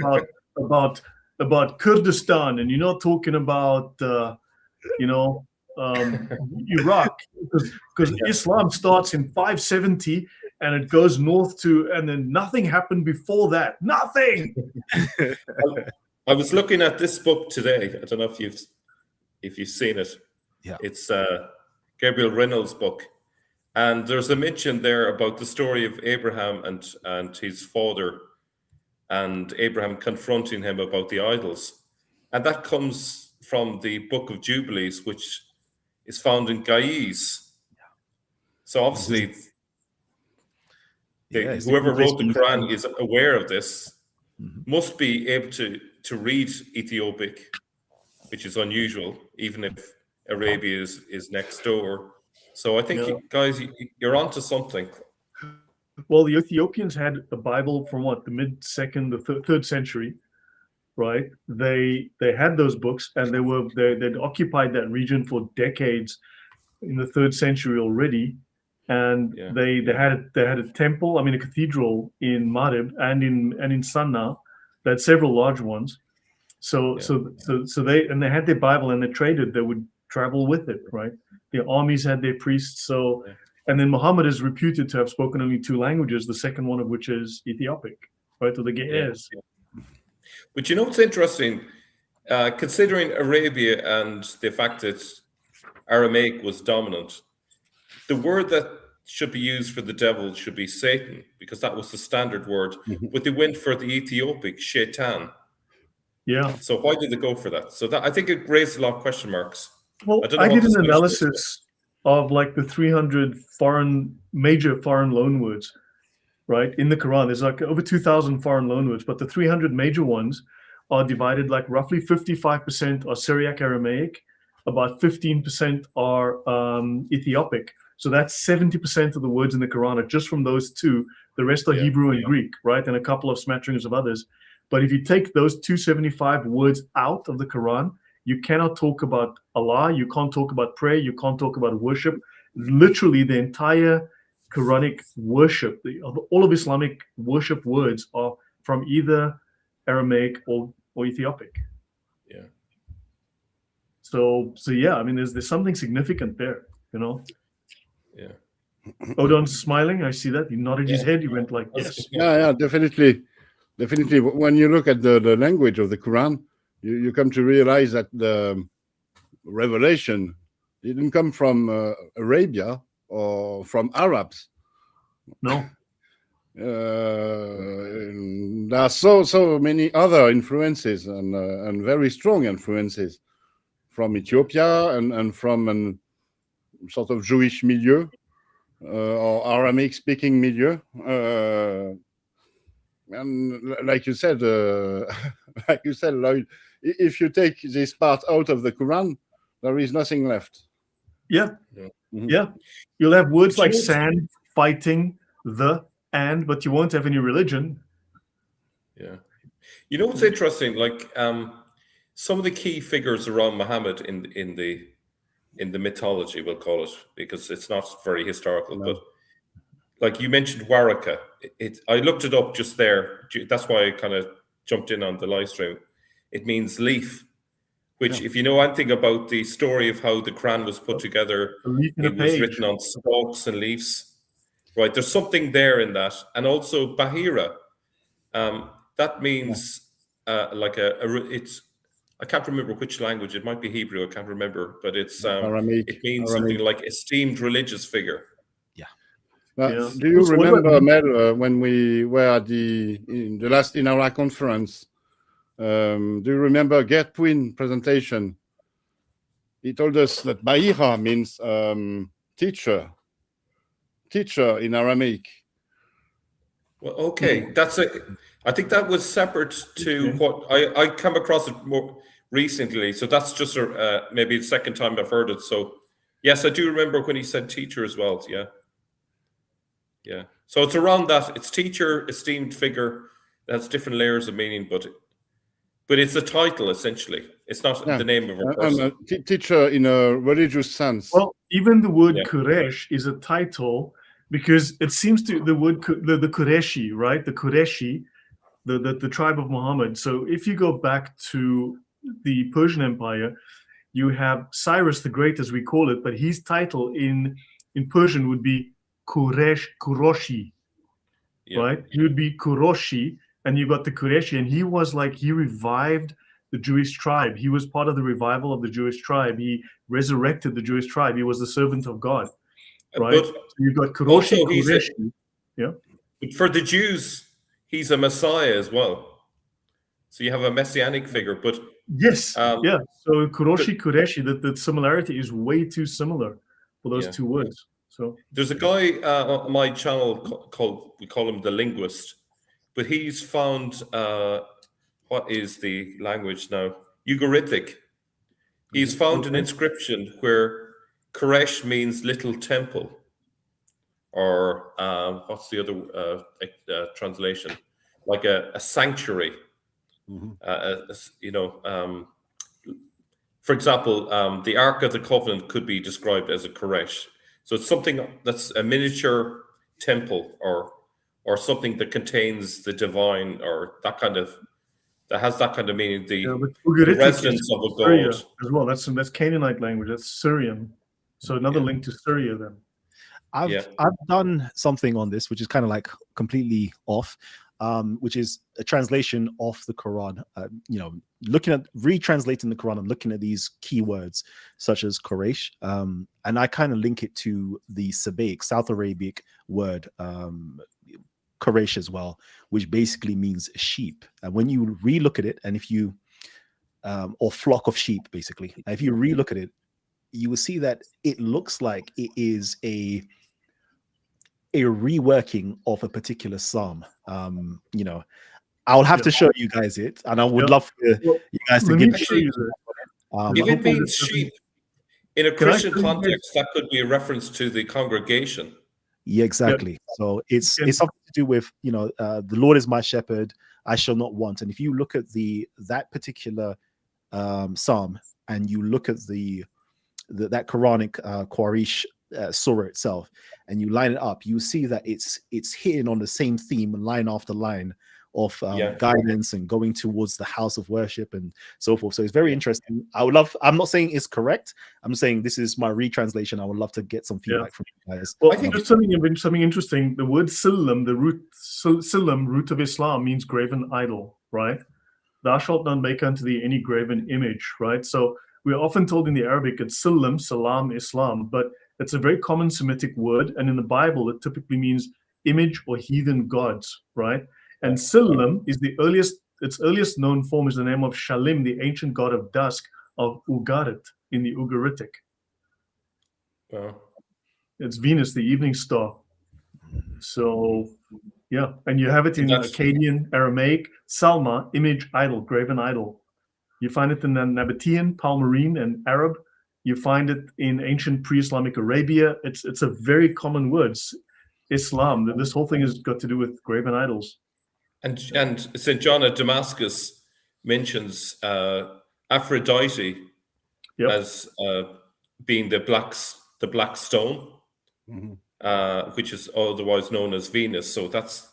about Kurdistan, and you're not talking about Iraq, because Islam starts in 570. And it goes north and then nothing happened before that. Nothing. I was looking at this book today. I don't know if you've seen it. Yeah. It's Gabriel Reynolds' book, and there's a mention there about the story of Abraham and his father, and Abraham confronting him about the idols, and that comes from the Book of Jubilees, which is found in Gaiz. So obviously. Whoever wrote the Quran is aware of this, must be able to read Ethiopic, which is unusual, even if Arabia is next door. So I think, guys, you're onto something. Well, the Ethiopians had a Bible from the third century, right? They had those books, and they'd occupied that region for decades in the 3rd century already. And they had a temple, a cathedral in Marib and in Sanna. They had several large ones. So they had their Bible, and they traded. They would travel with it, right? Their armies had their priests. And then Muhammad is reputed to have spoken only 2 languages, the second one of which is Ethiopic, right? Or the Ge'ez. Yeah. But what's interesting, considering Arabia and the fact that Aramaic was dominant, the word that should be used for the devil should be Satan, because that was the standard word. But they went for the Ethiopic, Shaitan. Yeah. So why did they go for that? So I think it raised a lot of question marks. Well, I did an analysis of like the 300 major foreign loanwords, right? In the Quran, there's like over 2,000 foreign loanwords, but the 300 major ones are divided like roughly 55% are Syriac Aramaic, about 15% are Ethiopic. So that's 70% of the words in the Quran are just from those 2. The rest are Hebrew and Greek, right? And a couple of smatterings of others. But if you take those 275 words out of the Quran, you cannot talk about Allah, you can't talk about prayer, you can't talk about worship. Literally, the entire Quranic worship, all of Islamic worship words are from either Aramaic or Ethiopic. Yeah. So yeah, I mean, there's something significant there, you know. Yeah. Odon's smiling. I see that. He nodded his Yeah. head. He went like, yes. Yeah, definitely. When you look at the language of the Quran, you come to realize that the revelation didn't come from Arabia or from Arabs. No. There are so many other influences and very strong influences from Ethiopia and from a sort of Jewish milieu or Aramaic speaking milieu. And like you said, Lloyd, if you take this part out of the Quran, there is nothing left. Yeah. Mhm. Yeah. You'll have words like Sure. sand, fighting, but you won't have any religion. Yeah. You know what's interesting? Like some of the key figures around Muhammad in the mythology, we'll call it, because it's not very historical, No. but like you mentioned Waraka. I looked it up just there. That's why I kind of jumped in on the live stream. It means leaf, which, if you know anything about the story of how the Quran was put together, A leaf in a it was page. written on stalks and leaves. Right, there's something there in that, and also Bahira. That means it's. I can't remember which language. It might be Hebrew. I can't remember, but it's Aramaic. it means something like esteemed religious figure. Yeah. Do you So what about- remember, Mel, when we were at the last Inara conference? Do you remember Gert Twin presentation? He told us that Bahira means teacher in Aramaic. Well, okay, that's it. I think that was separate to what I come across it more recently. So that's just maybe the second time I've heard it. So yes, I do remember when he said teacher as well. Yeah. Yeah. So it's around that. It's teacher, esteemed figure. It has different layers of meaning, but it's a title essentially. It's not the name of a person. Teacher in a religious sense. Well, even the word Yeah. Quraysh is a title because it seems to the word the Qureshi, right? The Qureshi, the tribe of Muhammad. So if you go back to the Persian Empire, you have Cyrus the Great, as we call it, but his title in Persian would be Kuroshi, Yeah. right? He would be Kuroshi, and you got the Qureshi, and he revived the Jewish tribe. He was part of the revival of the Jewish tribe. He resurrected the Jewish tribe. He was the servant of God, right? But So you've got Kuroshi, also he's Qureshi. but for the Jews, he's a Messiah as well. So you have a messianic figure, but Yes, yeah. So Kuroshi, Qureshi, the similarity is way too similar for those Yeah. two words. So There's a guy on my channel we call him the linguist, but he's found what is the language now? Ugaritic. He's found an inscription where Koresh means little temple, or what's the other translation? Like a sanctuary. For example, the Ark of the Covenant could be described as a Koresh. So it's something that's a miniature temple or something that contains the divine, or that has that kind of meaning. The Ugaritic residence is of a Syria god. as well. That's Canaanite language. That's Syrian. So another link to Syria then. I've done something on this, which is kind of like completely off, which is a translation of the Quran. Looking at retranslating the Quran and looking at these keywords such as Quraysh, and I kind of link it to the Sabaic, South Arabic word Quraysh as well, which basically means sheep. And when you relook at it, and if you or flock of sheep, basically, and if you relook at it, you will see that it looks like it is a reworking of a particular psalm. I'll have to show you guys it, and I would love for you guys to give me. If it means sheep in a Christian context, that could be a reference to the congregation. Yeah, exactly. Yep. So it's something to do with the Lord is my shepherd, I shall not want. And if you look at that particular psalm, and you look at that Quranic Quraysh surah itself, and you line it up, you see that it's hitting on the same theme, line after line of guidance and going towards the house of worship and so forth. So it's very interesting. I'm not saying it's correct. I'm saying this is my retranslation. I would love to get some feedback from you guys. Well, I think just something interesting. The word Silam, the root Silam, root of Islam, means graven idol, right? Thou shalt not make unto thee any graven image, right? So we're often told in the Arabic it's Silam, Salam, Islam, but it's a very common Semitic word, and in the Bible it typically means image or heathen gods, right? And Silam is its earliest known form is the name of Shalim, the ancient god of dusk of Ugarit in the Ugaritic. Wow. It's Venus, the evening star. So, yeah, and you have it in Akkadian, Aramaic, Salma, image, idol, graven idol. You find it in the Nabatean, Palmyrene, and Arab. You find it in ancient pre-Islamic Arabia. It's a very common word. Islam. This whole thing has got to do with graven idols. And St. John at Damascus mentions Aphrodite as being the black stone, which is otherwise known as Venus. So that's,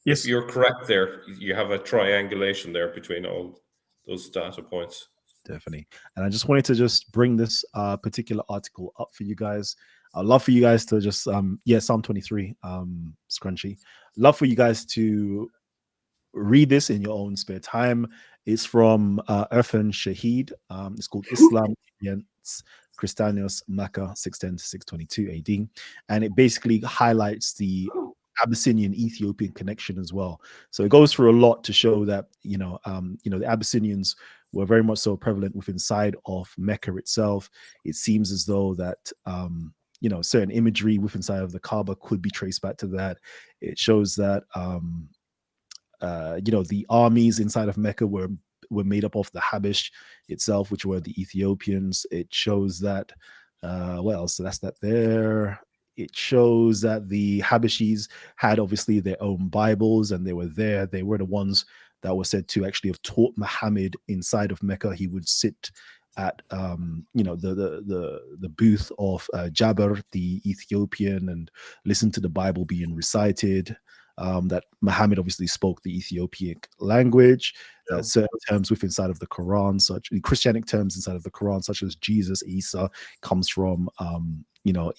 if you're correct there, you have a triangulation there between all those data points. Definitely. And I just wanted to just bring this particular article up for you guys. I'd love for you guys to just Psalm 23, Scrunchy. Love for you guys to read this in your own spare time. It's from Irfan Shahid. It's called Islam Against Christianos, Makkah, 610 to 622 AD. And it basically highlights the Abyssinian Ethiopian connection as well. So it goes through a lot to show that, the Abyssinians were very much so prevalent within inside of Mecca itself. It seems as though that, certain imagery within inside of the Kaaba could be traced back to that. It shows that, the armies inside of Mecca were made up of the Habish itself, which were the Ethiopians. It shows that, so that's that there. It shows that the Habashis had obviously their own Bibles, and they were there. They were the ones that were said to actually have taught Muhammad inside of Mecca. He would sit at the booth of Jabir, the Ethiopian, and listen to the Bible being recited. That Muhammad obviously spoke the Ethiopic language. Certain terms within inside of the Quran, such Christianic terms inside of the Quran, such as Jesus, Isa, comes from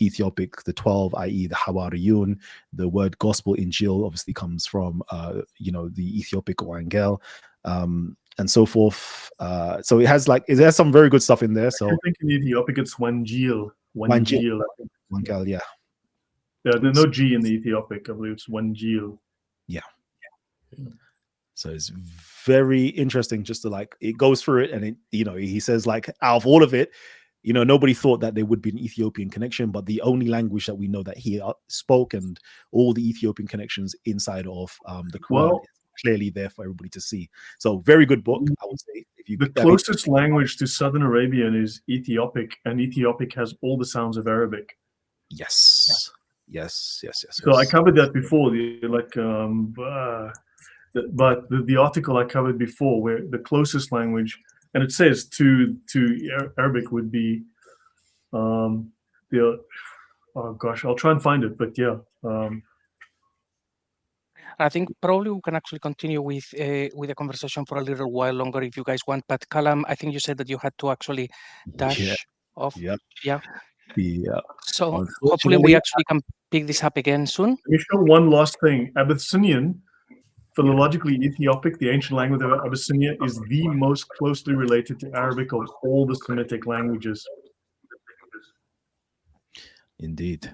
Ethiopic, the 12, i.e. the Hawariyun. The word gospel, Injil, obviously comes from the Ethiopic Wangel, and so forth. So it has some very good stuff in there. So I think in Ethiopic it's Wangel. Wangel, yeah. Yeah, there's no G in the Ethiopic. I believe it's Wangel. Yeah. So it's very interesting just to it goes through it, and he says out of all of it, nobody thought that there would be an Ethiopian connection, but the only language that we know that he spoke and all the Ethiopian connections inside of the Quran is clearly there for everybody to see. So very good book, I would say. The closest language to Southern Arabian is Ethiopic, and Ethiopic has all the sounds of Arabic. Yes. So I covered that before, but the article I covered before, where the closest language, and it says to Arabic would be I'll try and find it, but yeah. I think probably we can actually continue with the conversation for a little while longer if you guys want. But Kalam, I think you said that you had to actually dash off. Yeah. So hopefully we actually can pick this up again soon. Let me show one last thing. Abyssinian, philologically Ethiopic, the ancient language of Abyssinia, is the most closely related to Arabic of all the Semitic languages. Indeed.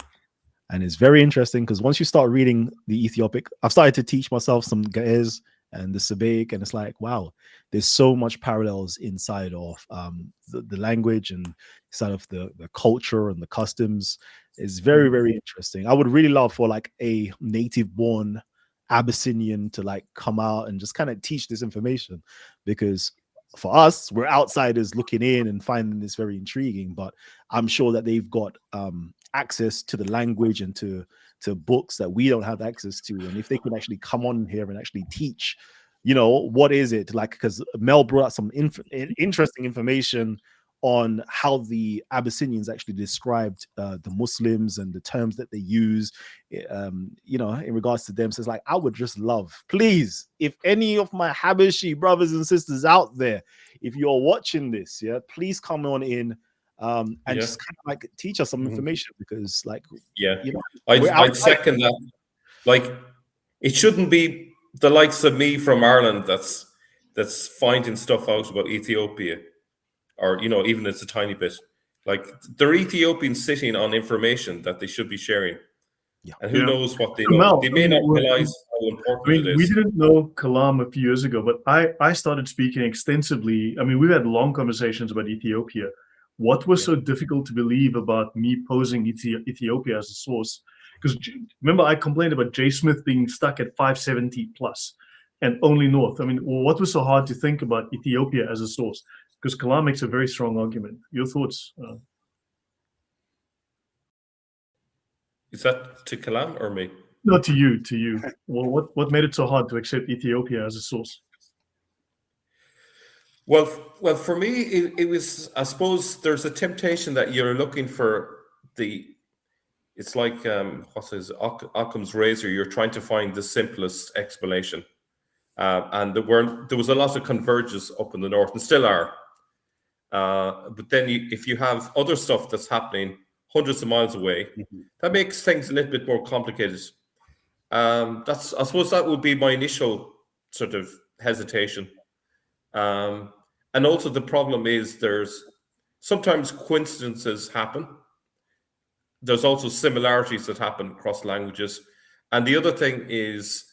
And it's very interesting because once you start reading the Ethiopic, I've started to teach myself some Ge'ez and the Sabaic, and it's like, wow, there's so much parallels inside of the language and inside of the culture and the customs. It's very, very interesting. I would really love for a native born Abyssinian to come out and just kind of teach this information, because for us, we're outsiders looking in and finding this very intriguing, but I'm sure that they've got access to the language and to books that we don't have access to. And if they can actually come on here and actually teach, what is it because Mel brought out some interesting information on how the Abyssinians actually described the Muslims and the terms that they use, in regards to them. So it's like, I would just love, please, if any of my Habashi brothers and sisters out there, if you're watching this, please come on in and just kind of like teach us some information, because I'd second that. Like, it shouldn't be the likes of me from Ireland that's finding stuff out about Ethiopia, or even it's a tiny bit. Like, they're Ethiopians sitting on information that they should be sharing, and who knows what they know. They may not realize how important it is. We didn't know Kalam a few years ago, but I started speaking extensively. I mean, we've had long conversations about Ethiopia. What was so difficult to believe about me posing Ethiopia as a source? Because remember, I complained about J. Smith being stuck at 570 plus and only north. I mean, what was so hard to think about Ethiopia as a source? Because Kalam makes a very strong argument. Your thoughts? Is that to Kalam or me? No, to you. Well, what made it so hard to accept Ethiopia as a source? Well, for me, it was, I suppose there's a temptation that you're looking for it's like, Occam's razor. You're trying to find the simplest explanation. And there was a lot of convergence up in the north, and still are. But then if you have other stuff that's happening hundreds of miles away, that makes things a little bit more complicated. I suppose that would be my initial sort of hesitation. And also the problem is there's sometimes coincidences happen. There's also similarities that happen across languages. And the other thing is,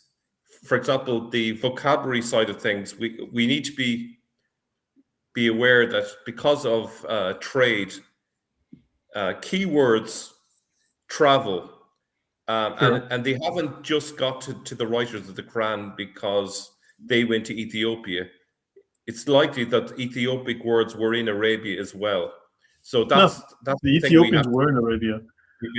for example, the vocabulary side of things, we need to be aware that because of trade, keywords travel, and they haven't just got to the writers of the Quran because they went to Ethiopia. It's likely that Ethiopic words were in Arabia as well. So that's the Ethiopians were in Arabia.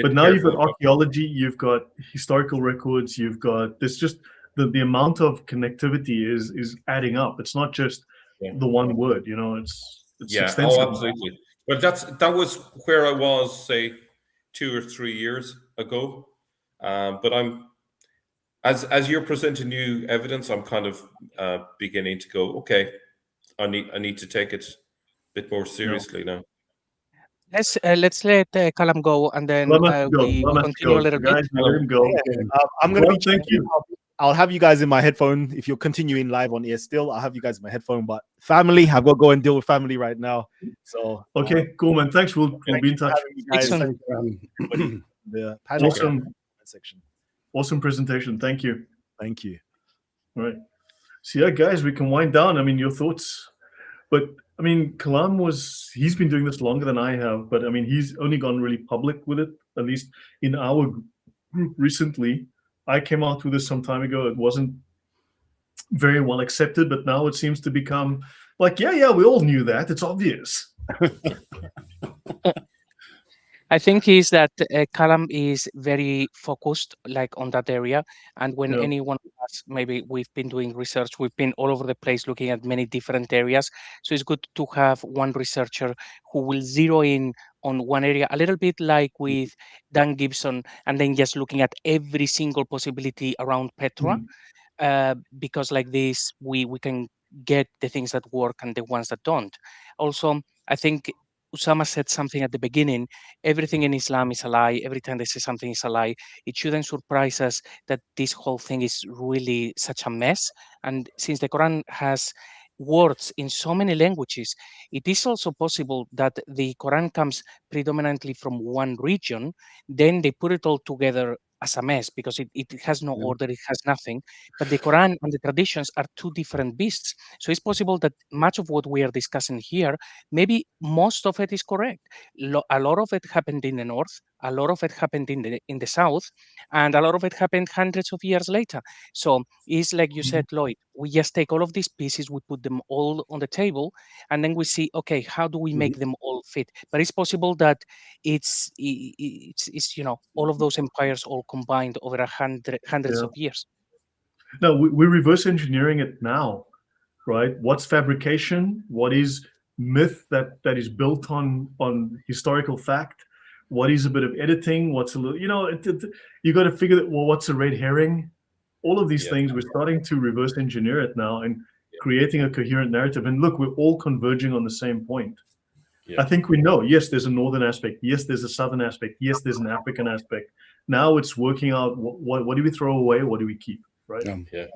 But now you've got archaeology, you've got historical records, you've got this, just the amount of connectivity is adding up. It's not just the one word, it's extensive. Oh, absolutely. But that was where I was, say, 2 or 3 years ago. But I'm, as you're presenting new evidence, I'm kind of beginning to go, okay, I need to take it a bit more seriously now. Let's let Kalam go, and then we continue a little bit. Guys, let him go. I'm going to be. Thank you. I'll have you guys in my headphone. If you're continuing live on here still, I'll have you guys in my headphone. But family, I've got to go and deal with family right now. So okay, cool, man. Thanks. We'll be in touch. The panel section. Awesome presentation. Thank you. Thank you. All right. So yeah, guys, we can wind down. I mean, your thoughts. But I mean, Kalam he's been doing this longer than I have, but I mean, he's only gone really public with it, at least in our group recently. I came out with this some time ago. It wasn't very well accepted, but now it seems to become like, yeah, we all knew that. It's obvious. I think is that Kalam is very focused, like on that area. And when anyone of us, maybe we've been doing research, we've been all over the place looking at many different areas. So it's good to have one researcher who will zero in on one area, a little bit like with Dan Gibson, and then just looking at every single possibility around Petra. Because like this, we can get the things that work and the ones that don't. Also, I think Usama said something at the beginning, everything in Islam is a lie. Every time they say something is a lie, it shouldn't surprise us that this whole thing is really such a mess. And since the Quran has words in so many languages, it is also possible that the Quran comes predominantly from one region, then they put it all together as a mess because it has no order, it has nothing. But the Quran and the traditions are two different beasts. So it's possible that much of what we are discussing here, maybe most of it is correct. A lot of it happened in the north, a lot of it happened in the south, and a lot of it happened hundreds of years later. So it's like you said, Lloyd, we just take all of these pieces, we put them all on the table, and then we see, okay, how do we make them all fit? But it's possible that it's all of those empires all combined over hundreds of years. No, we're reverse engineering it now, right? What's fabrication? What is myth that is built on historical fact, what is a bit of editing, what's a little, you got to figure that, well, what's a red herring, all of these things. We're starting to reverse engineer it now and creating a coherent narrative. And look, we're all converging on the same point. I think we know, yes, there's a northern aspect, yes, there's a southern aspect, yes, there's an African aspect. Now it's working out what do we throw away, what do we keep, right? Yeah,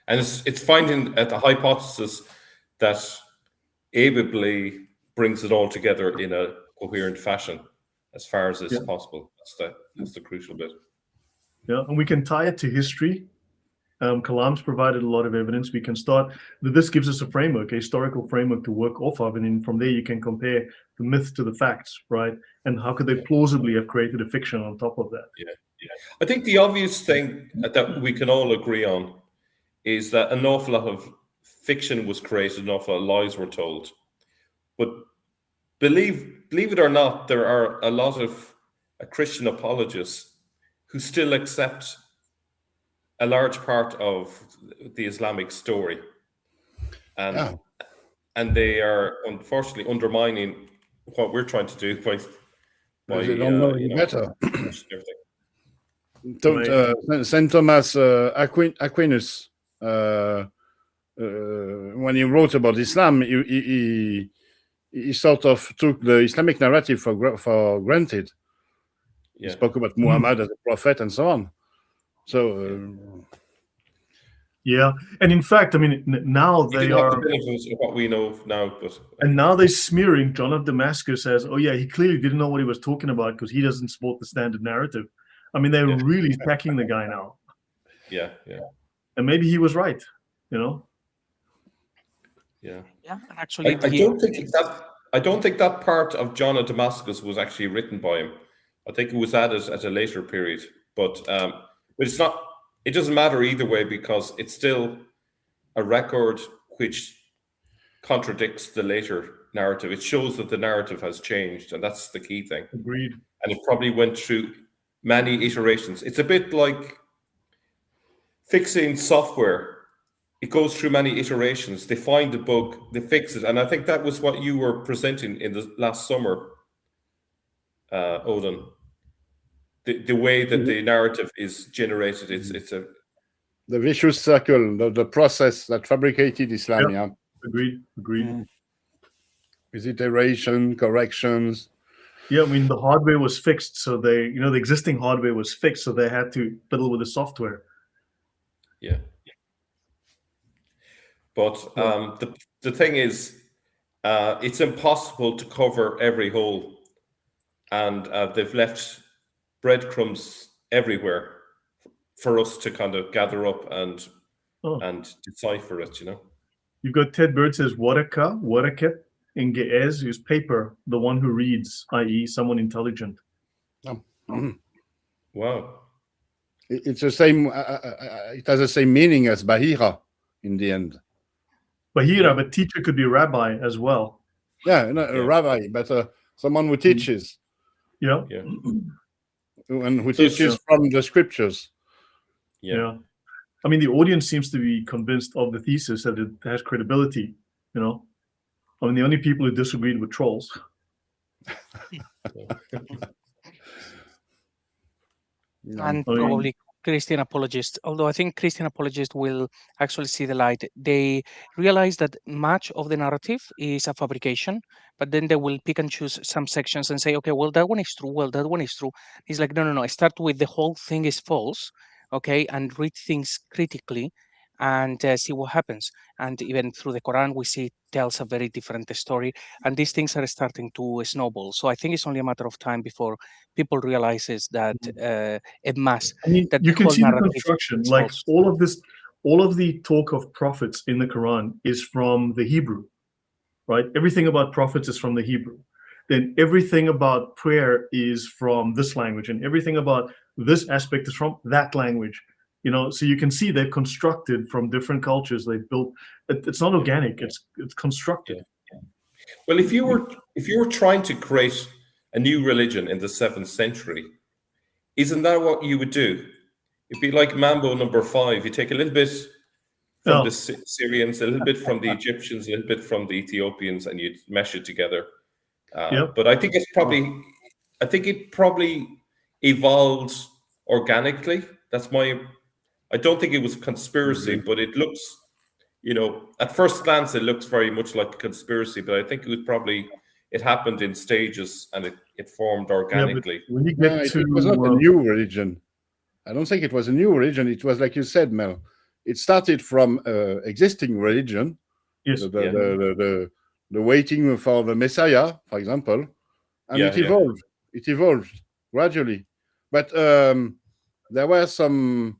and it's finding at the hypothesis that ably brings it all together in a coherent fashion as far as is possible. That's the crucial bit. Yeah, and we can tie it to history. Kalam's provided a lot of evidence. We can start. This gives us a framework, a historical framework to work off of, and then from there you can compare the myth to the facts, right? And how could they plausibly have created a fiction on top of that? Yeah. I think the obvious thing that we can all agree on is that an awful lot of fiction was created, an awful lot of lies were told. But believe it or not, there are a lot of Christian apologists who still accept a large part of the Islamic story, and they are unfortunately undermining what we're trying to do by they don't know any better. Right. Saint Thomas Aquinas, when he wrote about Islam, he sort of took the Islamic narrative for granted. He spoke about Muhammad as a prophet and so on. So yeah, and in fact, I mean, now they are the benefits of what we know now, but and now they're smearing John of Damascus as, oh yeah, he clearly didn't know what he was talking about because he doesn't support the standard narrative. I mean, they're really attacking the guy now. Yeah. And maybe he was right, Yeah. Yeah, actually, I don't think that part of John of Damascus was actually written by him. I think it was added at a later period, but it's not. It doesn't matter either way because it's still a record which contradicts the later narrative. It shows that the narrative has changed, and that's the key thing. Agreed. And it probably went through many iterations. It's a bit like fixing software. It goes through many iterations. They find a bug, they fix it, and I think that was what you were presenting in the last summer, Odon. The way that the narrative is generated, it's the vicious circle, the process that fabricated Islam. Yeah. Agreed. With iteration, corrections. Yeah, I mean the hardware was fixed, so the existing hardware was fixed, so they had to fiddle with the software. Yeah. But the thing is, it's impossible to cover every hole, and they've left breadcrumbs everywhere for us to kind of gather up and decipher it. You've got Ted Bird says Waraka in Ge'ez is paper, the one who reads, i.e., someone intelligent. Wow. It's the same. It has the same meaning as Bahira in the end. Bahira, but teacher could be rabbi as well. Yeah, a rabbi, but someone who teaches. Yeah. And who teaches from the scriptures. Yeah. I mean, the audience seems to be convinced of the thesis that it has credibility, I mean, the only people who disagreed were trolls. And probably Christian apologists, although I think Christian apologists will actually see the light. They realize that much of the narrative is a fabrication, but then they will pick and choose some sections and say, okay, well, that one is true. Well, that one is true. It's like, no. I start with the whole thing is false, okay, and read things critically and see what happens. And even through the Quran, we see it tells a very different story. And these things are starting to snowball. So I think it's only a matter of time before people realizes that it must. I mean, that you can whole see the narrative construction. is Like false. all of the talk of prophets in the Quran is from the Hebrew, right? Everything about prophets is from the Hebrew. Then everything about prayer is from this language, and everything about this aspect is from that language. So you can see they've constructed from different cultures. They've built. It's not organic. It's constructed. Well, if you were trying to create a new religion in the 7th century, isn't that what you would do? It'd be like Mambo number 5. You take a little bit from Oh. the Syrians, a little bit from the Egyptians, a little bit from the Ethiopians, and you mesh it together. Yep. But I think it probably evolved organically. I don't think it was conspiracy, but it looks, at first glance, it looks very much like a conspiracy, but I think it happened in stages and it formed organically. Yeah, when you get it was not a new religion. I don't think it was a new religion. It was, like you said, Mel, it started from existing religion. Yes. The waiting for the Messiah, for example, and it evolved. It evolved gradually, but there were some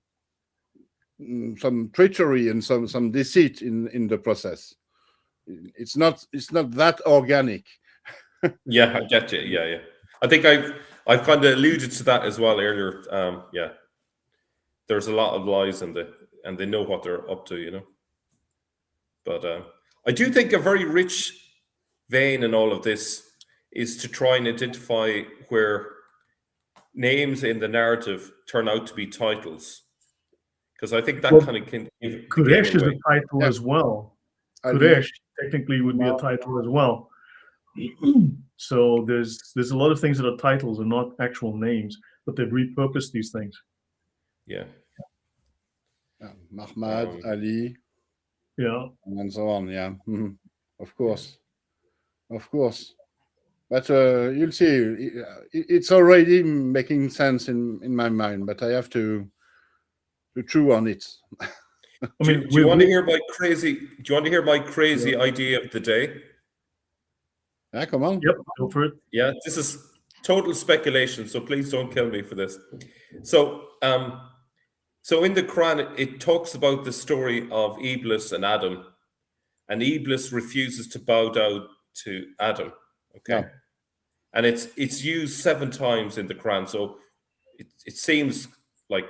treachery and some deceit in the process. It's not that organic. Yeah, I get you. Yeah. I think I've kind of alluded to that as well earlier. There's a lot of lies and they know what they're up to, But I do think a very rich vein in all of this is to try and identify where names in the narrative turn out to be titles, because I think that kind of can. Quraysh is a title as well. Quraysh technically would be a title as well. So there's a lot of things that are titles and not actual names, but they've repurposed these things. Yeah. Mahmad, Ali. Yeah. And so on. Yeah. Mm-hmm. Of course. But you'll see, it's already making sense in my mind, but I have to chew on it. Do you want to hear my crazy? Do you want to hear my crazy idea of the day? Yeah, come on. Yep, go for it. Yeah, this is total speculation, so please don't kill me for this. So in the Quran, it talks about the story of Iblis and Adam, and Iblis refuses to bow down to Adam. Okay, yeah. And it's used 7 times in the Quran, so it seems like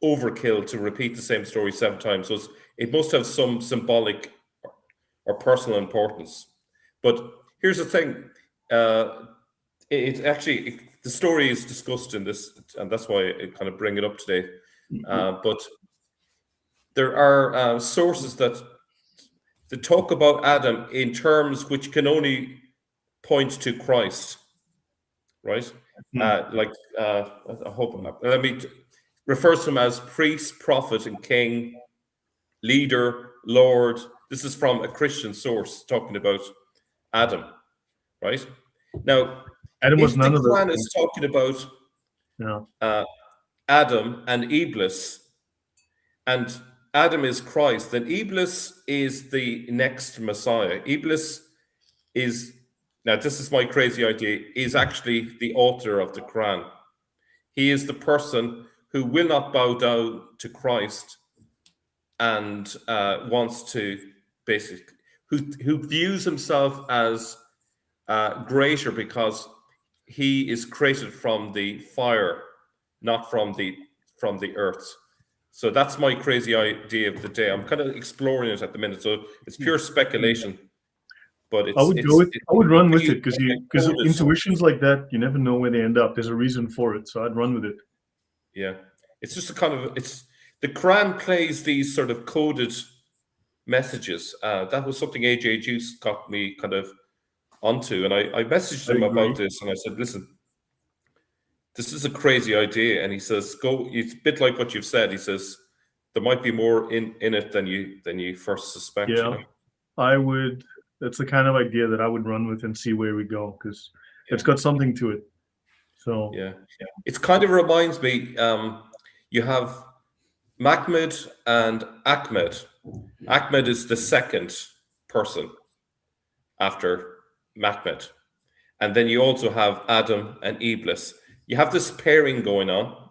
overkill to repeat the same story 7 times. So it must have some symbolic or personal importance. But here's the thing: it's actually the story is discussed in this, and that's why I kind of bring it up today. But there are sources that talk about Adam in terms which can only point to Christ, right? I hope refers to him as priest, prophet, and king, leader, Lord. This is from a Christian source talking about Adam, right? Now, Adam was none of those. The Quran is talking about Adam and Iblis, and Adam is Christ, and Iblis is the next Messiah. Iblis is, now this is my crazy idea, is actually the author of the Quran. He is the person who will not bow down to Christ and wants to basically, who views himself as greater because he is created from the fire, not from the earth. So that's my crazy idea of the day. I'm kind of exploring it at the minute, so it's pure speculation. But I would run with it because intuitions like that, you never know where they end up. There's a reason for it, so I'd run with it. Yeah, it's just the Quran plays these sort of coded messages. That was something AJ Juice got me kind of onto, and I messaged him about this, and I said, listen, this is a crazy idea. And he says, it's a bit like what you've said. He says, there might be more in it than you first suspect. Yeah, I would. That's the kind of idea that I would run with and see where we go, because it's got something to it. So yeah. It kind of reminds me, you have Mahmed and Ahmed. Ahmed is the second person after Mahmed. And then you also have Adam and Iblis. You have this pairing going on.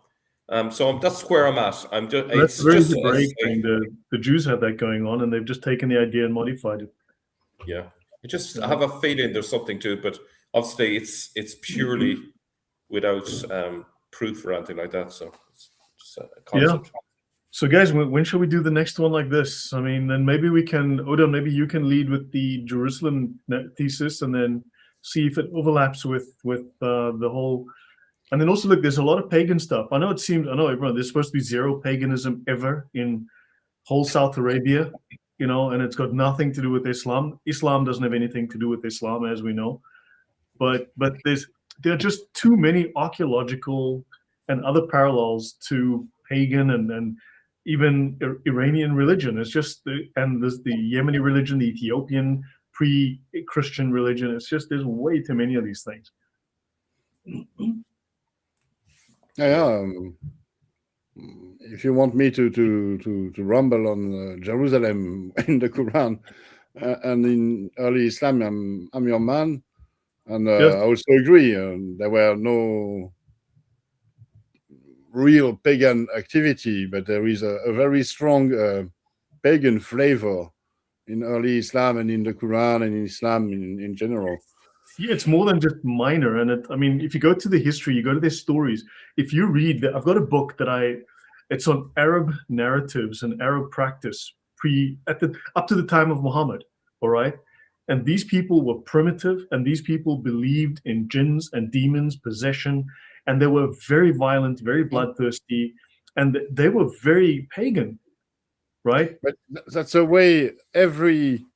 So that's where I'm at. That's a great thing. The Jews have that going on, and they've just taken the idea and modified it. Yeah. I have a feeling there's something to it, but obviously it's purely without proof or anything like that. So it's just a concept. Yeah. So guys, when shall we do the next one like this? I mean, then maybe we can, Odon, maybe you can lead with the Jerusalem thesis and then see if it overlaps with the whole. And then also, look, there's a lot of pagan stuff. I know everyone, there's supposed to be zero paganism ever in whole South Arabia, and it's got nothing to do with Islam. Islam doesn't have anything to do with Islam, as we know. But there are just too many archaeological and other parallels to pagan and even Iranian religion. It's just there's the Yemeni religion, the Ethiopian pre-Christian religion. It's just there's way too many of these things. Yeah. If you want me to rumble on Jerusalem in the Quran and in early Islam, I'm your man. And Yes. I also agree. There were no real pagan activity, but there is a very strong pagan flavor in early Islam and in the Quran and in Islam in general. Yeah, it's more than just minor. And if you go to the history, you go to their stories. If you read, I've got a book it's on Arab narratives and Arab practice up to the time of Muhammad. All right. And these people were primitive, and these people believed in jinns and demons, possession, and they were very violent, very bloodthirsty, and they were very pagan, right? But that's the way every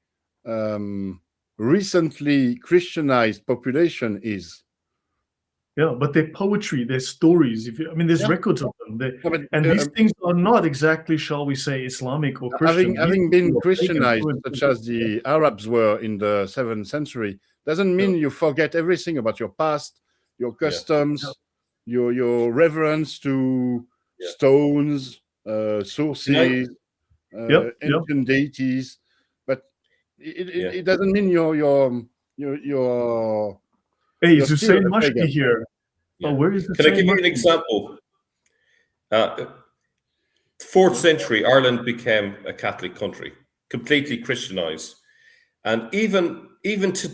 recently Christianized population is. Yeah, but their poetry, their stories, there's records of them. These things are not exactly, shall we say, Islamic or Christian. Having been Christianized, such as the Arabs were in the 7th century, doesn't mean you forget everything about your past, your customs, your reverence to stones, sources, ancient deities. But it doesn't mean you're Hey, is Hussein Mashki here? Yeah. Oh, where is Can I give you an example? 4th century, Ireland became a Catholic country, completely Christianized. And even to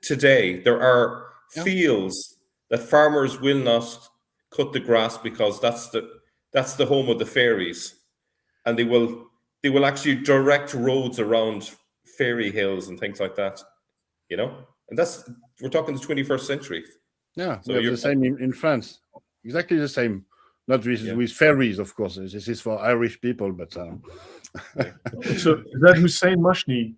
today, there are fields that farmers will not cut the grass because that's the home of the fairies. And they will actually direct roads around fairy hills and things like that, And we're talking the 21st century. Yeah, so we have the same in France. Exactly the same. Not with fairies, of course. This is for Irish people, but So is that Hussein Mashni?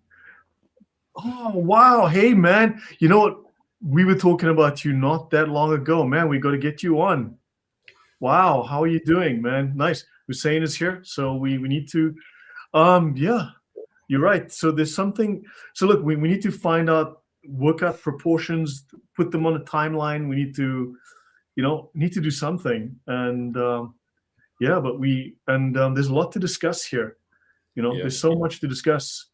Oh wow! Hey man, you know what? We were talking about you not that long ago, man. We got to get you on. Wow, how are you doing, man? Nice. Hussein is here, so we need to. Yeah, you're right. So there's something. So look, we need to work out proportions, put them on a timeline. We need to, do something. And there's a lot to discuss here. There's so much to discuss.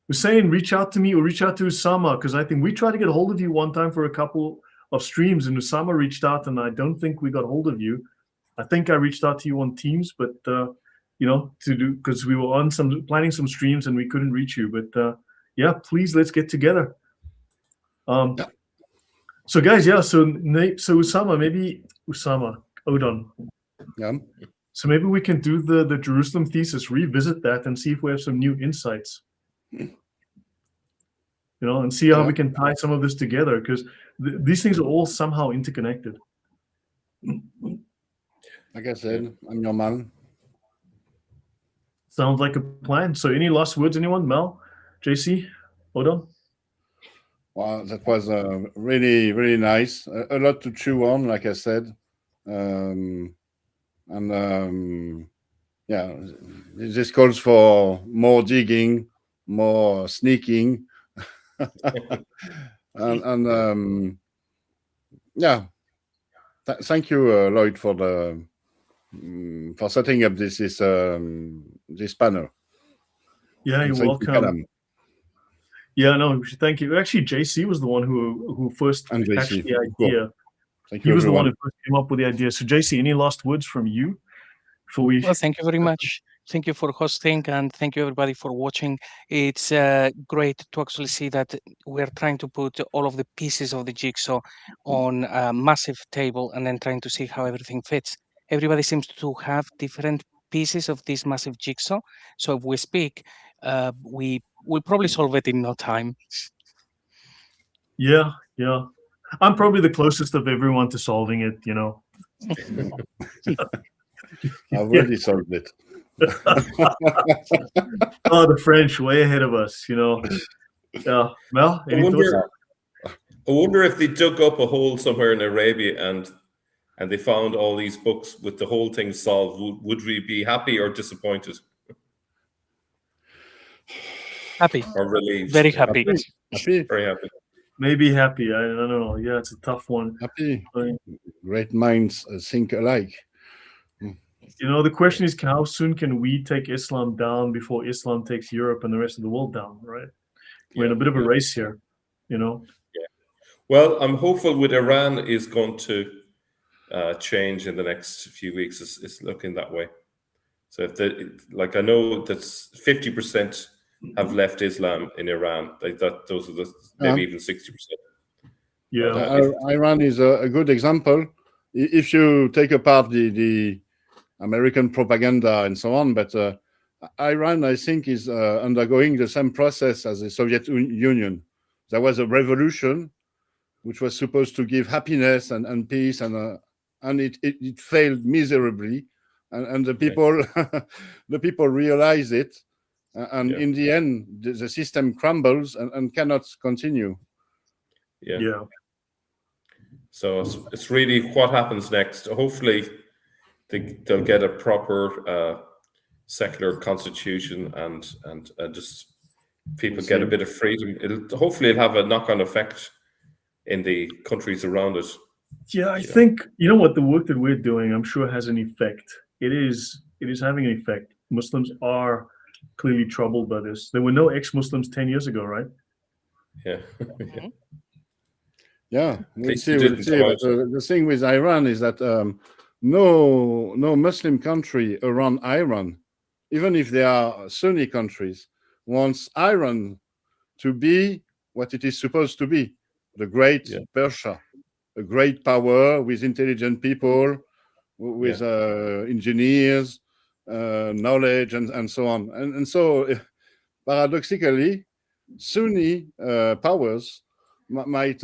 Hussein, reach out to me or reach out to Usama, because I think we tried to get a hold of you one time for a couple of streams, and Usama reached out, and I don't think we got hold of you. I think I reached out to you on Teams, but because we were on planning some streams and we couldn't reach you. But please, let's get together. So guys, so Usama, Odon. Yeah. So maybe we can do the Jerusalem thesis, revisit that, and see if we have some new insights. And see how we can tie some of this together, because these things are all somehow interconnected. Like I said, I'm your man. Sounds like a plan. So any last words, anyone? Mel, JC, Odon? Wow, that was really, really nice. A lot to chew on, like I said. This calls for more digging, more sneaking. Thank you, Lloyd, for setting up this panel. Yeah, you're welcome. Thank you. Actually, JC was the one who first hatched the idea. Thank you. He was the one who first came up with the idea. So, JC, any last words from you before we? Well, thank you very much. Thank you for hosting, and thank you everybody for watching. It's great to actually see that we're trying to put all of the pieces of the jigsaw on a massive table and then trying to see how everything fits. Everybody seems to have different pieces of this massive jigsaw. So if we speak, we will probably solve it in no time. Yeah. I'm probably the closest of everyone to solving it, I've already solved it. Oh, the French way ahead of us, you know. Yeah, Mel, I any thoughts? wonder if they dug up a hole somewhere in Arabia and they found all these books with the whole thing solved. Would we be happy or disappointed Happy, or relieved? very happy. Happy, Very happy. Maybe happy. I don't know. Yeah, it's a tough one. happy. I mean, Great minds think alike. you know, the question is, how soon can we take Islam down before Islam takes Europe and the rest of the world down, right? We're in a bit of a race here, you know. Well, I'm hopeful with Iran is going to change in the next few weeks. It's looking that way. So if I know that 50% have left Islam in Iran. Like that, those are maybe even 60%. Yeah. Iran is a good example. If you take apart the American propaganda and so on, but Iran, I think, is undergoing the same process as the Soviet Union. There was a revolution which was supposed to give happiness and peace, and it failed miserably, and the people the people realize it, and in the end, the system crumbles and cannot continue. Yeah. So it's really what happens next. Hopefully, they'll get a proper secular constitution and just people get a bit of freedom. Hopefully it'll have a knock-on effect in the countries around it. Yeah, I think, you know what, the work that we're doing, I'm sure has an effect. It is having an effect. Muslims are clearly troubled by this. There were no ex-Muslims 10 years ago, right? Yeah. Yeah, we'll see. But the thing with Iran is that no Muslim country around Iran, even if they are Sunni countries, wants Iran to be what it is supposed to be, the great Persia, a great power with intelligent people, with engineers, knowledge, and so on. And so, paradoxically, Sunni powers might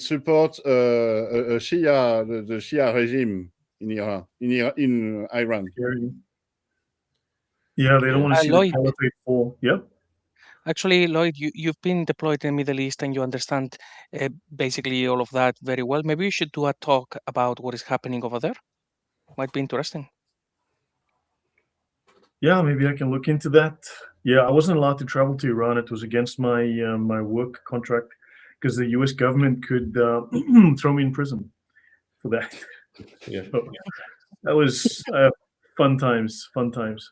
support a Shia, the Shia regime in Iran. Yeah, they don't want to see Lloyd, the caliphate fall. Yep. actually, Lloyd, you've been deployed in the Middle East and you understand basically all of that very well. Maybe we should do a talk about what is happening over there. Might be interesting. Yeah, maybe I can look into that. Yeah, I wasn't allowed to travel to Iran. It was against my my work contract because the U.S. government could throw me in prison for that. Yeah, so, that was fun times. Fun times.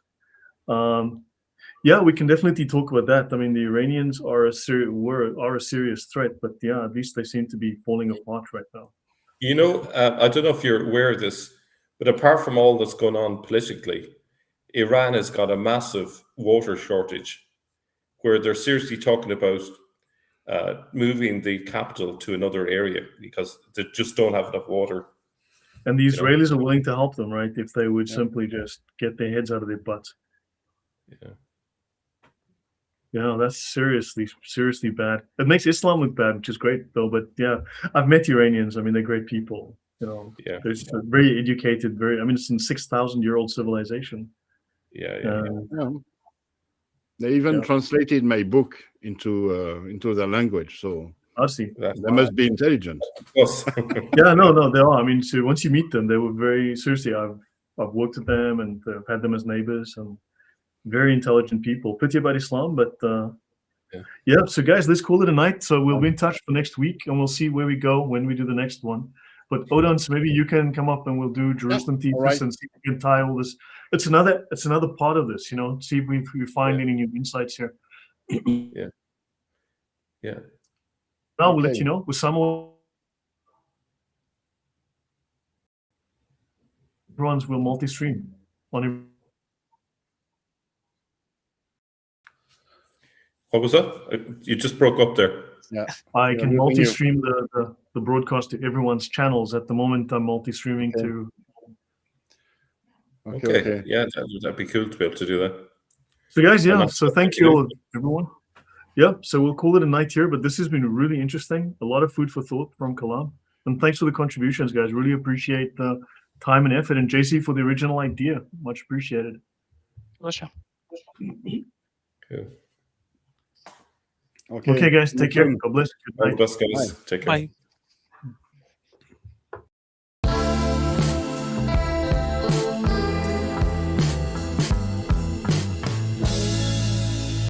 Yeah, we can definitely talk about that. I mean, the Iranians are a serious threat, but yeah, at least they seem to be falling apart right now. You know, I don't know if you're aware of this, but apart from all that's going on politically, Iran has got a massive water shortage where they're seriously talking about moving the capital to another area because they just don't have enough water. And the Israelis are willing to help them, right? If they would simply just get their heads out of their butts. Yeah. Yeah, that's seriously bad. It makes Islam look bad, which is great though. But yeah, I've met Iranians. I mean, they're great people. You know, they're just very educated. It's a 6,000-year-old civilization. Yeah. They even translated my book into their language, so I see. They must be intelligent. Yes. Yeah, no, they are. I mean, so once you meet them, they were very seriously. I've worked with them and I've had them as neighbors and very intelligent people. Pity about Islam, but yeah. So guys, let's call it a night. So we'll be in touch for next week, and we'll see where we go when we do the next one. But Odon, so maybe you can come up and we'll do Jerusalem thesis and see if we can tie all this. It's another part of this, you know. See if we find any new insights here. Yeah. Now we'll let you know with some runs will multi-stream on. What was that? You just broke up there. Yeah, I can multi-stream the broadcast to everyone's channels. At the moment, I'm multi-streaming to. Okay. Yeah, that'd be cool to be able to do that. So guys, so thank you all, everyone. Yep. So we'll call it a night here, but this has been really interesting. A lot of food for thought from Kalam, and thanks for the contributions, guys. Really appreciate the time and effort, and JC for the original idea. Much appreciated. Pleasure. Cool. Okay, guys, take care. God bless. Good All night. the best, guys. Take care. Bye.